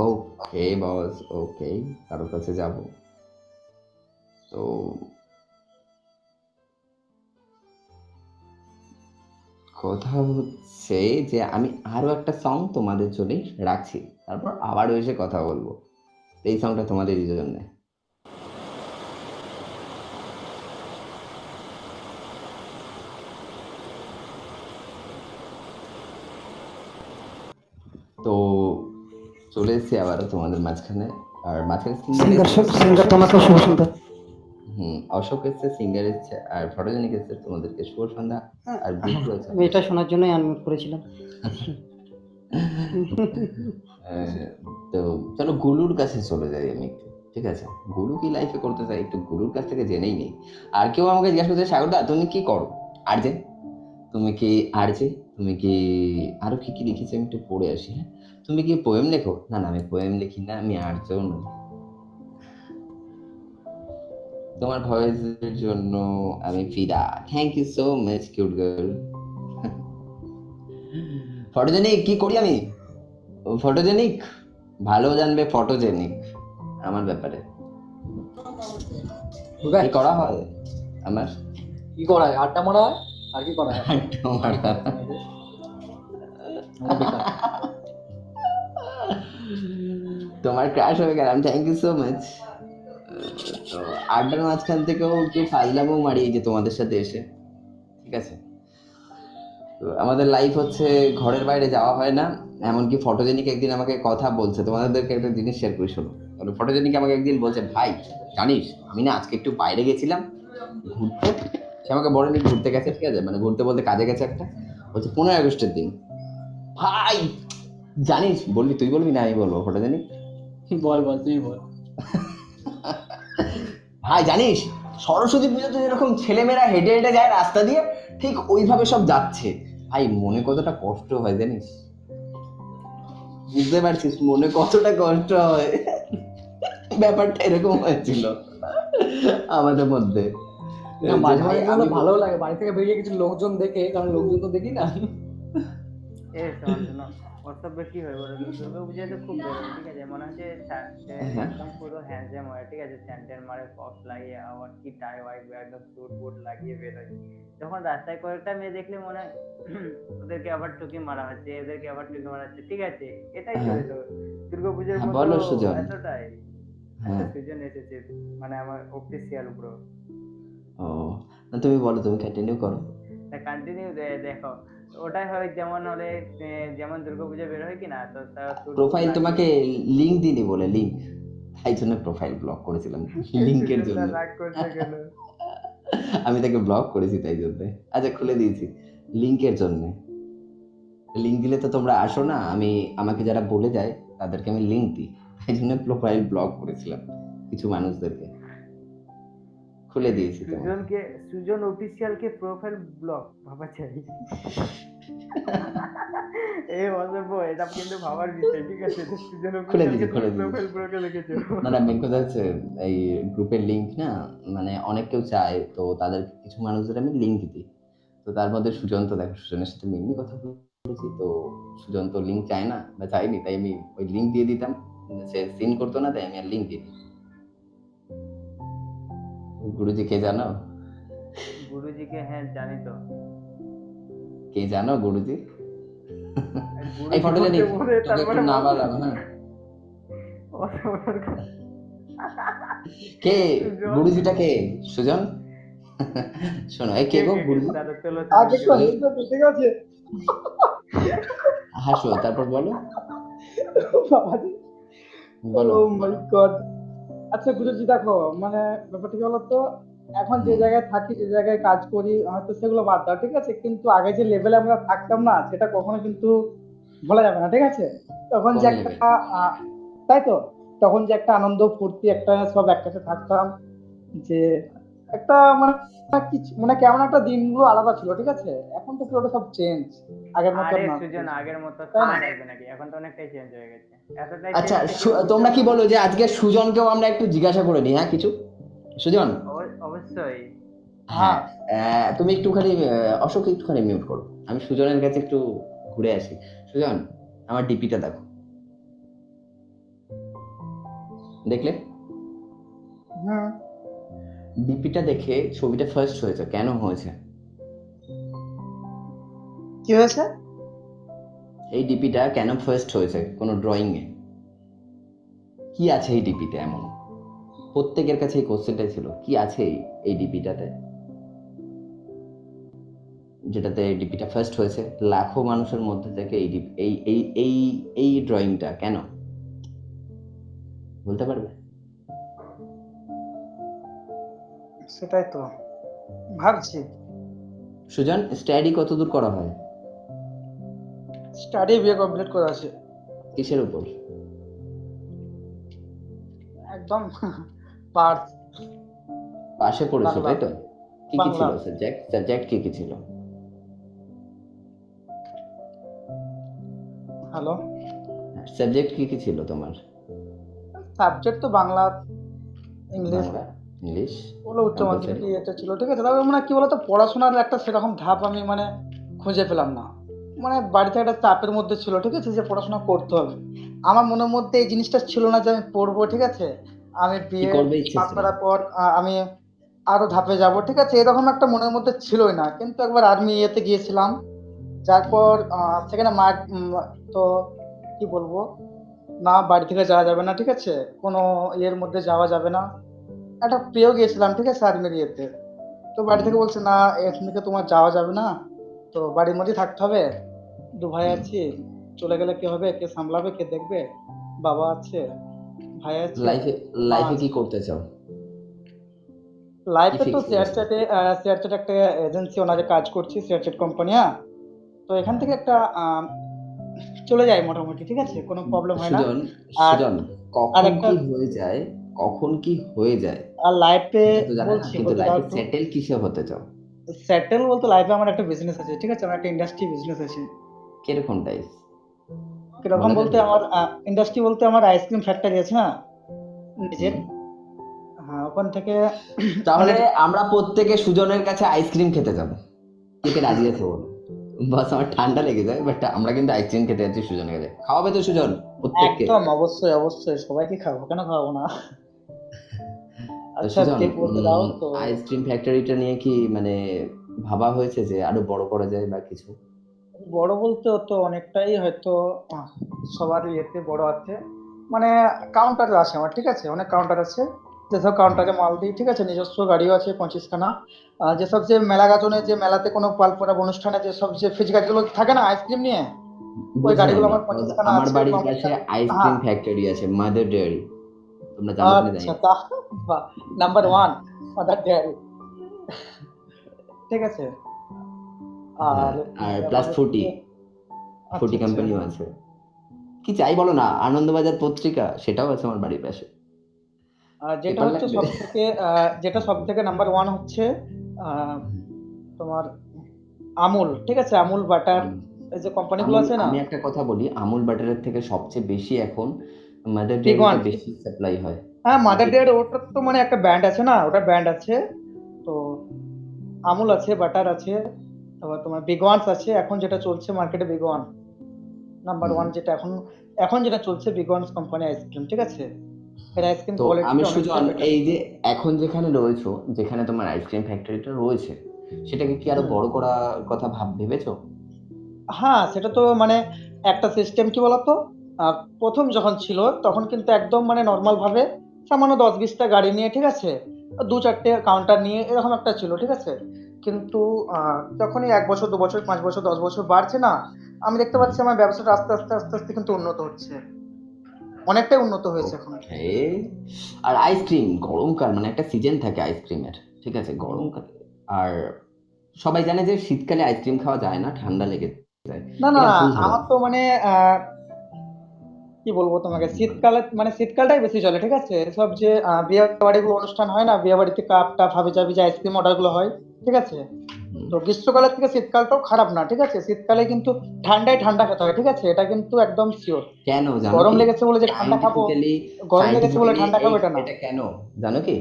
S1: ওকে বস, ওকে, কারোর কাছে যাব। তো কথা হচ্ছে যে আমি আরো একটা সং তোমাদের জন্য রাখছি, তারপর আবার এসে কথা বলবো। এই সংটা তোমাদের জন্য। তো চলে এসেছি আবারও তোমাদের মাঝখানে। আর মাঝখানে
S11: সিঙ্গার তোমাকে শুভ সন্ধ্যা।
S1: অশোক এসছে, সিঙ্গার এসছে, আর ফটোজেনিক এসছে। তোমাদেরকে শুভ সন্ধ্যা। আর বিপুল আছে।
S11: আমি এটা শোনার জন্যই আনমিউট করেছিলাম।
S1: তো চলো গুলুর কাছে চলে যাই আমি একটু, ঠিক আছে? গুলু কি লাইফে করতে চাই একটু গুলুর কাছ থেকে জেনেই নেই। আর কেউ আমাকে জিজ্ঞাসা করছে, সাগরদা তুমি কি করো? আরজে তুমি কি আরজে তুমি কি আরো কি কি লিখেছি আমি একটু পড়ে আসি। হ্যাঁ, তুমি কি পোয়েম লেখো? না না, আমি পোয়েম লিখি না, আমি আরজেও নই। তোমার ভয়েসের জন্য আমি ফিদা। Thank you so much cute girl. Photogenic কি করি আমি? ফটোজেনিক ভালো জানবে, ফটোজেনিক আমার ব্যাপারে কি করা হয় আমার,
S13: কি করা হয়? আড্ডা মারা হয় আর কি করা হয়?
S1: তোমার ক্রাশ হয়ে গেলাম, থ্যাংক ইউ সো মাচ। তো আড্ডার মাঝখান থেকেও একটু ফাজলামও মারি এই যে তোমাদের সাথে এসে, ঠিক আছে? তো আমাদের লাইফ হচ্ছে ঘরের বাইরে যাওয়া হয় না। এমনকি ফটোজেনিক একদিন আমাকে কথা বলছে, তোমাদেরকে একটা জিনিস শেয়ার করি শোনো। ফটোজেনিক আমাকে একদিন বলছে, ভাই জানিস আমি না আজকে একটু বাইরে গেছিলাম ঘুরতে। সে আমাকে বলেনি ঘুরতে গেছে, ঠিক আছে, মানে ঘুরতে বলতে কাজে গেছে একটা। বলছে 15 আগস্টের দিন। ভাই জানিস, বলবি তুই বলবি না আমি বলবো? ফটোজেনিক
S13: বল বল তুই বল।
S1: ভাই জানিস সরস্বতী পুজোতে যেরকম ছেলেমেয়েরা হেঁটে হেঁটে যায় রাস্তা দিয়ে, ঠিক ওইভাবে সব যাচ্ছে। ভাই মনে কতটা কষ্ট হয় জানিস? বুঝতে পারছিস মনে কতটা কষ্ট হয়? ব্যাপারটা এরকম হয়েছিল আমাদের মধ্যে।
S13: না মাঝে মাঝে কিন্তু ভালো লাগে বাড়ি থেকে বেরিয়ে কিছু লোকজন দেখে, কারণ লোকজন তো দেখি না।
S7: হোয়াটসঅ্যাপ কি হয় বলো তো? দুর্গা পুজোতে খুব বেরোয়, ঠিক আছে? মনে হচ্ছে একদম পুরো হ্যান্ডসাম হয়, ঠিক আছে? স্যান্ডেল মারে, ফক্স লাগিয়ে, আবার কি টাই ওয়াইট একদম স্যুট বুট লাগিয়ে বেরোয়। যখন রাস্তায় কয়েকটা মেয়ে দেখলে মনে হয় ওদেরকে আবার টুকি মারা হচ্ছে, এদেরকে আবার টুকি মারা হচ্ছে, ঠিক আছে? এটাই চলতো দুর্গা পুজোর মতো এতটাই। সুজন এসেছে, মানে আমার অফিসিয়াল ব্রো।
S1: ও না, তুমি বলো, তুমি কন্টিনিউ করো।
S7: কন্টিনিউ দেখো, ওটাই হয় যেমন হলে যেমন দুর্গাপূজা বের হয় কিনা, তো
S1: প্রোফাইল তোমাকে লিংক দিলি বলে, লিংক, তাই জন্য প্রোফাইল ব্লক করেছিলাম লিংকের জন্য।
S7: রাগ করতে গেল,
S1: আমি তাকে ব্লক করেছি তাই জন্য। আচ্ছা খুলে দিয়েছি লিংকের জন্য। লিংক দিলে তো তোমরা আসো না, আমি আমাকে যারা বলে যায় তাদেরকে আমি লিংক দিই, তাই জন্য প্রোফাইল ব্লক করেছিলাম কিছু মানুষদেরকে। খুলে দিয়েছি তোমাকে।
S7: সুজন অফিসিয়ালকে প্রোফাইল ব্লক ভাবা চাই। এই অসভ্য, এটা কিন্তু ভাবার বিষয়, ঠিক আছে? সুজন অফিসিয়ালকে প্রোফাইল ব্লকে লিখেছো।
S1: না মেন কথা হচ্ছে এই গ্রুপের লিংক না, মানে অনেক কেউ চায়, তো তাদের কিছু মানুষদের আমি লিংক দিই। তো তার মধ্যে সুজন, তো দেখো সুজনের সাথে এমনি কথা বলেছি, তো সুজন তো লিংক চায় না বা চাইনি, তাই আমি ওই লিংক দিয়ে দিতাম। সে সিন করতো না, তাই আমি আর লিংক দিই। গুরুজি কে জানো?
S7: গুরুজিকে হ্যাঁ জানি তো।
S1: কে জানো গুরুজি? এই ফটো জানি তোকে না বললাম। হ্যাঁ কে গুরুজিটা? কে সুজন? শোনো, এই কে গো গুরুজি?
S2: ঠিক আছে,
S1: হাসো, তারপর বলো।
S2: বলো। ও মাই গড। আচ্ছা গুরুজি দেখো, মানে ব্যাপারটা কি বলতো, এখন যে জায়গায় থাকি, যে জায়গায় কাজ করি, হয়তো সেগুলো বাদ দাও, ঠিক আছে? কিন্তু আগে যে লেভেলে আমরা থাকতাম না, সেটা কখনো কিন্তু ভোলা যাবে না, ঠিক আছে? তখন যে একটা তাই তো, তখন যে একটা আনন্দ ফুর্তি, একটা সব একসাথে থাকতাম, যে একটা মানে কিছু মানে কেমন একটা দিনগুলো আলাদা ছিল, ঠিক আছে? এখন তো পুরোটা সব চেঞ্জ, আগের মতো না।
S7: সুজন আগের মতো থাকবে নাকি? এখন তো অনেকটাই চেঞ্জ হয়ে গেছে।
S1: আচ্ছা তোমরা কি বলো যে আজকে সুজনকেও আমরা একটু জিজ্ঞাসা করে নিই? হ্যাঁ কিছু। সুজন
S7: অবশ্যই।
S1: হ্যাঁ তুমি একটুখানি অশোক একটুখানি মিউট করো, আমি সুজনের কাছে একটু ঘুরে আসি। সুজন আমার ডিপিটা দেখো, দেখলে? ডিপিটা দেখে ছবিটা ফার্স্ট হয়েছে, কেন হয়েছে?
S2: কি হয়েছে?
S1: এই ডিপিটা কেন ফার্স্ট হয়েছে কোন ড্রয়িং এ? কি আছে এই ডিপিতে এমন? প্রত্যেকের কাছে এই কোশ্চেনটাই ছিল, কি আছে এই ডিপিটাতে যেটাতে ডিপিটা ফার্স্ট হয়েছে লাখো মানুষের মধ্যে থেকে? এই ড্রয়িংটা কেন? বলতে পারবে?
S14: সেটাই তো ভাবছি।
S1: সুজন, স্টাডি কতদূর করা হয়?
S14: স্টাডি বিএ কমপ্লিট করা আছে।
S1: কিসের উপর?
S14: একদম পার্স
S1: পাশে পড়েছো,
S14: বাংলা
S1: তাই তো? কি
S14: বাংলা
S1: ছিল সাবজেক্ট? সাবজেক্ট কি ছিল?
S14: হ্যালো,
S1: সাবজেক্ট কি ছিল তোমার?
S14: সাবজেক্ট তো বাংলা, ইংলিশ,
S1: বাংলা, ইংলিশ,
S14: ওগুলো উচ্চ
S1: কম্পালসারি।
S14: মাধ্যমিক এটা ছিল, ঠিক আছে। তবে মানে কি বলতো, পড়াশোনার একটা সেরকম ধাপ আমি মানে খুঁজে পেলাম না। মানে বাড়িতে একটা চাপের মধ্যে ছিল, ঠিক আছে, যে পড়াশোনা করতে হবে। আমার মনের মধ্যে এই জিনিসটা ছিল না যে আমি পড়বো, ঠিক আছে। আমি
S1: কি
S14: বিএ
S1: করবে ইচ্ছে
S14: পাস
S1: ছিল?
S14: করার পর আমি আরো ধাপে যাব, ঠিক আছে, এরকম একটা মনের মধ্যে ছিলই না। কিন্তু একবার আর্মি ইয়েতে গিয়েছিলাম, যার পর সেখানে তো কি বলবো, না বাড়ি থেকে যাওয়া যাবে না, ঠিক আছে, কোনো ইয়ের মধ্যে যাওয়া যাবে না। একটা পেয়েও গিয়েছিলাম, ঠিক আছে, আর্মির ইয়েতে। তো বাড়ি থেকে বলছে না, এখান থেকে তোমার যাওয়া যাবে না, তো বাড়ির মধ্যেই থাকতে হবে। 2 ভাই আছি, চলে গেলে কে হবে, কে সামলাবে, কে দেখবে? বাবা আছে, ভাই আছে,
S1: লাইফে
S14: মা
S1: লাইফে কি
S14: আছে।
S1: করতে চাও? কি
S14: লাইফে তো
S1: ফিক্স
S14: শেয়ার
S1: করেছো?
S14: চ্যাটে একটা এজেন্সি ওনারে কাজ করছি, শেয়ার চ্যাট কোম্পানি। তো এখান থেকে একটা চলে যায় মোটামুটি, ঠিক আছে, কোনো প্রবলেম হয় না।
S1: সুজন,
S14: আর
S1: সুজন,
S14: আর
S1: কখন
S14: একটা
S1: কি হয়ে যায়, কখন কি হয়ে যায়
S14: আর লাইফে
S1: এটা তো জানে না,
S14: বলছি,
S1: কিন্তু
S14: বলতে দাও
S1: লাইফে
S14: একটু।
S1: সেটেল কিসে হতে চাও?
S14: সেটেল বলতে লাইফে আমার একটা বিজনেস আছে, ঠিক আছে, আমার একটা ইন্ডাস্ট্রি বিজনেস আছে।
S1: কিরকম টাইপ
S14: কিরকম
S1: বলা
S14: বলতে
S1: যাবে?
S14: আমার ইন্ডাস্ট্রি বলতে আমার আইসক্রিম ফ্যাক্টরি আছে না নিজের।
S1: হুম।
S14: হ্যাঁ, ওখান থেকে
S1: তাহলে
S14: অনেক
S1: আমরা প্রত্যেকে সুজনের কাছে আইসক্রিম খেতে যাবো। কে কে রাজি আছে বলো? বাস, আমার ঠান্ডা লেগে যায়, বাট আমরা কিন্তু আইসক্রিম খেতে যাচ্ছি সুজনের কাছে। খাওয়াবে তো সুজন প্রত্যেককে?
S14: একদম অবশ্যই অবশ্যই সবাইকে খাবো, কেন খাওয়াবো না।
S1: তো
S14: আচ্ছা,
S1: সুজন,
S14: কে বলতে দাও তো।
S1: আইসক্রিম ফ্যাক্টরিটা নিয়ে কি মানে ভাবা হয়েছে যে আরো বড় করা যায় বা কিছু?
S14: বড় বলতে তো অনেকটাই হয়তো আহ, সবার ইয়েতে বড় আছে। মানে কাউন্টার আছে আমার, ঠিক আছে, অনেক কাউন্টার আছে। যেসব কাউন্টারে মাল দিই, ঠিক আছে, নিজস্ব গাড়িও আছে 25খানা। যেসব যে মেলা গাজনে, যে মেলাতে কোনো পালপরাব অনুষ্ঠানে যেসব যে ফিজ গাড়িগুলো থাকে না আইসক্রিম নিয়ে, ওই
S1: বুঝলাম
S14: গাড়িগুলো
S1: আমি।
S14: আমার 25খানা
S1: আমার
S14: আছে
S1: বাড়ির
S14: এবং
S1: কাছে
S14: হ্যাঁ।
S1: আইসক্রিম ফ্যাক্টরি আছে, মাদার ডেয়ারি। তোমরা জানো কিনা জানি
S14: আচ্ছা,
S1: না।
S14: তা নাম্বার 1 মাদার ডেয়ারি, ঠিক আছে।
S1: হ্যাঁ,
S14: আর
S1: আর
S14: ব্যাপার
S1: প্লাস
S14: হচ্ছে,
S1: ফুটি,
S14: আচ্ছা
S1: ফুটি
S14: আচ্ছা,
S1: কোম্পানিও আছে। কি চাই বলো না, আনন্দবাজার পত্রিকা সেটাও আছে আমার বাড়ির পাশে।
S14: যেটা
S1: পেপার
S14: হচ্ছে
S1: লাগবে?
S14: সব থেকে যেটা সব থেকে নাম্বার 1 হচ্ছে আহ, তোমার আমুল, ঠিক আছে, আমুল বাটার,
S1: হুম।
S14: এই যে কোম্পানিগুলো
S1: আমুল,
S14: আছে না,
S1: আমি একটা কথা বলি, আমুল বাটারের থেকে সবচেয়ে বেশি এখন মাদার
S14: বিগ
S1: ডেয়ারিটা
S14: ওয়ান।
S1: বেশি সাপ্লাই হয়।
S14: হ্যাঁ, মাদার
S1: নাকি?
S14: ডেয়ারি ওটার তো মানে একটা ব্র্যান্ড আছে না, ওটা ব্র্যান্ড আছে। তো আমুল আছে, বাটার আছে, তারপর তোমার বিগ ওয়ানস আছে। এখন যেটা চলছে মার্কেটে বিগ ওয়ান, নাম্বার 1 যেটা এখন এখন যেটা চলছে, বিগ ওয়ানস কোম্পানি আইসক্রিম, ঠিক আছে। এর আইসক্রিম
S1: তো আমি
S14: কোয়ালিটিটা
S1: সুজন,
S14: অনেকটাই বেটার।
S1: এই যে এখন যেখানে রয়েছো, যেখানে তোমার আইসক্রিম ফ্যাক্টরিটা রয়েছে, সেটাকে কি আরো
S14: হুম।
S1: বড় করার কথা ভেবেছো?
S14: হ্যাঁ, সেটা তো মানে একটা সিস্টেম, কি বলতো, আ ১ম যখন ছিল তখন কিন্তু একদম মানে নরমাল ভাবে সামান্য ১০-২০ টা গাড়ি নিয়ে, ঠিক আছে? ২-৪ টে কাউন্টার নিয়ে এরকম একটা ছিল, ঠিক আছে? কিন্তু আ যখনই ১ বছর, ২ বছর, ৫ বছর, ১০ বছর বাড়ছে না, আমি দেখতে
S1: হুম।
S14: পাচ্ছি আমার ব্যবসাটা আস্তে আস্তে কিন্তু উন্নত হচ্ছে। অনেকটাই উন্নত হয়েছে এখন।
S1: ওকে। আর আইসক্রিম গরমকাল মানে একটা সিজন থাকে আইসক্রিমের, ঠিক আছে,
S14: হুম।
S1: গরমকালে। আর সবাই জানে যে শীতকালে আইসক্রিম খাওয়া যায় না, ঠান্ডা লেগে যায়।
S14: না, না,
S1: এটা
S14: না,
S1: ভুল
S14: আমার
S1: ধারণা।
S14: তো মানে কি বলবো তোমাকে, শীতকালে মানে শীতকালটাই বেশি চলে, ঠিক আছে? এসব যে বিয়ে বাড়িগুলো অনুষ্ঠান হয় না, বিয়ে বাড়িতে কাপ-টাপ হাবি-জাবি যে আইসক্রিম অর্ডার গুলো হয়, ঠিক আছে?
S1: হুম।
S14: তো গ্রীষ্মকালের থেকে শীতকালটাও খারাপ না, ঠিক আছে? শীতকালে কিন্তু ঠান্ডায় ঠান্ডা খেতে হয়, ঠিক আছে? এটা কিন্তু একদম সিওর।
S1: কেন জানো
S14: গরম
S1: কি?
S14: লেগেছে বলে যে ঠান্ডা খাবো,
S1: সায়েন্টিফিক্যালি,
S14: গরম লেগেছে বলে
S1: সায়েন্টিফিক্যালি
S14: ঠান্ডা
S1: এই
S14: খাবো এটা না।
S1: এটা কেন জানো কি?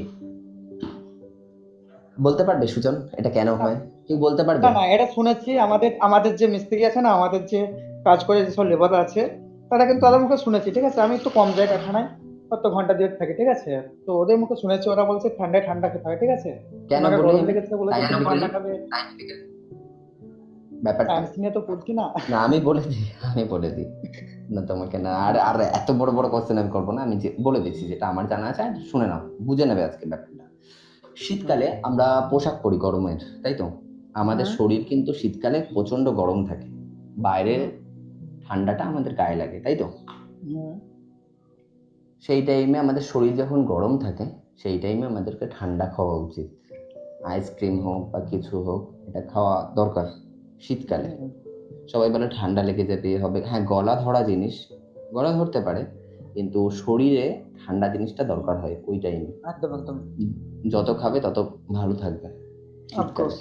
S1: বলতে পারবে সুজন, এটা কেন
S14: না,
S1: হয়? কেউ বলতে
S14: না,
S1: পারবে?
S14: না, এটা শুনেছি আমাদের আমাদের যে মিস্ত্রি আছে না, আমাদের যে কাজ করে যেসব লেবার আছে, তারা কিন্তু তাদের মুখে শুনেছি, ঠিক আছে? আমি একটু কম যাই কারখানায়, কত ঘন্টা ২ থাকি, ঠিক আছে? তো ওদের মুখে শুনেছি, ওরা বলছে ঠান্ডায় ঠান্ডা খেতে হয়, ঠিক আছে?
S1: কেন
S14: তোমাকে
S1: বলি
S14: গরম
S1: আমি?
S14: লেগেছে বলে যে তুমি
S1: সায়েন্টিফিক্যালি,
S14: ঠান্ডা খাবে,
S1: ব্যাপারটা।
S14: সায়েন্স নিয়ে তো পড়ছি না।
S1: না, আমি বলে দিই, আমি বলে দিই। না তোমাকে না, আর আর এত বড় বড় কোশ্চেন আমি করবো না, আমি যে বলে দিচ্ছি যেটা আমার জানা আছে, আর শুনে নাও, বুঝে নেবে আজকে ব্যাপারটা।
S14: হুম,
S1: শীতকালে আমরা পোশাক পরি গরমের, তাই তো? আমাদের
S14: হুম,
S1: শরীর কিন্তু শীতকালে প্রচন্ড গরম থাকে, বাইরের
S14: হুম,
S1: ঠান্ডাটা আমাদের গায়ে লাগে, তাই তো?
S14: হুম,
S1: সেই টাইমে আমাদের শরীর যখন গরম থাকে সেই টাইমে আমাদেরকে ঠান্ডা খাওয়া উচিত। আইসক্রিম হোক বা কিছু হোক, এটা খাওয়া দরকার শীতকালে। সবাই বলে ঠান্ডা লেগে যেতে হবে, হ্যাঁ গলা ধরা জিনিস গলা ধরতে পারে, কিন্তু শরীরে ঠান্ডা জিনিসটা দরকার হয় ওই টাইমে।
S14: একদম একদম
S1: যত খাবে তত ভালো থাকবে শীতকালে।
S14: অফকোর্স।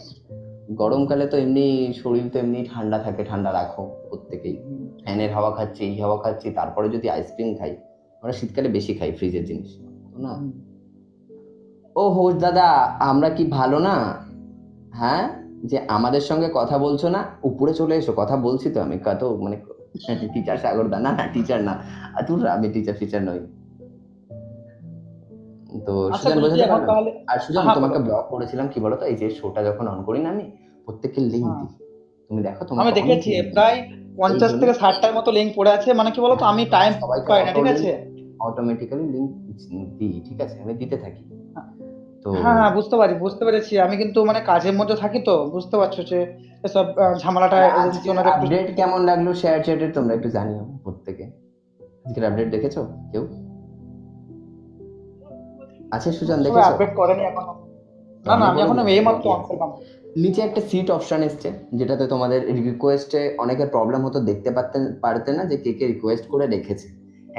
S1: গরমকালে তো এমনি শরীর তো এমনি ঠান্ডা থাকে, ঠান্ডা রাখো প্রত্যেকেই। ফ্যানের হাওয়া খাচ্ছি, এই হাওয়া খাচ্ছি, তারপরে যদি আইসক্রিম খাই, আমরা শীতকালে বেশি খাই ফ্রিজের জিনিস, তো না? ও হোস দাদা, আমরা কি ভালো না? হ্যাঁ, যে আমাদের সঙ্গে কথা বলছো না, উপরে চলে এসো, কথা বলছি তো আমি। কত মানে টিচার সাগরদা, না না টিচার না, তোর আমি টিচার নই। তো
S14: আচ্ছা
S1: সুজন
S14: গুরুজি
S1: বোঝাতে
S14: এখন
S1: পারলাম।
S14: তাহলে
S1: আর সুজন
S14: হ্যাঁ
S1: তোমাকে
S14: বলো।
S1: ব্লক করেছিলাম কি বলতো, এই যে শোটা যখন অন করি না আমি, প্রত্যেককে লিঙ্ক
S14: হ্যাঁ,
S1: দিই। তুমি দেখো
S14: আমি
S1: তোমাকে অনেক
S14: দেখেছি
S1: লিঙ্ক দিই।
S14: প্রায়
S1: এই
S14: 50
S1: জন্য
S14: থেকে 60টার মতো লিঙ্ক পড়ে আছে, মানে কি বলতো আমি টাইম
S1: সবাইকে
S14: পাই না, ঠিক আছে?
S1: অটোমেটিক্যালি লিঙ্ক দিই, ঠিক আছে? আমি দিতে থাকি। তো
S14: হ্যাঁ হ্যাঁ বুঝতে পেরেছি, আমি কিন্তু মানে কাজের মধ্যে থাকি, তো বুঝতে পারছো যে এসব ঝামেলাটা
S1: আর
S14: এর
S1: আজকের
S14: জন্য একটু
S1: আপডেট কেমন লাগলো শেয়ার চ্যাটে তোমরা একটু জানিও প্রত্যেকে। আজকের আপডেট দেখেছো কেউ? আচ্ছা সুজন,
S14: সবাই
S1: দেখেছো?
S14: আপডেট করেনি এখনো।
S1: তো
S14: না না,
S1: আমি
S14: আমি
S1: বলে
S14: এখনো
S1: দিচ্ছি
S14: এইমাত্র
S1: কি
S14: অন
S1: আছে।
S14: করলাম।
S1: নিচে একটা সিট অপশন এসছে, যেটাতে তোমাদের রিকোয়েস্টে অনেকের প্রবলেম হতো, দেখতে পারতে না যে কে কে রিকোয়েস্ট করে রেখেছে।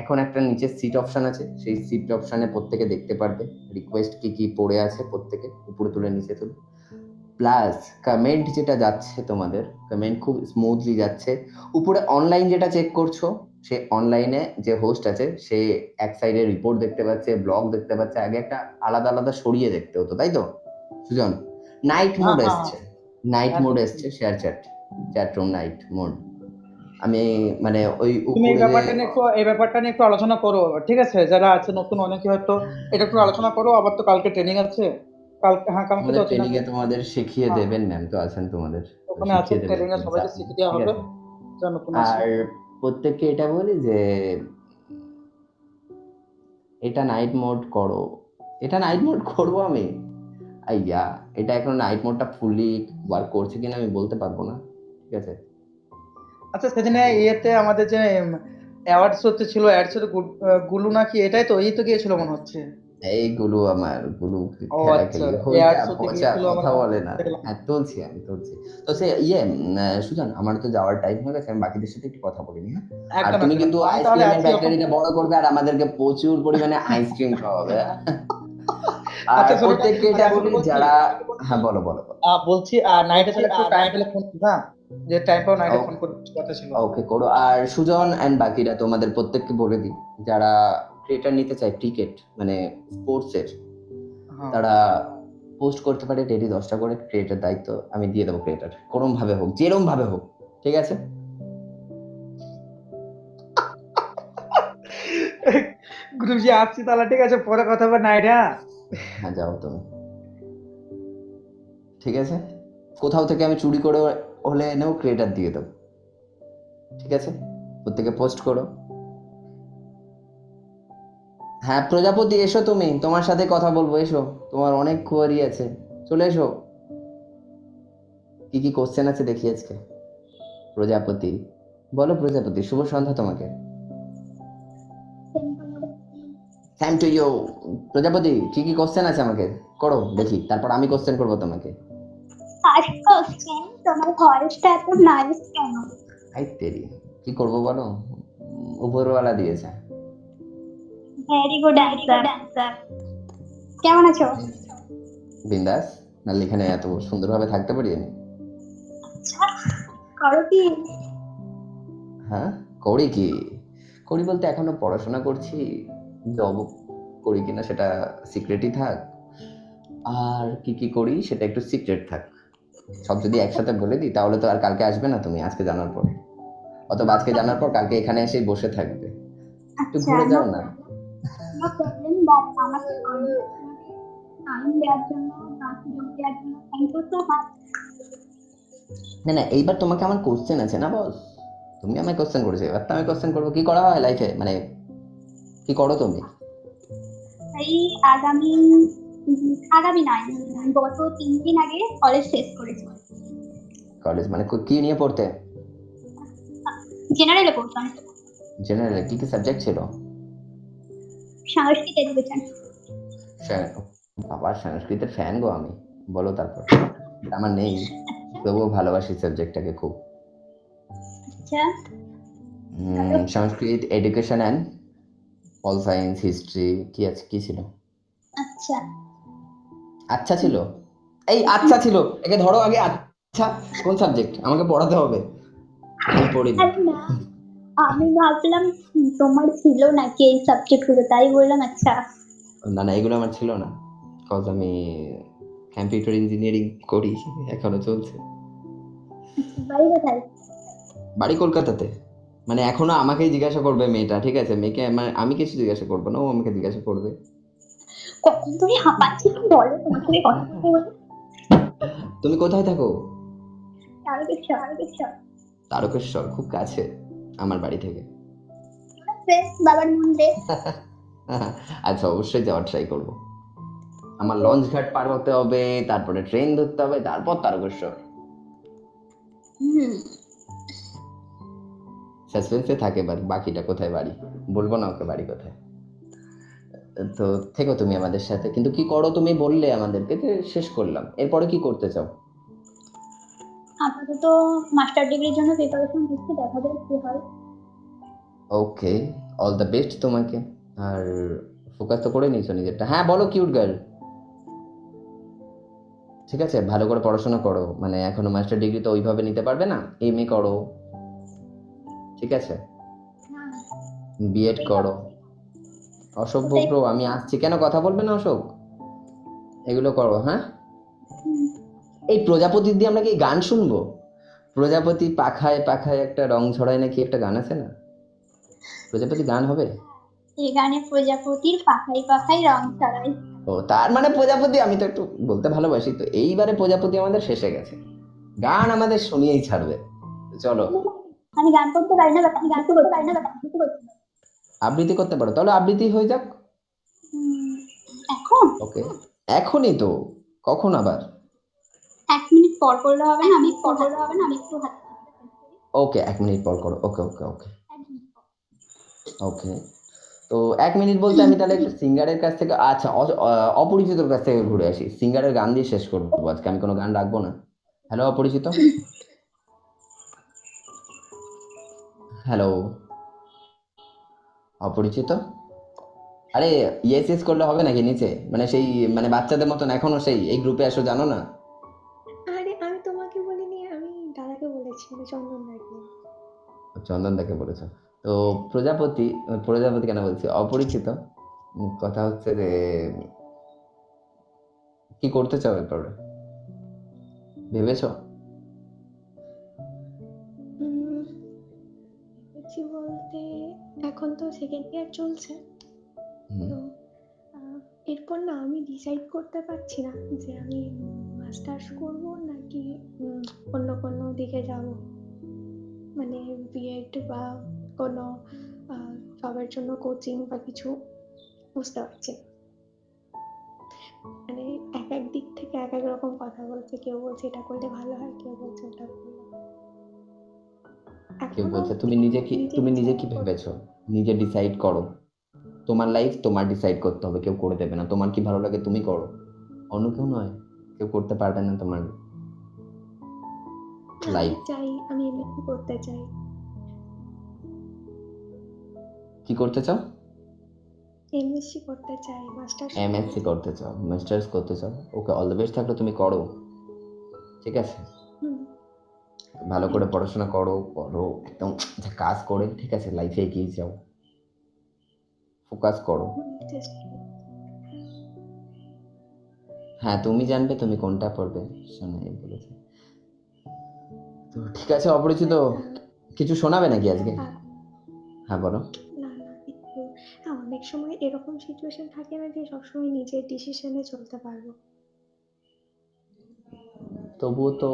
S1: এখন একটা নিচে সিট অপশন আছে, সেই সিট অপশনে প্রত্যেকে দেখতে পারবে রিকোয়েস্ট কি কি পড়ে আছে, প্রত্যেকে উপরে তুলে নিচে তুলে। প্লাস কমেন্ট যেটা যাচ্ছে, তোমাদের কমেন্ট খুব স্মুথলি যাচ্ছে। উপরে অনলাইন যেটা চেক করছো, সে অনলাইনে যে হোস্ট আছে সে এক সাইডে রিপোর্ট দেখতে পাচ্ছে, ব্লগ দেখতে পাচ্ছে। আগে একটা আলাদা আলাদা সরিয়ে দেখতে হতো, তাই তো সুজন? নাইট
S14: হ্যাঁ
S1: মোড
S14: হ্যাঁ
S1: এসছে, নাইট মোড
S14: একদম।
S1: এসছে, share chat room night mode. আমি মানে ওই
S14: তুমি
S1: উপরে যে
S14: এই ব্যাপারটা নিয়ে একটু আলোচনা করো, ঠিক আছে? যারা আছে নতুন অনেকে হয়তো এটা একটু আলোচনা করো, আবার তো কালকে ট্রেনিং আছে। কালকে তো
S1: তোমাদের
S14: আছে
S1: ট্রেনিং
S14: নাকি?
S1: এ তোমাদের শিখিয়ে
S14: হ্যাঁ,
S1: দেবেন, ম্যাম তো আছেন তোমাদের,
S14: ওখানে আছে
S1: শিখিয়ে দেবেন
S14: ট্রেনিং এ
S1: প্লিজ
S14: সবাইকে
S1: আপনি,
S14: শিখিয়ে দেওয়া
S1: ঠিক
S14: হবে
S1: আছে?
S14: যারা নতুন আছে।
S1: আর প্রত্যেককে এটা বলি যে এটা নাইট মোড করো, এটা নাইট মোড করবো আমি। আইয়া, এটা এখন নাইট মোডটা ফুললি ওয়ার্ক করছে কিনা আমি বলতে পারবো না, ঠিক আছে?
S14: আচ্ছা সেদিনে ইয়েতে আমাদের যে অ্যাওয়ার্ডস হচ্ছে ছিল, অ্যাডস এর গুলু নাকি, এটাই তো, এই তো গিয়েছিল মনে হচ্ছে।
S1: এইগুলো আমার গুলো
S14: ও
S1: খেলা
S14: আচ্ছা,
S1: খেলি
S14: এই
S1: হইটা
S14: অ্যাডস হতে
S1: পচা
S14: গিয়েছিল আমার
S1: কথা
S14: মনে
S1: বলে না।
S14: দেখলাম।
S1: হ্যাঁ তুলছি, আমি তুলছি। তো সে সুজন, আমার তো যাওয়ার টাইম হয়ে গেছে, আমি বাকিদের সাথে একটু কথা বলিনি, হ্যাঁ? আর
S14: একদম
S1: তুমি
S14: একদম
S1: কিন্তু
S14: একদম। আমি তাহলে
S1: আইসক্রিমের
S14: আছি এখন।
S1: ফ্যাক্টরিটা বড় করবে আর আমাদেরকে প্রচুর পরিমাণে আইসক্রিম খাওয়াবে, হ্যাঁ? আর
S14: আচ্ছা শোনো না,
S1: প্রত্যেককে
S14: আমি
S1: এটা
S14: এখন
S1: বলি
S14: বলছি,
S1: যারা, হ্যাঁ বলো বলো বলো।
S14: বলছি নাইটে তাহলে একটু টাইম পেলে ফোন করবো, হ্যাঁ? যে টাইম পাও নাইটে ফোন করে কিছু কথা ছিল।
S1: ওকে করো। আর সুজন এন্ড বাকিরা তোমাদের প্রত্যেককে বলে দিই, যারা ক্রিয়েটার নিতে চায় ক্রিকেট মানে স্পোর্টস এর,
S14: হ্যাঁ
S1: তারা পোস্ট করতে পারে ডেইলি 10টা করে। ক্রিয়েটার দায়িত্ব আমি দিয়ে দেবো, ক্রিয়েটার কোরম ভাবে হোক, যেরম ভাবে হোক, ঠিক আছে?
S14: গুরুজি আসছি তাহলে, ঠিক আছে? পরে কথা হবে নাইট, হ্যাঁ?
S1: হ্যাঁ যাও তুমি, ঠিক আছে? কোথাও থেকে আমি চুরি করে হলে এনেও ক্রিয়েটার দিয়ে দেবো, ঠিক আছে? প্রত্যেকে পোস্ট করো। হ্যাঁ প্রজাপতি এসো, তুমি, তোমার সাথে কথা বলবো, এসো, তোমার অনেক কোয়ারি আছে, চলে এসো। কি কি কোশ্চেন আছে দেখি আজকে। প্রজাপতি, বলো প্রজাপতি, শুভ সন্ধ্যা তোমাকে। Same to you. প্রজাপতি, কি কি কোশ্চেন আছে আমাকে করো দেখি, তারপর আমি কোশ্চেন করবো তোমাকে।
S15: ফার্স্ট কোশ্চেন, তোমার ভয়েসটা এত নাইস কেন?
S1: আই তেরি, কি করবো বলো, উপরওয়ালা দিয়েছে।
S15: Very good answer. কেমন আছো?
S1: বিন্দাস, নাহলে এখানে এত সুন্দরভাবে থাকতে পারি আমি?
S15: আচ্ছা, করো কি?
S1: হ্যাঁ করি, কি করি বলতে এখনো পড়াশোনা করছি, জব করি কিনা সেটা সিক্রেটই থাক, আর কি কি করি সেটা একটু সিক্রেট থাক। সব যদি একসাথে বলে দিই তাহলে তো আর কালকে আসবে না তুমি, আজকে জানার পর, অথবা আজকে জানার পর কালকে এখানে এসে বসে থাকবে। একটু
S15: আচ্ছা,
S1: ঘুরে যাও না।
S15: নো প্রবলেম, বাট আমাকে টাইম দেওয়ার জন্য বা সুযোগ দেওয়ার জন্য থ্যাংক ইউ সো মাচ।
S1: না না, এইবার তোমাকে আমার কোশ্চেন আছে না বস, তুমি আমায় কোশ্চেন করেছো, এবার তো আমি কোশ্চেন করবো। কি করা হয় লাইফে, মানে কি করো তুমি?
S15: এই আগামী আগামী নয়, গত 3 দিন আগে কলেজ শেষ করেছি।
S1: কলেজ মানে কি নিয়ে পড়তে?
S15: জেনারেলে পড়তাম।
S1: জেনারেল, কি কি সাবজেক্ট ছিল?
S15: সংস্কৃত এডুকেশন।
S1: বাবা সংস্কৃতের ফ্যান গো আমি। বলো তারপর। এটা আমার নেই, তবুও ভালোবাসি সাবজেক্টটাকে খুব।
S15: আচ্ছা
S1: Sanskrit education and pol science, history কি ছিল?
S15: আচ্ছা
S1: আচ্ছা ছিল। এই আচ্ছা ছিল, একে ধরো আগে। আচ্ছা কোন সাবজেক্ট? আমাকে পড়াতে হবে, আমি পড়িনি।
S15: আরে না, আমি ভাবলাম তোমার ছিল নাকি এই সাবজেক্ট গুলো, তাই বললাম আচ্ছা।
S1: না না, এগুলো আমার ছিল না, কজ আমি কম্পিউটার ইঞ্জিনিয়ারিং করি, এখনো চলছে।
S15: বাড়ি কোথায়?
S1: বাড়ি কলকাতাতে। মানে এখনো আমাকেই জিজ্ঞাসা করবে মেয়েটা, ঠিক আছে? মেয়েকে আমি কিছু জিজ্ঞাসা করবো না, ও আমাকে জিজ্ঞাসা করবে।
S15: কখন ধরে হাঁপাচ্ছি, কি বলো, তোমার সাথে কথা বলতে বলে।
S1: তুমি কোথায় থাকো?
S15: তারকেশ্বর।
S1: তারকেশ্বর খুব কাছে আমার বাড়ি থেকে।
S15: বাবার মন্দিরে।
S1: আচ্ছা, অবশ্যই যাওয়ার ট্রাই করবো। আমার লঞ্চ ঘাট পার হতে হবে, তারপরে ট্রেন ধরতে হবে, তারপর তারকেশ্বর। সাসপেন্সে থাকে বাকিটা কোথায় বাড়ি বলবো না, ওকে বাড়ি কোথায়। তো থেকো তুমি আমাদের সাথে, কিন্তু কি করো তুমি বললে আমাদেরকে, যে শেষ করলাম, এরপরে কি করতে চাও?
S15: আপাতত মাস্টার ডিগ্রির জন্য প্রিপারেশন নিচ্ছি, দেখা যাক কি হয়।
S1: ওকে, অল দ্য বেস্ট তোমাকে। আর ফোকাস তো করে নিয়েছো নিজেরটা। হ্যাঁ বলো কিউট গার্ল। ঠিক আছে, ভালো করে পড়াশোনা করো, মানে এখনো মাস্টার ডিগ্রি তো ওইভাবে নিতে পারবে না, এমএ করো, ঠিক আছে? বিএড করো। অশোক ব্রো, আমি আসছি। কেন কথা বলবে না অশোক? এগুলো করো, হ্যাঁ? এই প্রজাপতি দিয়ে আমরা কি গান শুনবো? প্রজাপতি পাখায় পাখায় একটা রং ছড়ায় নাকি একটা গান আছে না? প্রজাপতি গান হবে?
S15: এই গানে প্রজাপতির পাখাই পাখাই রং ছড়ায়।
S1: ও তার মানে প্রজাপতি, আমি তো একটু বলতে ভালোবাসি, তো এইবারে প্রজাপতি আমাদের শেষে গেছে, গান আমাদের শুনিয়েই ছাড়বে। চলো,
S15: আমি গান করতে পারি না, বাট আমি গান করতে পারি না।
S1: আবৃত্তি করতে পারো, তাহলে আবৃত্তি হয়ে যাক।
S15: এখন
S1: ওকে, এখনই তো, কখন আবার?
S15: 1 মিনিট পর করলে হবে না? আমি একটু হাত।
S1: ওকে, 1 মিনিট পর করো। ওকে ওকে ওকে ওকে। তো 1 মিনিট বলতে আমি তাহলে একটু সিঙ্গারের কাছ থেকে, আচ্ছা অপরিচিতর কাছ থেকে ঘুরে আসি। সিঙ্গারের গান দিয়ে শেষ করবো আজকে, আমি কোনো গান রাখবো না। হ্যালো অপরিচিত। হ্যালো অপরিচিত। আরে ইয়েস ইয়েস করলে হবে নাকি নিচে? মানে সেই, মানে বাচ্চাদের মতন এখনো সেই এই গ্রুপে আসো, জানো না?
S3: আরে আমি তোমাকে বলিনি, আমি দাদাকে বলেছি, মানে চন্দন দাকে।
S1: চন্দন দাকে বলেছো। তো প্রজাপতি কেন বলছি, অপরিচিত। কথা হচ্ছে যে কি করতে চাও এরপরে, ভেবেছো?
S3: ভেবেছি বলতে, এখন তো সেকেন্ড ইয়ার চলছে, তো এরপর না আমি ডিসাইড করতে পারছি না যে আমি মাস্টার্স করব নাকি অন্য কোনো দিকে যাব, মানে বিএড বা কোনো জবের জন্য কোচিং বা কিছু বুঝতে পারছি না। মানে এক এক দিক থেকে এক এক রকম কথা বলছে, কেউ বলছে এটা করলে ভালো হয়, কেউ বলছে ওটা করলে।
S1: কেউ
S3: এখনো
S1: বলছে, তুমি নিজে কি ভেবেছো? নিজে ডিসাইড করো, তোমার লাইফ তোমার ডিসাইড করতে হবে, কেউ করে দেবে না। তোমার কি ভালো লাগে তুমি করো, অন্য কেউ নয়, কেউ করতে পারবে না তোমার
S3: আমি
S1: লাইফ।
S3: চাই, আমি এমএসসি করতে চাই।
S1: কি করতে চাও?
S3: এমএসসি করতে চাই, মাস্টার্স
S1: এমএসসি করতে চাও, মাস্টার্স করতে চাও। ওকে, অল দ্য বেস্ট থাকলে তুমি করো, ঠিক আছে? ভালো করে পড়াশোনা করো, পড়ো একদম কাজ করে, ঠিক আছে? লাইফে এগিয়ে যাও, ফোকাস করো। হ্যাঁ, তুমি জানবে তুমি কোনটা পড়বে, শোনাই বলেছে। তো ঠিক আছে অপরিচিত, কিছু শোনাবে নাকি আজকে? হ্যাঁ বলো।
S3: না কিছু, অনেক সময় এরকম সিচুয়েশন থাকে না যে সবসময় নিজের ডিসিশনে চলতে পারবো।
S1: তবুও তো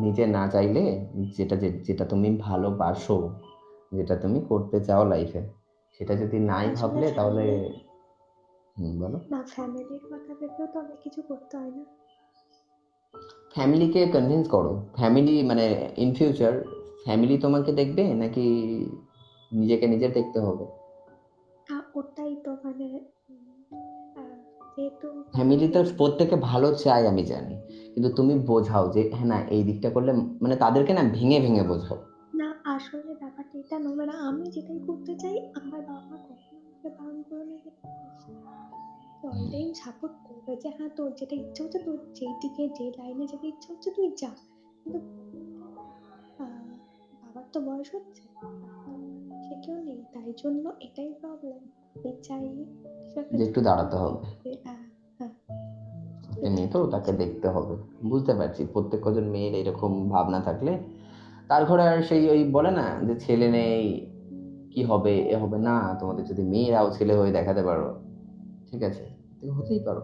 S1: নিজে না চাইলে, যেটা তুমি ভালোবাসো, যেটা তুমি করতে চাও লাইফে, সেটা যদি নাই
S3: আসলে
S1: ভাবলে, তাহলে বলো।
S3: না, ফ্যামিলির কথা ভেবেও তো অনেক কিছু করতে হয় না?
S1: ফ্যামিলিকে কনভিন্স করো। ফ্যামিলি মানে ইন ফিউচার ফ্যামিলি তোমাকে দেখবে নাকি নিজেকে নিজে দেখতে হবে?
S3: ওটাই তো মানে যেহেতু
S1: ফ্যামিলি তো প্রত্যেকে ভালো চায় আমি জানি, কিন্তু তুমি বোঝাও যে হ্যাঁ না এই দিকটা করলে, মানে তাদেরকে না ভেঙে ভেঙে বোঝাও।
S3: না আসলে ব্যাপারটা এটা নয়, মানে আমি যেটাই করতে চাই আমার বাবা মা কখনো আমাকে বারণ করে না যে অল টাইম সাপোর্ট করবে যে হ্যাঁ তোর যেটা ইচ্ছা হচ্ছে, তোর যেই দিকে যে লাইনে যেতে ইচ্ছা হচ্ছে তুই যা। কিন্তু বাবার তো বয়স হচ্ছে, সে কেউ নেই, তাই জন্য এটাই প্রবলেম। আমি চাই কিছু একটা
S1: যে একটু দাঁড়াতে হবে,
S3: হ্যাঁ,
S1: মেয়ে তো তাকে দেখতে হবে। বুঝতে পারছি প্রত্যেক কজন মেয়ের এরকম ভাবনা থাকলে তার ঘরে আর সেই ওই বলে না যে ছেলে নেই কি হবে এ হবে না, তোমাদের যদি মেয়েরাও ছেলে হয়ে দেখাতে পারো ঠিক আছে, তুমি হতেই পারো,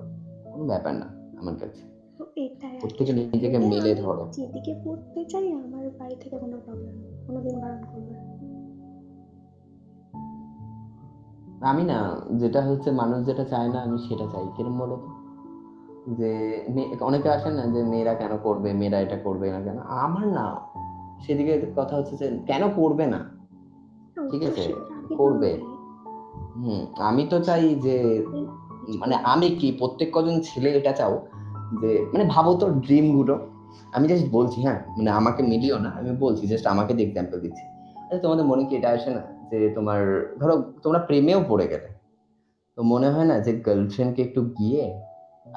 S1: কোনো ব্যাপার না আমার কাছে।
S3: তো এটাই আর কি,
S1: প্রত্যেকে নিজেকে
S3: আসলে
S1: মেলে
S3: আমি
S1: ধরো।
S3: যেদিকে পড়তে চাই আমার বাড়ি থেকে কোনো প্রবলেম নেই, কোনোদিন বারণ করবে না।
S1: আমি না যেটা হচ্ছে মানুষ যেটা চায় না আমি সেটা চাই, কিরম বলো তো, যে অনেকে আসেন না যে মেয়েরা কেন করবে, মেয়েরা এটা করবে না কেন, আমার না সেদিকে কথা হচ্ছে যে কেন করবে না, ঠিক
S3: তো
S1: আছে
S3: সেটা আগে
S1: করবে।
S3: বলবি।
S1: আমি তো চাই যে মানে আমি কি প্রত্যেক কজন ছেলে এটা চাও যে মানে ভাবো তো ড্রিম গুলো, আমি জাস্ট বলছি হ্যাঁ, মানে আমাকে মিলিও না, আমি বলছি জাস্ট আমাকে যে এক্সাম্পল দিচ্ছি। আচ্ছা তোমাদের মনে কি এটা আসে না যে তোমার ধরো তোমরা প্রেমেও পড়ে গেলে, তো মনে হয় না যে গার্লফ্রেন্ডকে একটু গিয়ে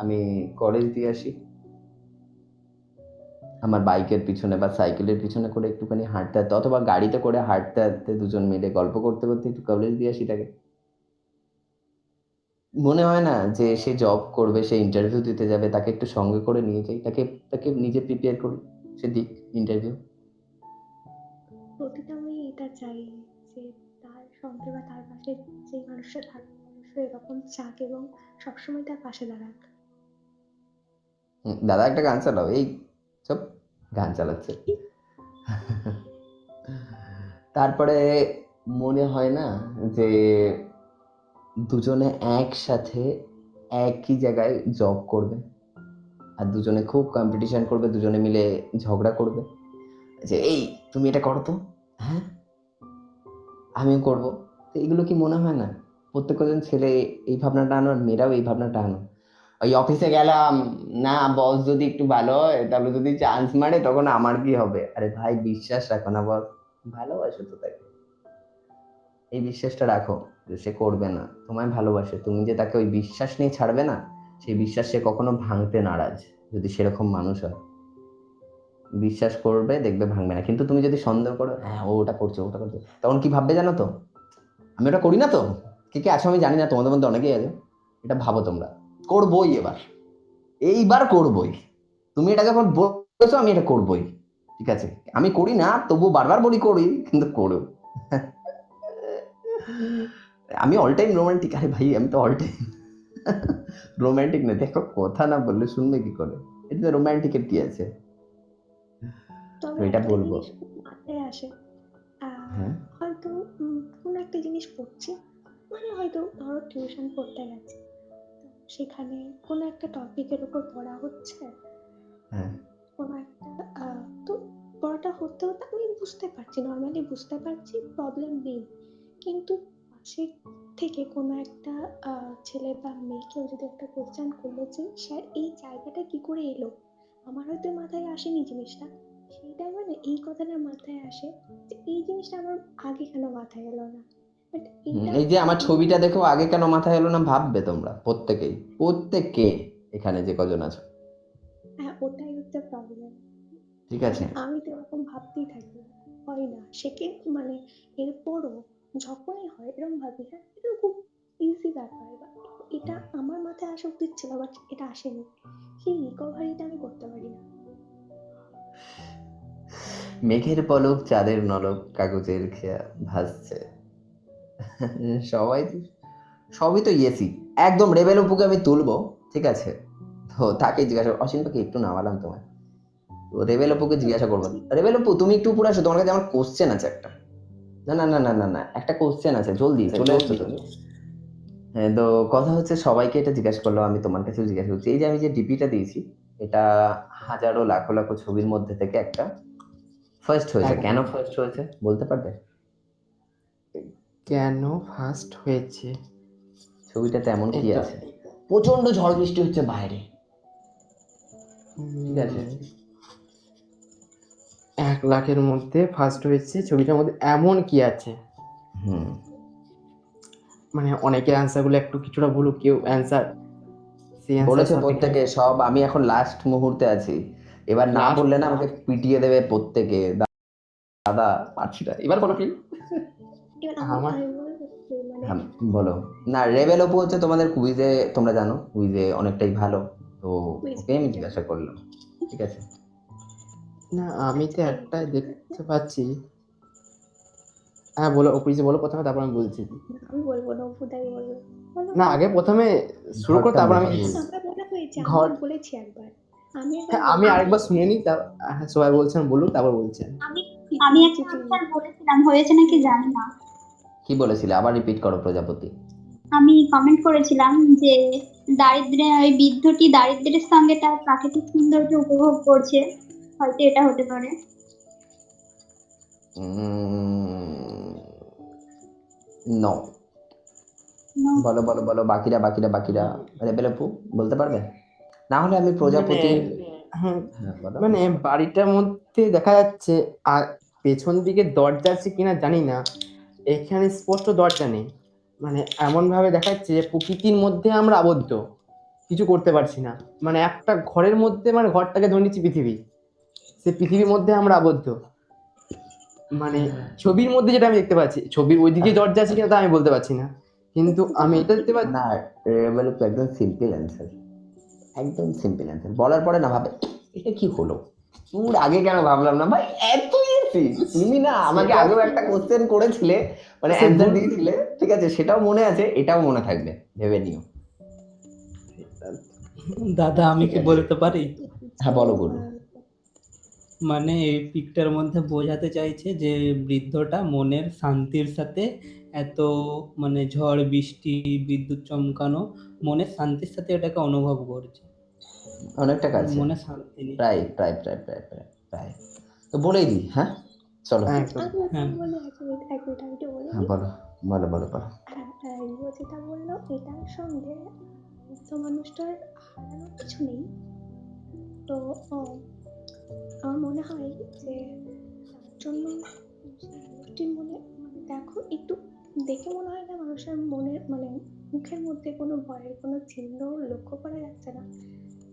S1: আমি কলেজ দিয়ে আসি, আমার বাইকের পিছনে বা সাইকেলের পিছনে করে একটুখানি হাঁটতে হাঁটতে অথবা গাড়িতে করে হাঁটতে হাঁটতে দুজন মিলে গল্প করতে করতে একটু কলেজ দিয়ে আসি তাকে। মনে হয় না যে সে জব করবে, সে ইন্টারভিউ দিতে যাবে, তাকে একটু সঙ্গে করে নিয়ে যাই, তাকে তাকে নিজে প্রিপেয়ার করি, সে দিক ইন্টারভিউ।
S3: প্রতিটা আমি এটা চাই যে তার সঙ্গে বা তার পাশে যে মানুষটা থাকবে, মানুষটা এরকম চাক এবং সবসময় তার পাশে দাঁড়াক।
S1: দাদা একটা গান চালাও, এই সব গান চালাচ্ছে। তারপরে মনে হয় না যে দুজনে একসাথে একই জায়গায় জব করবে আর দুজনে খুব কম্পিটিশন করবে, দুজনে মিলে ঝগড়া করবে যে এই তুমি এটা করো তো, হ্যাঁ আমিও করবো। তো এগুলো কি মনে হয় না প্রত্যেক কজন ছেলে এই ভাবনাটা আনো আর মেয়েরাও এই ভাবনাটা আনো। ওই অফিসে গেলাম না, বস যদি একটু ভালো হয় তাহলে যদি চান্স মারে তখন আমার কি হবে, আরে ভাই বিশ্বাস রাখো না বস, ভালোবাসো তো তাকে, এই বিশ্বাসটা রাখো যে সে করবে না, তোমায় ভালোবাসে, তুমি যে তাকে ওই বিশ্বাস নিয়ে ছাড়বে না, সেই বিশ্বাস সে কখনো ভাঙতে নারাজ, যদি সেরকম মানুষ হয় বিশ্বাস করবে দেখবে ভাঙবে না। কিন্তু তুমি যদি সন্দেহ করো হ্যাঁ ও ওটা করছে ওটা করছে, তখন কি ভাববে জানো তো, আমি ওটা করি না তো, কে কে আছো আমি জানি না, তোমাদের মধ্যে অনেকেই আছে, এটা ভাবো তোমরা করবোই, এবার এইবার করবোই, তুমি এটা যখন বলছো আমি এটা করবোই, ঠিক আছে আমি করি না তবু বারবার বলি করি কিন্তু করো। আমি অল টাইম রোমান্টিক, আরে ভাই আমি তো অল টাইম রোমান্টিক না, দেখো কথা না বললে শুনবে কি করে, এটা রোমান্টিকের কি আছে, তো
S3: তবে
S1: এটা
S3: একটা
S1: বলবো।
S3: জিনিস খুব মাথায় আসে,
S1: হ্যাঁ
S3: হয়তো কোনো একটা জিনিস পড়ছি, মানে হয়তো ধরো টিউশন পড়তে গেছে, তো সেখানে কোনো একটা টপিকের উপর পড়া হচ্ছে,
S1: হ্যাঁ
S3: কোনো একটা তো পড়াটা হতে হতে আমি বুঝতে পারছি, নর্মালি বুঝতে পারছি, প্রবলেম নেই। কিন্তু পাশে থেকে কোনো একটা ছেলে বা মেয়ে কেউ যদি একটা কোশ্চেন করলো যে স্যার এই জায়গাটা কি করে এলো, আমার হয়তো মাথায় আসেনি জিনিসটা, সেই টাইমে না এই কথাটা মাথায় আসে যে এই জিনিসটা আমার আগে কেন মাথায় এলো না, বাট এইটা
S1: এই যে আমার ছবিটা দেখো আগে কেন মাথায় এলো না ভাববে তোমরা প্রত্যেকেই, প্রত্যেকে এখানে যে কজন আছো,
S3: হ্যাঁ ওটাই হচ্ছে প্রবলেম।
S1: ঠিক আছে।
S3: মানে আমি তো এরকম ভাবতেই থাকি, হয় না সেকে মানে এরপরও যখনই হয় এরকম ভাবি হ্যাঁ এটা খুব ইজি ব্যাপার, বা এটা আমার মাথায় আসা উচিত ছিল বাট এটা আসেনি, সেই রিকভারিটা আমি করতে পারি না।
S1: মেঘের পলক চাঁদের নলক কাগজের খেয়া ভাসছে, সবাই তো সবই তো ইয়েসি। একদম রেবেল অপুকে আমি তুলবো, ঠিক আছে, তো তাকে জিজ্ঞাসা অসীম পাখি একটু নামালাম তোমায়, তো রেবেল অপুকে জিজ্ঞাসা করবো, রেবেল অপু তুমি একটু উপরে আসো, তোমার কাছে আমার কোশ্চেন আছে একটা, না না না না না না একটা কোশ্চেন আছে, জলদি চলে আসছো তুমি। হ্যাঁ তো কথা হচ্ছে সবাইকে এটা জিজ্ঞাসা করলো, আমি তোমার কাছেও জিজ্ঞাসা করছি, এই যে আমি যে ডিপিটা দিয়েছি এটা হাজারো লাখো লাখো ছবির মধ্যে থেকে একটা ফার্স্ট হয়েছে, কেন ফার্স্ট হয়েছে বলতে পারবে?
S16: কেন ফার্স্ট হয়েছে?
S1: ছবিটাতে এমন কি
S13: এটা
S1: আছে? প্রচন্ড ঝড় বৃষ্টি হচ্ছে বাইরে, ঠিক আছে?
S13: 1,00,000-এর মধ্যে ফার্স্ট হয়েছে, ছবিটার মধ্যে এমন কি আছে?
S1: হুম
S13: মানে অনেকের অ্যান্সার গুলো একটু কিছুটা বলুক, কেউ অ্যান্সার সেই অ্যান্সার
S1: বলেছে প্রত্যেকে সব। আমি এখন লাস্ট মুহূর্তে আছি, এবার না
S13: Last
S1: বললে না আমাকে পিটিয়ে দেবে প্রত্যেকে। দাদা পারছি না, এবার বলো কি?
S3: এবার
S13: আমার
S3: আমি বলবো যে মানে
S1: হ্যাঁ বলো। না, রেবেল অপু হচ্ছে তোমাদের কুইজে, তোমরা জানো কুইজে অনেকটাই ভালো, তো
S3: quiz
S1: ওকে আমি
S3: master।
S1: জিজ্ঞাসা করলাম, ঠিক আছে?
S13: না, আমি তো
S3: আচ্ছা,
S13: একটাই দেখতে পাচ্ছি। হ্যাঁ বলো, অপুজি বলো প্রথমে, তারপর আমি বলছি।
S3: আমি বলবো না, অপুদাই বলবো। বলো।
S13: না, আগে প্রথমে শুরু করো,
S1: ঘরটা
S13: তারপর আমি
S1: মোটামুটি
S3: আমরা বলা হয়েছে, আমি
S13: ঘর।
S3: বলেছি একবার। আমি একবার
S13: হ্যাঁ, আমি
S3: বলেছি।
S13: আরেকবার শুনে নিই, হ্যাঁ সবাই বলছেন বলুক, তারপর বলছেন।
S15: আমি
S3: তিতির
S15: একটা
S3: তিতির
S15: আনসার বলেছিলাম, হয়েছে নাকি জানি না।
S1: কি বলেছিলে আবার রিপিট করো প্রজাপতি।
S15: আমি কমেন্ট করেছিলাম যে ওই বৃদ্ধটি দারিদ্র্যের সঙ্গে তার প্রাকৃতিক সৌন্দর্য উপভোগ করছে, হয়তো এটা হতে পারে।
S1: No,
S15: No?
S1: বলো বলো বলো, বাকিরা বাকিরা বাকিরা। রেবেল অপু বলতে পারবে? না হলে আমি
S13: মানে
S1: প্রজাপতির।
S13: হ্যাঁ,
S1: হ্যাঁ বলো।
S13: মানে বাড়িটার মধ্যে দেখা যাচ্ছে, আর পেছন দিকে দরজা আছে কিনা জানি না, এখানে স্পষ্ট দরজা নেই। মানে এমন ভাবে দেখা যাচ্ছে যে প্রকৃতির মধ্যে আমরা আবদ্ধ, কিছু করতে পারছি না। মানে একটা ঘরের মধ্যে, মানে ঘরটাকে ধরে নিচ্ছি পৃথিবী, সে পৃথিবীর মধ্যে আমরা আবদ্ধ। মানে ছবির মধ্যে যেটা আমি দেখতে পাচ্ছি, ছবির ওইদিকে দরজা আছে কিনা তা আমি বলতে পারছি না, কিন্তু আমি এটা দেখতে পাচ্ছি।
S1: না, রেবেল অপু একদম সিম্পল অ্যান্সার, একদম সিম্পল অ্যান্সার। বলার পরে না ভাবে এটা কি হলো, তোর আগে কেন ভাবলাম না ভাই, এত ইজি। তুমি না আমাকে
S13: সেটা
S1: আগেও একটা কোশ্চেন করেছিলে, মানে
S13: সে
S1: অ্যান্সার
S13: ভুল।
S1: দিয়েছিলে, ঠিক আছে? সেটাও মনে আছে, এটাও মনে থাকবে, ভেবে নিও।
S16: দাদা আমি
S1: ঠিক
S16: কি
S1: আছে,
S16: বলতে পারি?
S1: হ্যাঁ বলো গুরু।
S16: মানে এই পিকটার মধ্যে বোঝাতে চাইছে যে বৃদ্ধটা মনের শান্তির সাথে এত মানে ঝড় বৃষ্টি বিদ্যুৎ চমকানো মনের শান্তির সাথে এটাকে অনুভব করছে,
S1: অনেকটা কাছে,
S16: মনে শান্তি নেই।
S1: প্রায় প্রায় প্রায় প্রায় প্রায় প্রায়। তো বলেই দিই, হ্যাঁ চলো।
S13: একদম।
S3: আমি বলি, এক মিনিট এক মিনিট, আমি একটু বলে
S1: হ্যাঁ
S3: দিই।
S1: বলো বলো বলো বলো।
S3: হ্যাঁ, রিও যেটা বললো এটার সঙ্গে বৃদ্ধ মানুষটার হারানোর কিছু নেই। তো আমার মনে হয় যে তার জন্য সেই মানুষটির মনে, মানে দেখো একটু দেখে মনে হয় না মানুষের মনের মানে মুখের মধ্যে কোনো ভয়ের কোনো চিহ্ন লক্ষ্য করা যাচ্ছে না,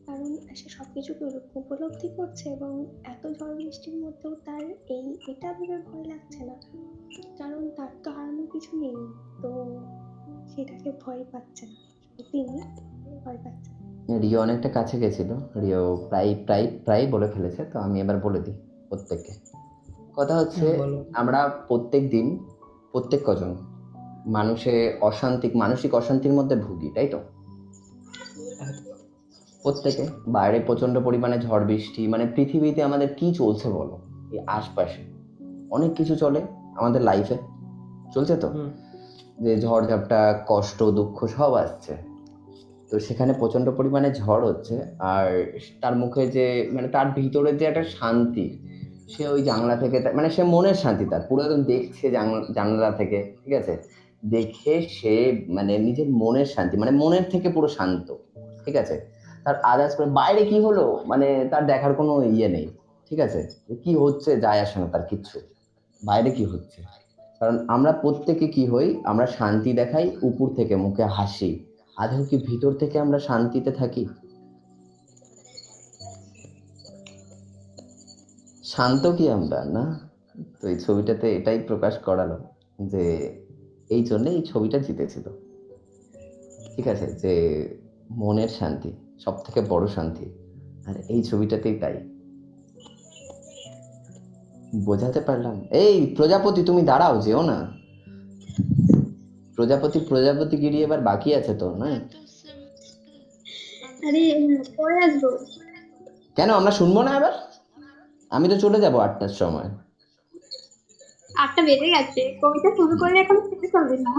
S3: কারণ সে সবকিছুকে উপলব্ধি করছে এবং এত ঝড় বৃষ্টির মধ্যেও তার এটা ভেবে ভয় লাগছে না, কারণ তার তো হারানোর কিছু নেই। তো সেটাকে ভয় পাচ্ছে না, তিনি ভয় পাচ্ছে না।
S1: রিও অনেকটা কাছে গেছিল, রিও প্রায় প্রায় প্রায় বলে ফেলেছে, তো আমি এবার বলে দিই প্রত্যেককে। কথা হচ্ছে,
S16: হ্যাঁ বলো।
S1: আমরা প্রত্যেক দিন প্রত্যেক কজন মানসিক অশান্তির মধ্যে ভুগি, তাই তো? প্রত্যেকে। বাইরে প্রচন্ড পরিমাণে ঝড় বৃষ্টি, মানে পৃথিবীতে আমাদের কি চলছে বলো, এই আশপাশে অনেক কিছু চলে আমাদের লাইফে, চলছে তো,
S13: হুম।
S1: যে ঝড় ঝাপটা কষ্ট দুঃখ সব আসছে। তো সেখানে প্রচন্ড পরিমাণে ঝড় হচ্ছে, আর তার মুখে যে, মানে তার ভিতরে যে একটা শান্তি, সে ওই জানলা থেকে মানে সে মনের শান্তি, তার পুরো একদম দেখছে জানলা থেকে, ঠিক আছে? দেখে সে মানে নিজের মনের শান্তি, মানে মনের থেকে পুরো শান্ত, ঠিক আছে? তার আদার্স করে বাইরে কি হলো মানে তার দেখার কোনো ইয়ে নেই, ঠিক আছে? যে কি হচ্ছে যায় আসে না তার কিচ্ছু, বাইরে কি হচ্ছে। কারণ আমরা প্রত্যেকে কি হই, আমরা শান্তি দেখাই উপর থেকে, মুখে হাসি, আদৌ কি ভিতর থেকে আমরা শান্তিতে থাকি? শান্ত কি আমরা না? তো এই ছবিটাতে এটাই প্রকাশ করালো, যে এই জন্য এই ছবিটা জিতেছিল, ঠিক আছে? যে মনের শান্তি সব থেকে বড় শান্তি, আর এই ছবিটাতেই তাই বোঝাতে পারলাম। এই প্রজাপতি তুমি দাঁড়াও, যেও না। প্রজাপতি গিরি এবার বাকি আছে তো, না?
S15: আরে পরে আসবো।
S1: কেন আমরা শুনবো না এবার? আমি তো চলে যাবো 8টার সময়।
S15: 8টা বেজে গেছে, কবিতা শুরু করলে এখন শেষ হবে না।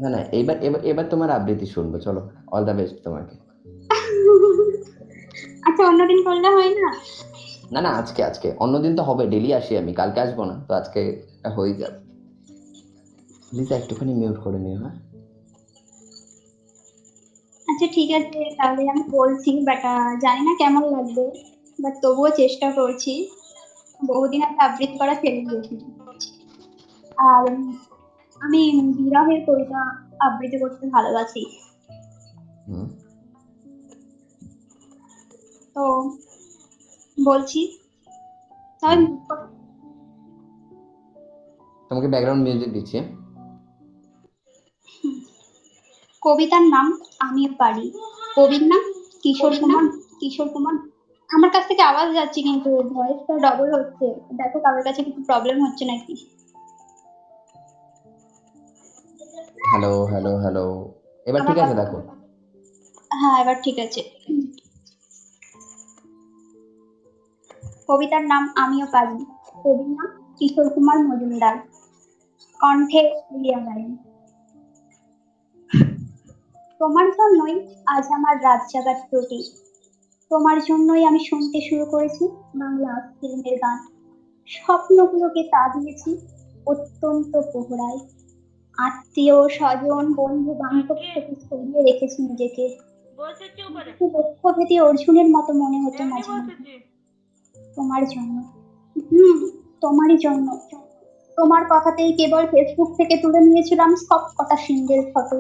S1: না না, এবার এবার এবার তোমার আবৃত্তি শুনবো, চলো। অল দ্য বেস্ট তোমাকে।
S15: আচ্ছা অন্যদিন করলে হয় না?
S1: না না, আজকে আজকে অন্যদিন তো হবে, ডেলি আসি আমি, কালকে আসবো না, তো আজকে এটা হয়ে যাবে। লিজা একটুখানি মিউট করে নিও, হ্যাঁ?
S15: আচ্ছা ঠিক আছে, তাহলে আমি বলছি, বাট জানি না কেমন লাগবে, বাট তবুও চেষ্টা করছি। বহুদিন আগে আবৃত্তি করা ছেড়ে দিয়েছি। আর আমি বিরহের কবিতা আবৃত্তি করতে ভালোবাসি।
S1: হুম।
S15: তো বলছি, তাহলে mute করো।
S1: তোমাকে ব্যাকগ্রাউন্ড মিউজিক দিচ্ছি।
S15: কবিতার নাম আমিও পারি। কবির নাম কিশোর কুমার। আমার কাছ থেকে আওয়াজ যাচ্ছে কিন্তু ভয়েসটা ডবল হচ্ছে। দেখো কারোর কাছে কিছু প্রবলেম হচ্ছে নাকি।
S1: Hello, hello, hello. এবার
S15: আমার
S1: ঠিক আছে
S15: কথা,
S1: দেখো।
S15: হ্যাঁ এবার ঠিক আছে। কবিতার নাম আমিও পারি। কবির নাম কিশোর কুমার মজুমদার। কণ্ঠে রিয়া গায়েন। তোমার জন্যই আজ আমার রাত জাগার ত্রুটি। তোমার জন্যই আমি শুনতে শুরু করেছি বাংলা ফিল্মের গান। স্বপ্নগুলোকে তা দিয়েছি অত্যন্ত পোহরায়। আত্মীয় স্বজন বন্ধু বান্ধব থেকে সরিয়ে রেখেছি নিজেকে। লক্ষ্যভেদী অর্জুনের মতো মনে হতো মাঝে মাঝে। তোমার জন্য, তোমারই জন্য। তোমার কথাতেই কেবল ফেসবুক থেকে তুলে নিয়েছিলাম সব কটা সিঙ্গেল ফটো।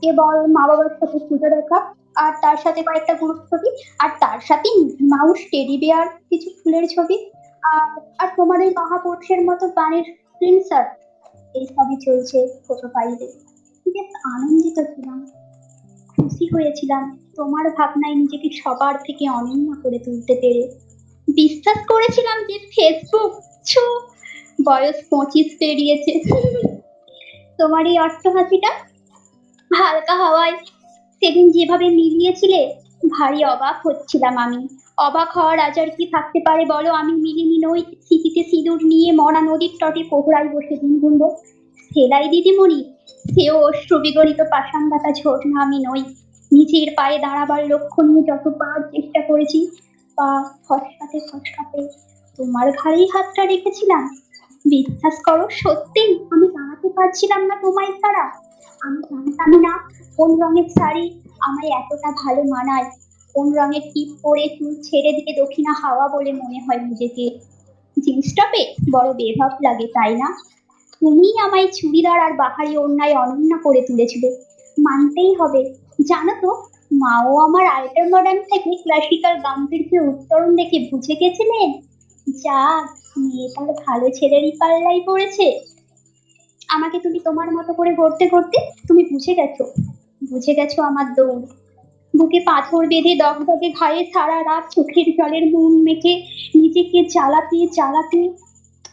S15: কেবল মা বাবার সাথে পুজো দেখা, আর তার সাথে কয়েকটা গ্রুপ ছবি, আর তার সাথে মাউস টেডি বিয়ার কিছু ফুলের ছবি, আর আর তোমার এই মহাপুরুষের মতো গানের স্ক্রিনশট। এইসবই চলছে প্রোফাইলে। বেশ আনন্দিত ছিলাম, খুশি হয়েছিলাম তোমার ভাবনায় নিজেকে সবার থেকে অনন্য করে তুলতে পেরে। বিশ্বাস করেছিলাম যে ফেসবুক, ছু, বয়স 25 পেরিয়েছে। তোমার এই অট্টহাসিটা হালকা হাওয়ায় সেদিন যেভাবে মিলিয়েছিলে, ভারী অবাক হচ্ছিলাম আমি। অবাক হওয়ার আজ আর কি থাকতে পারে বলো। আমি মিলিনি নই, স্মৃতিতে সিঁদুর নিয়ে মরা নদীর তটে পোহরায় বসে দিন গুনবো। সেলাই দিদিমণি, সেও অশ্রুবিগলিত পাষাণ ডাকা ঝর্ণা আমি নই। নিজের পায়ে দাঁড়াবার লক্ষ্য নিয়ে যতবার চেষ্টা করেছি, পা ফসকাতে ফসকাতে তোমার ঘাড়েই হাতটা রেখেছিলাম। বিশ্বাস করো, সত্যি আমি দাঁড়াতে পারছিলাম না তোমায় ছাড়া। আমি জানতাম না কোন রঙের শাড়ি আমায় এতটা ভালো মানায়, কোন রঙের টিপ পরে চুল ছেড়ে দিয়ে দক্ষিণা হাওয়া বলে মনে হয় নিজেকে। জিন্স টপে বড় বেভাব লাগে, তাই না? তুমি আমায় চুড়িদার আর বাহারি ওড়নায় অনন্য করে তুলেছিলে, মানতেই হবে। জানো তো, মাও আমার আল্টার মডার্ন থেকে ক্লাসিক্যাল গাম্ভীর্যের উত্তরণ দেখে বুঝে গেছিলেন, যা মেয়ে তার ভালো ছেলেরই পাল্লাই পড়েছে। আমাকে তুমি তোমার মতো করে গড়তে গড়তে তুমি বুঝে গেছো আমার দৌড়। বুকে পাথর বেঁধে দগদগে ঘায়ে সারা রাত চোখের জলের নুন মেখে নিজেকে জ্বালাতে জ্বালাতে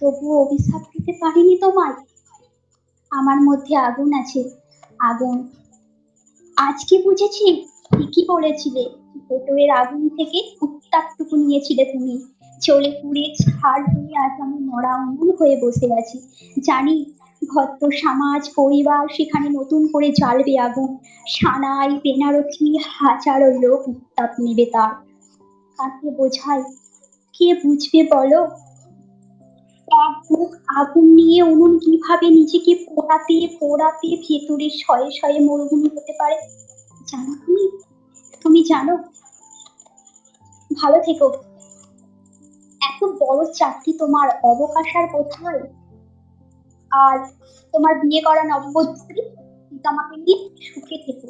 S15: তবুও অভিশাপ দিতে পারিনি তোমায়। আমার মধ্যে আগুন আছে, আগুন। আজকে বুঝেছি ঠিকই বলেছিলে, ভেতরের আগুন থেকে উত্তাপটুকু নিয়েছিলে তুমি। চলে পুড়ে ছাড় হয়ে আজ আমি মরা অমন হয়ে বসে আছি। জানি ভদ্র সমাজ পরিবার সেখানে নতুন করে জ্বালবে আগুন। সানাই বেনারসি হাজারো লোক উত্তাপ নেবে তার। কাকে বোঝাই, কে বুঝবে বলো? এক বুক আগুন নিয়ে উনুন কিভাবে নিজেকে পোড়াতে পোড়াতে ভেতরে শয়ে শয়ে মরুভূমি হতে পারে। জানো তুমি, তুমি জানো? ভালো থেকো। এত বড় চাকরি তোমার, অবকাশ আর কোথায়? আর তোমার বিয়ে করা নববধূ আমাকে নিয়ে সুখে থেকো।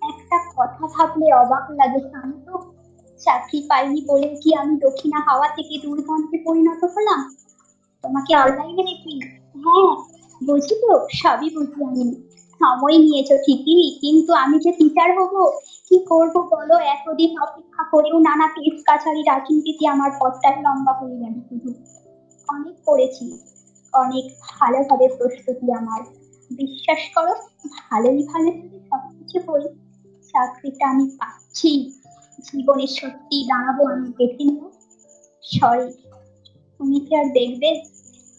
S15: একটা কথা ভাবলে অবাক লাগে শান্ত, চাকরি পাইনি বলে কি আমি দক্ষিণা হাওয়া থেকে দুর্গন্ধে পরিণত হলাম? তোমাকে অনলাইনে দেখি, হ্যাঁ বুঝি তো, সবই বুঝি আমি। সময় নিয়েছো ঠিকই, কিন্তু আমি যে টিচার হব, কি করবো বলো? এতদিন অপেক্ষা করেও নানা কেস কাছারি রাজনীতিতে আমার পথটাই লম্বা হয়ে গেল শুধু। অনেক পড়েছি, অনেক ভালোভাবে প্রস্তুতি আমার। বিশ্বাস করো, ভালোই ভালো যদি সবকিছু করি, চাকরিটা আমি পাচ্ছি। জীবনে সত্যি দাঁড়াবো আমি, দেখে নিও। সরি, তুমি কি আর দেখবে?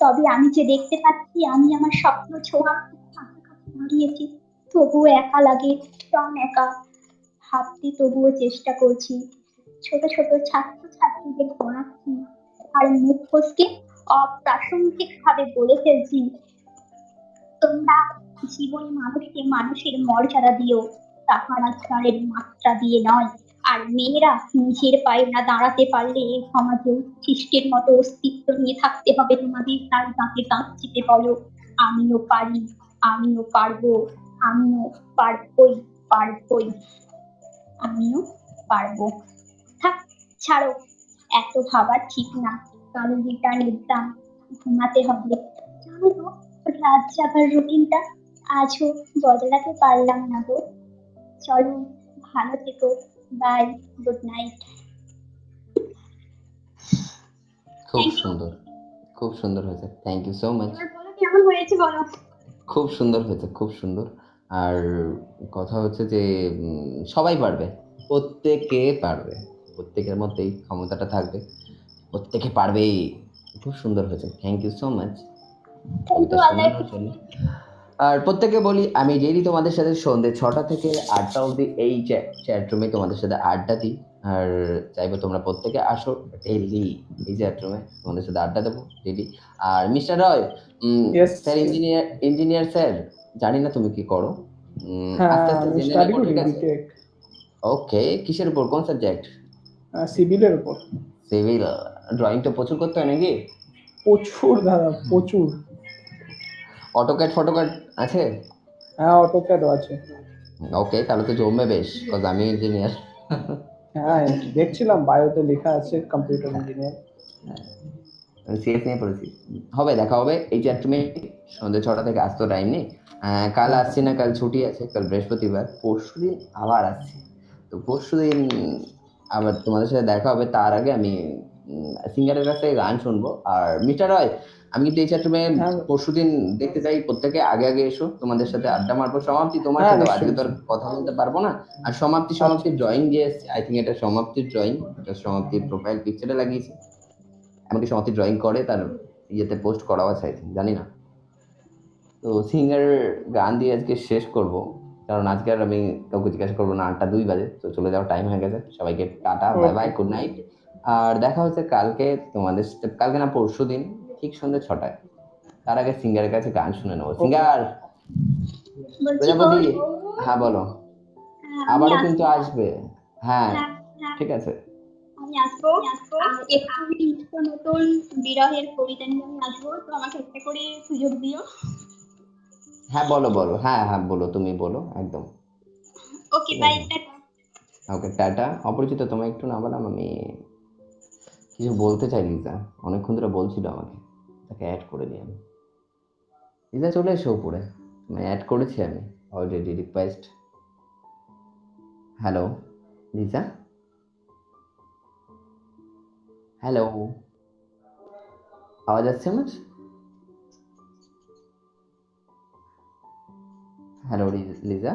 S15: তবে আমি যে দেখতে পাচ্ছি আমি আমার স্বপ্ন ছোঁয়া কাছাকাছি দাঁড়িয়েছি, তবুও একা লাগে, ভীষণ একা। ভাবতে তবুও চেষ্টা করছি, ছোট ছোট ছাত্র ছাত্রীদের পড়াচ্ছি, আর মুখ ফসকে অপ্রাসঙ্গিক ভাবে বলে ফেলছি, তোমরা জীবনে মানুষকে মানুষের মর্যাদা দিও, তাহারা ছাড়ের মাত্রা দিয়ে নয়। আর মেয়েরা নিজের পায়ে না দাঁড়াতে পারলে এ সমাজে উচ্ছিষ্টের মতো অস্তিত্ব নিয়ে থাকতে হবে তোমাদের। তাই তাকে দাঁত চিপে বলো, আমিও পারি, আমিও পারবো, আমিও পারবই, পারবই, আমিও পারবো। থাক, ছাড়ো, এত ভাবা ঠিক না। কাল রিটার্ন এক্সাম, ঘুমাতে হবে। জানো তো, রাত জাগার রুটিনটা আজও বদলাতে পারলাম না গো। চলো, ভালো থেকো, বাই, গুড নাইট।
S1: খুব
S15: থ্যাংক ইউ।
S1: সুন্দর, খুব সুন্দর হয়েছে। Thank you so much.
S15: এবার বলো কেমন হয়েছে বলো।
S1: খুব সুন্দর হয়েছে, খুব সুন্দর। আর কথা হচ্ছে যে সবাই পারবে, প্রত্যেকে পারবে, প্রত্যেকের মধ্যেই ক্ষমতাটা থাকবে, প্রত্যেকে পারবেই। খুব সুন্দর হয়েছে, thank you so much
S15: thank
S1: কবিতা
S15: ইউ, আল্লাহ
S1: শোনানোর জন্য। আর প্রত্যেকে বলি, আমি ডেইলি তোমাদের সাথে সন্ধ্যে 6টা থেকে 8টা অবধি এই চ্যাট রুমে তোমাদের সাথে আড্ডা দিই। আর চাইবো তোমরা প্রত্যেকে আসো ডেইলি এই চ্যাট রুমে, তোমাদের সাথে আড্ডা দেবো ডেইলি। আর মিস্টার রয়,
S17: Yes.
S1: স্যার, ইঞ্জিনিয়ার স্যার, জানি না তুমি কি করো, আস্তে
S17: হ্যাঁ,
S1: আস্তে
S17: আমি
S1: জেনে
S17: স্টাডি
S1: নেবো,
S17: করি
S1: ঠিক আছে?
S17: বিটেক
S1: ওকে, কিসের উপর, কোন সাবজেক্ট?
S17: সিভিলের উপর।
S1: সিভিল। ড্রয়িং তো প্রচুর করতে হয় নাকি?
S17: প্রচুর দাদা, প্রচুর।
S1: অটোক্যাড ফটোক্যাড আছে?
S17: হ্যাঁ, অটোক্যাডও আছে।
S1: ওকে, তাহলে তো জমবে বেশ, কজ আমি ইঞ্জিনিয়ার।
S17: হ্যাঁ, দেখছিলাম বায়োতে লেখা আছে কম্পিউটার ইঞ্জিনিয়ার।
S1: আমি সিএস নিয়ে পড়েছি। হবে, দেখা হবে এই চ্যাট রুমে সন্ধ্যে 6টা থেকে। আজ তো টাইম নেই, কাল আসছি না, কাল ছুটি আছে, কাল বৃহস্পতিবার। পরশুদিন আবার আসছি। তো পরশুদিন আবার তোমাদের সাথে দেখা হবে। তার আগে আমি সিঙ্গারের কাছ থেকে গান শুনবো। আর মিস্টার রয়, আমি কিন্তু এই চ্যাট রুমে পরশুদিন দেখতে চাই, প্রত্যেকে আগে আগে এসো, তোমাদের সাথে আড্ডা মারবো। সমাপ্তি তোমার
S17: হ্যাঁ,
S1: সাথে, আজকে
S17: নিশ্চয়ই,
S1: তো আর
S17: নিশ্চয়ই।
S1: কথা বলতে পারবো না। আর সমাপ্তির ড্রয়িং যে এসছে, আই থিঙ্ক এটা সমাপ্তির ড্রয়িং, সমাপ্তির প্রোফাইল পিকচারে লাগিয়েছি। এমনকি সমাপ্তি ড্রয়িং করে তার ইয়েতে পোস্ট করাও আছে, জানি না। তো সিঙ্গার গান দিয়ে আজকে শেষ করব, কারণ আজকে আর আমি কাউকে জিজ্ঞাসা করবো না। 8টা 2 বাজে, তো চলে যাওয়ার টাইম হয়ে গেছে। সবাইকে tata, bye bye, good night. আর দেখা হচ্ছে কালকে তোমাদের সাথে, কালকে না পরশুদিন, ঠিক সন্ধ্যে 6টায়। তার আগে সিঙ্গারের কাছে গান শুনে নেবো। সিঙ্গার
S15: বলছি
S1: প্রজাপতি,
S15: গৌর,
S1: হ্যাঁ বলো।
S15: আমি
S1: আবারও কিন্তু
S15: আসবো।
S1: আসবে, হ্যাঁ,
S15: হ্যাঁ, হ্যাঁ,
S1: ঠিক আছে।
S15: আমি আসবো। আর এক্ষুনি নিত্য নতুন বিরহের কবিতা নিয়ে আমি আসবো, তো আমাকে একটা করে সুযোগ দিও।
S1: হ্যাঁ বলো বলো, হ্যাঁ হ্যাঁ বলো, তুমি বলো একদম।
S15: ওকে,
S1: ঠিক
S15: বাই,
S1: আছে,
S15: টাটা।
S1: ওকে, টাটা। অপরিচিত, তোমায় একটু না বললাম, আমি কিছু বলতে চাই। লিজা অনেকক্ষণ ধরে বলছিল আমাকে, তাকে অ্যাড করে দিই আমি। লিজা চলে এসো উপরে, অ্যাড করেছি আমি already, request. Hello Liza, hello, আওয়াজ আসছে আমার? হ্যালো লিজা,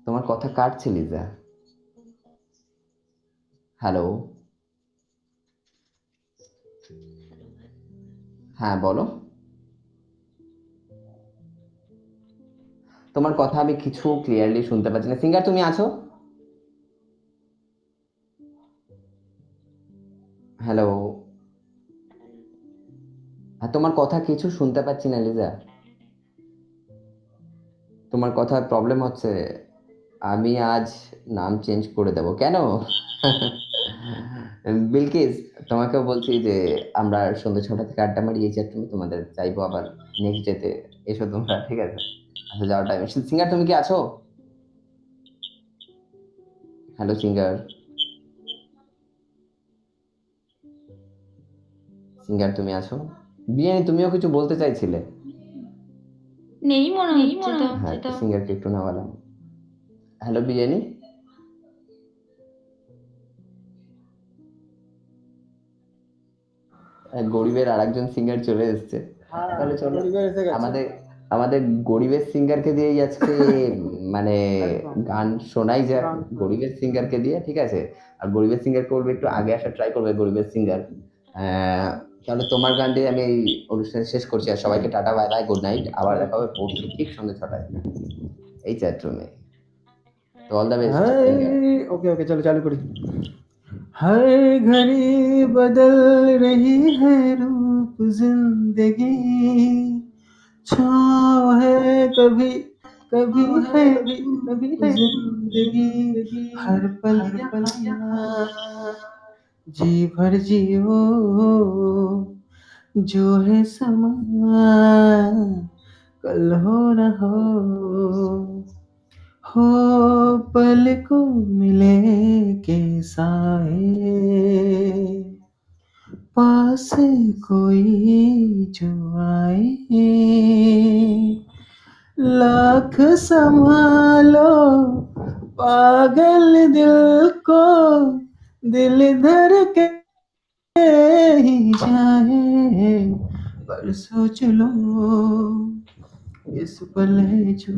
S1: তোমার কথা কাটছে লিজা। হ্যালো, হ্যাঁ বলো। তোমার কথা আমি কিছু ক্লিয়ারলি শুনতে পাচ্ছি না। সিঙ্গার তুমি আছো? হ্যালো, হ্যাঁ, তোমার কথা কিছু শুনতে পাচ্ছি না লিজা। তোমার কথার প্রবলেম হচ্ছে। আমি আজ নাম চেঞ্জ করে দেব। কেন? বিলকিস, তোমাকেও বলছি যে আমরা সন্ধ্যে 6টা থেকে আড্ডা মারি এই চ্যাট রুমে। তোমাদের চাইবো আবার নেক্সট ডেতে এসো তোমরা, ঠিক আছে? আচ্ছা, যাওয়ার টাইম। সিঙ্গার তুমি কি আছো? হ্যালো সিঙ্গার, সিঙ্গার তুমি আছো? বিরিয়ানি, তুমিও কিছু বলতে চাইছিলে?
S6: নেই মনে হচ্ছে তো।
S1: হ্যাঁ, সিঙ্গারকে একটু নামালাম। হ্যালো বিরিয়ানি, গরিবের আরেকজন সিঙ্গার চলে এসেছে। তাহলে চলো,
S17: পরিবার এসে গেছে।
S1: আমাদের আমাদের গরিবের সিঙ্গারকে দিয়েই আজকে মানে গান শোনাই যাক, গরিবের সিঙ্গারকে দিয়ে, ঠিক আছে? আর গরিবের সিঙ্গার করবে একটু আগে আসা ট্রাই করবে, গরিবের সিঙ্গার। তাহলে তোমার গান দিয়ে আমি এই অনুষ্ঠান শেষ করছি। আর সবাইকে tata, bye bye, good night. আবার দেখা হবে পরশু ঠিক সন্ধ্যে 6টায় এই চ্যাট রুমে। তো all the best singer.
S17: Okay okay, चलो चालू करी। हर घड़ी बदल रही है रूप जिंदगी, छाँव है कभी कभी है जिंदगी हर पल यहाँ, जी भर जियो जो है समा, कल हो न हो पल को मिले के साए, पास कोई जो आए, लाख संभालो पागल दिल को, दिल धर के ही जाए, पर सोच लो इस पल है जो